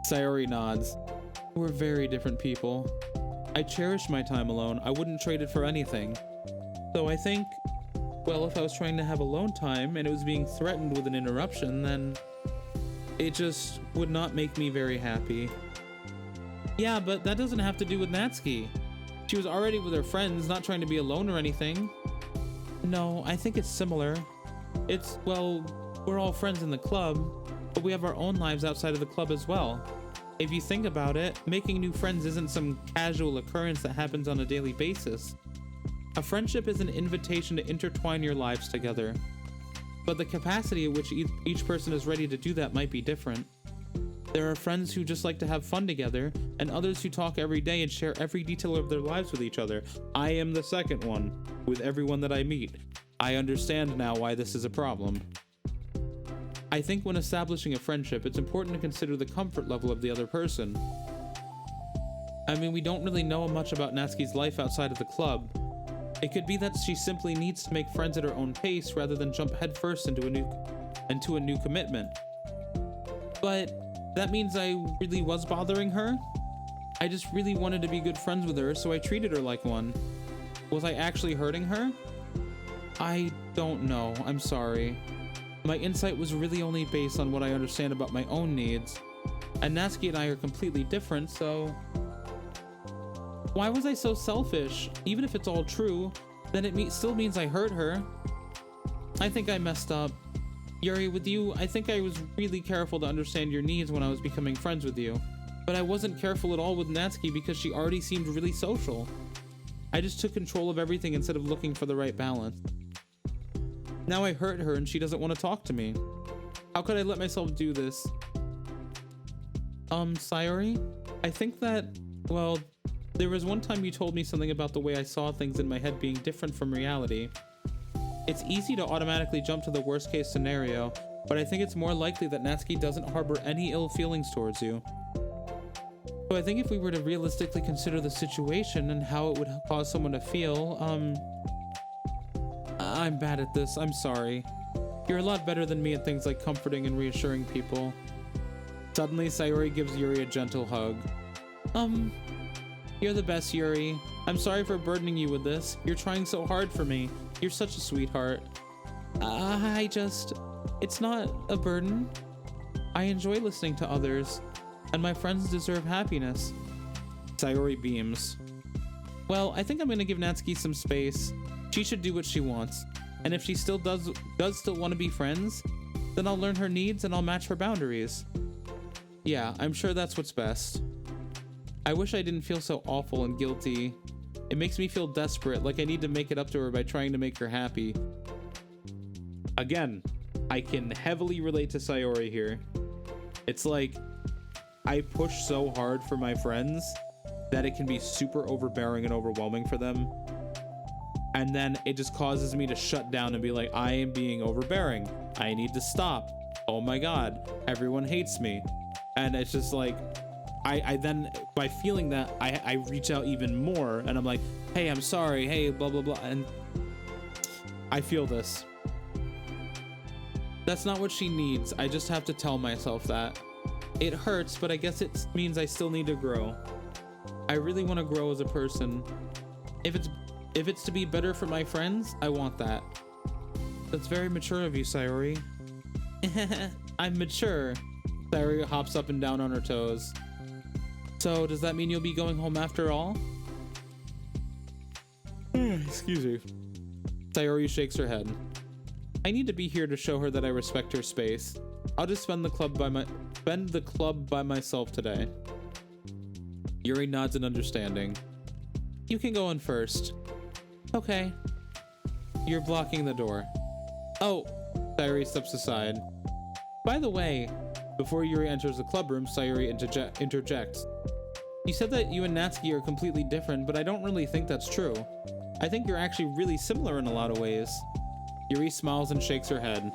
Sayori nods. We're very different people. I cherish my time alone. I wouldn't trade it for anything. So I think, well, if I was trying to have alone time and it was being threatened with an interruption, then it just would not make me very happy. Yeah, but that doesn't have to do with Natsuki. She was already with her friends, not trying to be alone or anything. No, I think it's similar. It's, well, we're all friends in the club, but we have our own lives outside of the club as well. If you think about it, making new friends isn't some casual occurrence that happens on a daily basis. A friendship is an invitation to intertwine your lives together. But the capacity at which each person is ready to do that might be different. There are friends who just like to have fun together, and others who talk every day and share every detail of their lives with each other. I am the second one, with everyone that I meet. I understand now why this is a problem. I think when establishing a friendship, it's important to consider the comfort level of the other person. I mean, we don't really know much about Natsuki's life outside of the club. It could be that she simply needs to make friends at her own pace rather than jump headfirst into a new commitment. But that means I really was bothering her? I just really wanted to be good friends with her, so I treated her like one. Was I actually hurting her? I don't know. I'm sorry. My insight was really only based on what I understand about my own needs. And Natsuki and I are completely different, so... Why was I so selfish? Even if it's all true, then it still means I hurt her. I think I messed up. Yuri, with you, I think I was really careful to understand your needs when I was becoming friends with you. But I wasn't careful at all with Natsuki because she already seemed really social. I just took control of everything instead of looking for the right balance. Now I hurt her and she doesn't want to talk to me. How could I let myself do this? Sayori? I think that, well, there was one time you told me something about the way I saw things in my head being different from reality. It's easy to automatically jump to the worst case scenario, but I think it's more likely that Natsuki doesn't harbor any ill feelings towards you. So I think if we were to realistically consider the situation and how it would cause someone to feel, I'm bad at this, I'm sorry. You're a lot better than me at things like comforting and reassuring people. Suddenly, Sayori gives Yuri a gentle hug. You're the best, Yuri. I'm sorry for burdening you with this. You're trying so hard for me. You're such a sweetheart. It's not a burden. I enjoy listening to others, and my friends deserve happiness. Sayori beams. Well, I think I'm gonna give Natsuki some space. She should do what she wants. And if she still does still want to be friends, then I'll learn her needs and I'll match her boundaries. Yeah, I'm sure that's what's best. I wish I didn't feel so awful and guilty. It makes me feel desperate, like I need to make it up to her by trying to make her happy. Again, I can heavily relate to Sayori here. It's like, I push so hard for my friends that it can be super overbearing and overwhelming for them. And then it just causes me to shut down and be like, I am being overbearing. I need to stop. Oh my God, everyone hates me. And it's just like, I then, by feeling that, I reach out even more and I'm like, hey, I'm sorry, hey, blah, blah, blah. And I feel this. That's not what she needs. I just have to tell myself that. It hurts, but I guess it means I still need to grow. I really want to grow as a person. If it's to be better for my friends, I want that. That's very mature of you, Sayori. I'm mature. Sayori hops up and down on her toes. So, does that mean you'll be going home after all? Excuse me. Sayori shakes her head. I need to be here to show her that I respect her space. I'll just spend the club by myself today. Yuri nods in understanding. You can go in first. Okay. You're blocking the door. Oh, Sayuri steps aside. By the way, before Yuri enters the club room, Sayuri interjects. You said that you and Natsuki are completely different, but I don't really think that's true. I think you're actually really similar in a lot of ways. Yuri smiles and shakes her head.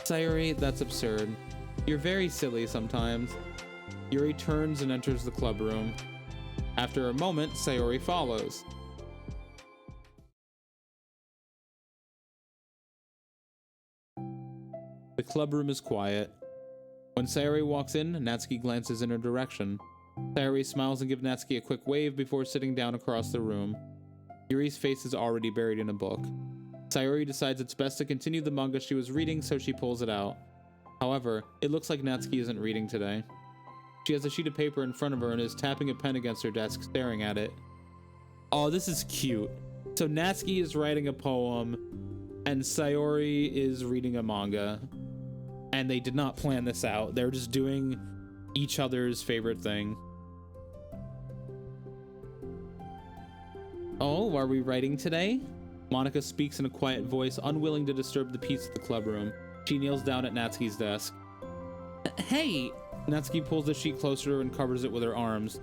Sayuri, that's absurd. You're very silly sometimes. Yuri turns and enters the club room. After a moment, Sayuri follows. The club room is quiet. When Sayuri walks in, Natsuki glances in her direction. Sayuri smiles and gives Natsuki a quick wave before sitting down across the room. Yuri's face is already buried in a book. Sayuri decides it's best to continue the manga she was reading, so she pulls it out. However, it looks like Natsuki isn't reading today. She has a sheet of paper in front of her and is tapping a pen against her desk, staring at it. Oh, this is cute. So Natsuki is writing a poem, and Sayuri is reading a manga. And they did not plan this out. They're just doing each other's favorite thing. Oh, are we writing today? Monica speaks in a quiet voice, unwilling to disturb the peace of the club room. She kneels down at Natsuki's desk. Hey! Natsuki pulls the sheet closer to her and covers it with her arms.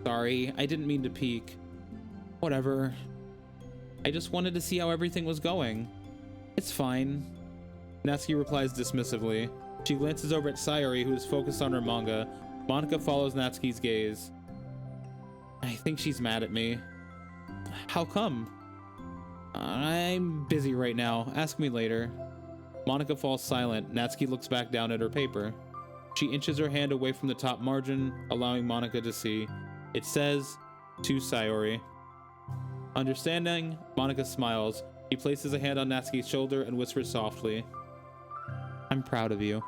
Sorry, I didn't mean to peek. Whatever. I just wanted to see how everything was going. It's fine. Natsuki replies dismissively. She glances over at Sayuri, who is focused on her manga. Monica follows Natsuki's gaze. I think she's mad at me. How come? I'm busy right now. Ask me later. Monica falls silent. Natsuki looks back down at her paper. She inches her hand away from the top margin, allowing Monica to see. It says, to Sayuri. Understanding, Monica smiles. He places a hand on Natsuki's shoulder and whispers softly. I'm proud of you.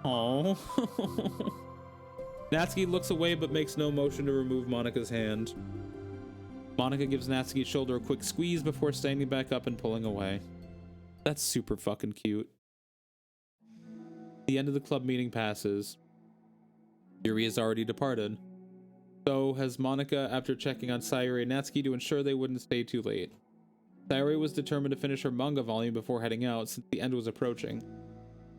Oh. Natsuki looks away but makes no motion to remove Monica's hand. Monica gives Natsuki's shoulder a quick squeeze before standing back up and pulling away. That's super fucking cute. The end of the club meeting passes. Yuri has already departed. So has Monica after checking on Sayuri and Natsuki to ensure they wouldn't stay too late. Sayuri was determined to finish her manga volume before heading out since the end was approaching.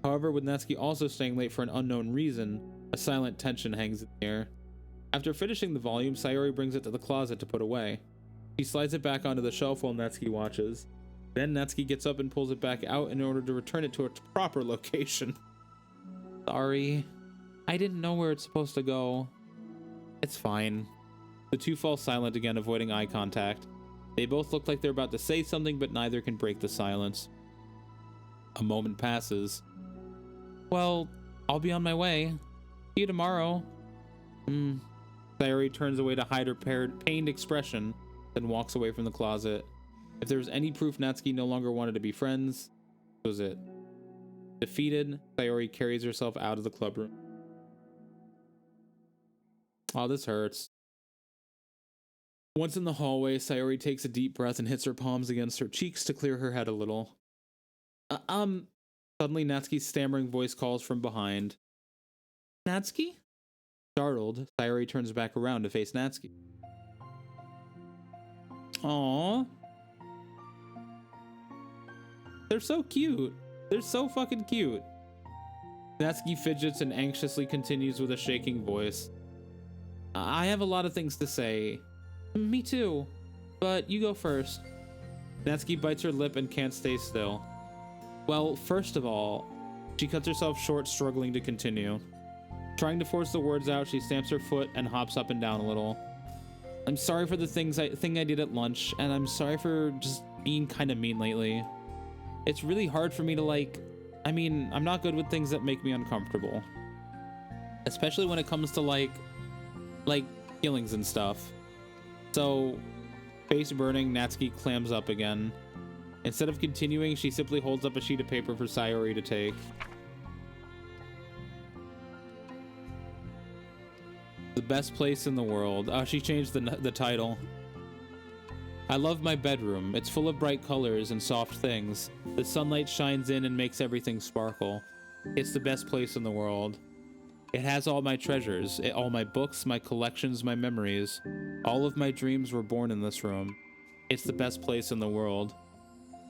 However, with Natsuki also staying late for an unknown reason, a silent tension hangs in the air. After finishing the volume, Sayuri brings it to the closet to put away. She slides it back onto the shelf while Natsuki watches. Then Natsuki gets up and pulls it back out in order to return it to its proper location. Sorry. I didn't know where it's supposed to go. It's fine. The two fall silent again, avoiding eye contact. They both look like they're about to say something, but neither can break the silence. A moment passes. Well, I'll be on my way. See you tomorrow. Sayuri turns away to hide her pained expression, then walks away from the closet. If there was any proof Natsuki no longer wanted to be friends, this was it. Defeated, Sayuri carries herself out of the club room. Oh, this hurts. Once in the hallway, Sayuri takes a deep breath and hits her palms against her cheeks to clear her head a little. Suddenly Natsuki's stammering voice calls from behind. Natsuki? Startled, Sayuri turns back around to face Natsuki. Aww. They're so cute. They're so fucking cute. Natsuki fidgets and anxiously continues with a shaking voice. I have a lot of things to say. Me too, but you go first. Natsuki bites her lip and can't stay still. Well, first of all, she cuts herself short, struggling to continue. Trying to force the words out, she stamps her foot and hops up and down a little. I'm sorry for the thing I did at lunch, and I'm sorry for just being kind of mean lately. It's really hard for me to I'm not good with things that make me uncomfortable. Especially when it comes to like feelings and stuff. So, face burning, Natsuki clams up again. Instead of continuing, she simply holds up a sheet of paper for Sayuri to take. The best place in the world. She changed the title. I love my bedroom. It's full of bright colors and soft things. The sunlight shines in and makes everything sparkle. It's the best place in the world. It has all my treasures, all my books, my collections, my memories. All of my dreams were born in this room. It's the best place in the world.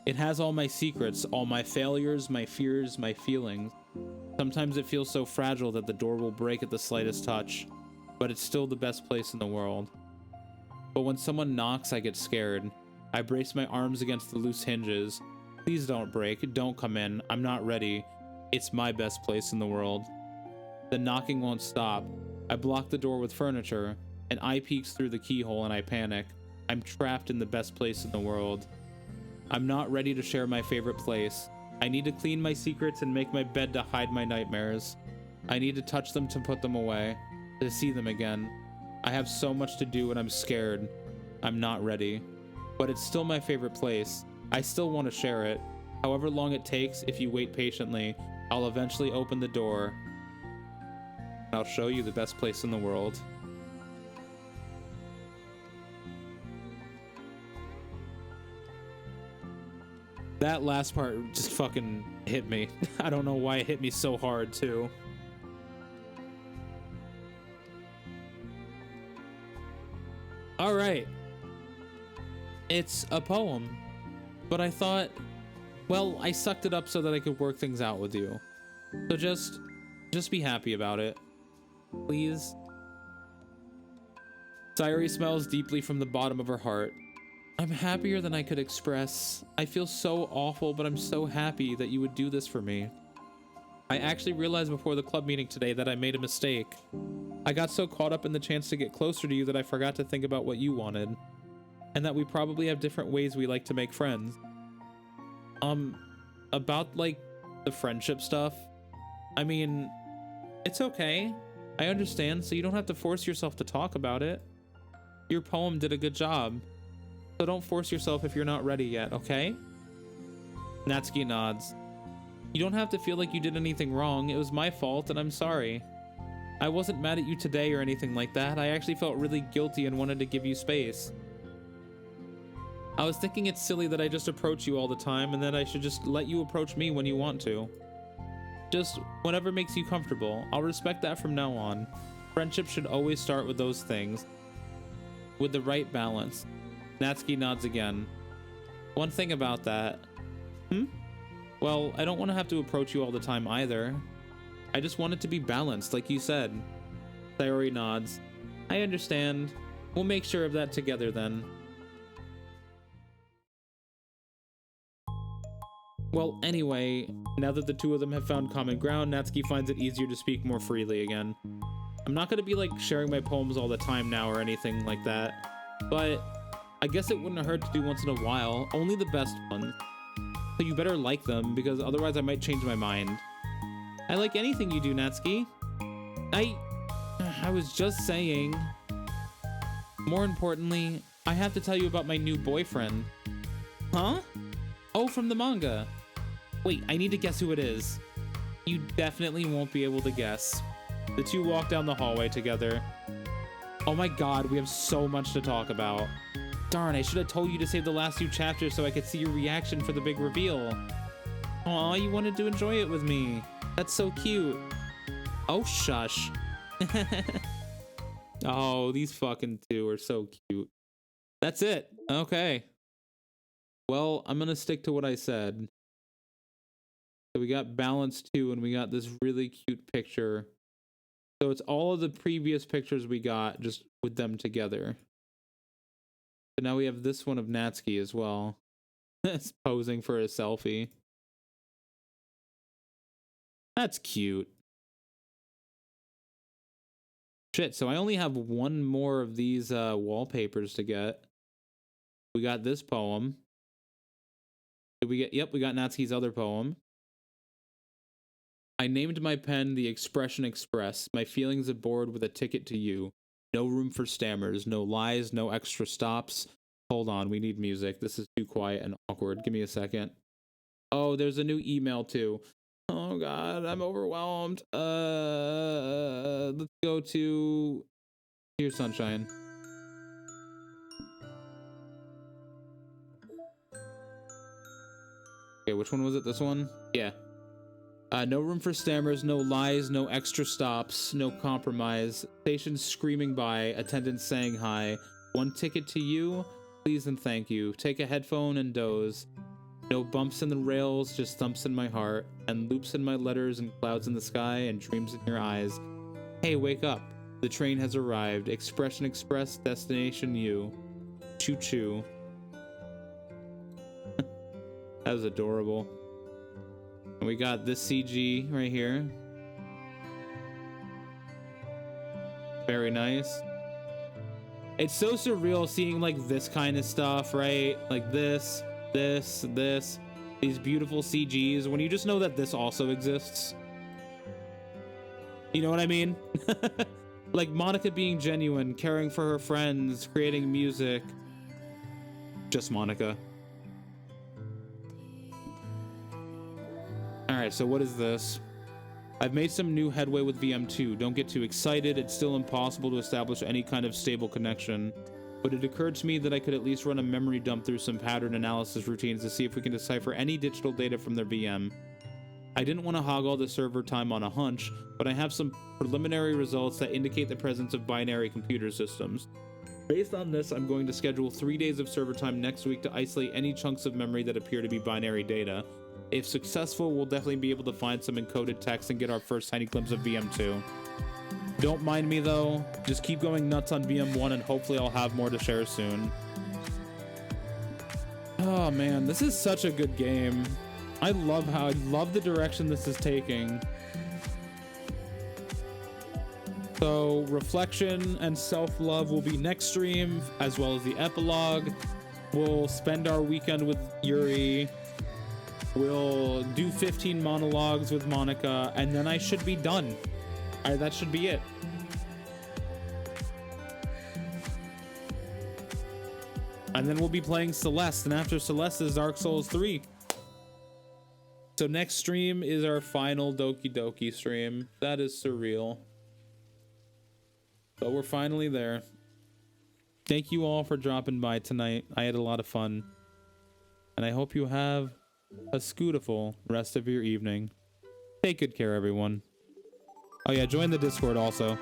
It has all my secrets, all my failures, my fears, my feelings. Sometimes it feels so fragile that the door will break at the slightest touch, but it's still the best place in the world. But when someone knocks, I get scared. I brace my arms against the loose hinges. Please don't break, don't come in, I'm not ready. It's my best place in the world. The knocking won't stop. I block the door with furniture. An eye peeks through the keyhole and I panic. I'm trapped in the best place in the world. I'm not ready to share my favorite place. I need to clean my secrets and make my bed to hide my nightmares. I need to touch them to put them away, to see them again. I have so much to do and I'm scared. I'm not ready. But it's still my favorite place. I still want to share it. However long it takes, if you wait patiently, I'll eventually open the door. I'll show you the best place in the world. That last part just fucking hit me. I don't know why it hit me so hard, too. All right. It's a poem, but I thought, well, I sucked it up so that I could work things out with you. So just be happy about it. Please. Sayori smells deeply from the bottom of her heart. I'm happier than I could express. I feel so awful, but I'm so happy that you would do this for me. I actually realized before the club meeting today that I made a mistake. I got so caught up in the chance to get closer to you that I forgot to think about what you wanted. And that we probably have different ways we like to make friends. About, like, the friendship stuff. I mean, it's okay. I understand, so you don't have to force yourself to talk about it. Your poem did a good job. So don't force yourself if you're not ready yet, okay? Natsuki nods. You don't have to feel like you did anything wrong. It was my fault, and I'm sorry. I wasn't mad at you today or anything like that. I actually felt really guilty and wanted to give you space. I was thinking it's silly that I just approach you all the time and that I should just let you approach me when you want to. Just whatever makes you comfortable. I'll respect that from now on. Friendship should always start with those things. With the right balance. Natsuki nods again. One thing about that. Well, I don't want to have to approach you all the time either. I just want it to be balanced, like you said. Sayori nods. I understand. We'll make sure of that together then. Well, anyway, now that the two of them have found common ground, Natsuki finds it easier to speak more freely again. I'm not going to be like sharing my poems all the time now or anything like that, but I guess it wouldn't hurt to do once in a while, only the best ones. So you better like them, because otherwise I might change my mind. I like anything you do, Natsuki. I was just saying. More importantly, I have to tell you about my new boyfriend. Huh? Oh, from the manga. Wait, I need to guess who it is. You definitely won't be able to guess. The two walk down the hallway together. Oh my god, we have so much to talk about. Darn, I should have told you to save the last few chapters so I could see your reaction for the big reveal. Aw, you wanted to enjoy it with me. That's so cute. Oh, shush. Oh, these fucking two are so cute. That's it. Okay. Well, I'm gonna stick to what I said. So we got balance 2 and we got this really cute picture. So it's all of the previous pictures we got just with them together. So now we have this one of Natsuki as well. It's posing for a selfie. That's cute. Shit, so I only have one more of these wallpapers to get. We got this poem. Did we get? Yep, we got Natsuki's other poem. I named my pen the Expression Express. My feelings aboard with a ticket to you. No room for stammers, no lies, no extra stops. Hold on, we need music. This is too quiet and awkward. Give me a second. Oh, there's a new email too. Oh god, I'm overwhelmed. Let's go to Dear Sunshine. Okay, which one was it? This one? Yeah. No room for stammers, no lies, no extra stops, no compromise. Station screaming by, attendants saying hi. One ticket to you, please and thank you. Take a headphone and doze. No bumps in the rails, just thumps in my heart, and loops in my letters and clouds in the sky and dreams in your eyes. Hey, wake up. The train has arrived. Expression Express, destination you. Choo choo. That was adorable. And we got this CG right here. Very nice. It's so surreal seeing like this kind of stuff, right? Like this, these beautiful CGs, when you just know that this also exists. You know what I mean? Like Monica being genuine, caring for her friends, creating music. Just Monica. Alright, so what is this? I've made some new headway with VM2. Don't get too excited. It's still impossible to establish any kind of stable connection. But it occurred to me that I could at least run a memory dump through some pattern analysis routines to see if we can decipher any digital data from their VM. I didn't want to hog all the server time on a hunch, but I have some preliminary results that indicate the presence of binary computer systems. Based on this, I'm going to schedule 3 days of server time next week to isolate any chunks of memory that appear to be binary data. If successful, we'll definitely be able to find some encoded text and get our first tiny glimpse of VM2. Don't mind me though, just keep going nuts on VM1 and hopefully I'll have more to share soon. Oh man, this is such a good game. I love the direction this is taking. So reflection and self-love will be next stream, as well as the epilogue. We'll spend our weekend with Yuri. We'll do 15 monologues with Monica, and then I should be done. That should be it. And then we'll be playing Celeste, and after Celeste is Dark Souls 3. So next stream is our final Doki Doki stream. That is surreal. But we're finally there. Thank you all for dropping by tonight. I had a lot of fun. And I hope you have a scootiful rest of your evening. Take good care, everyone. Oh yeah, join the Discord also.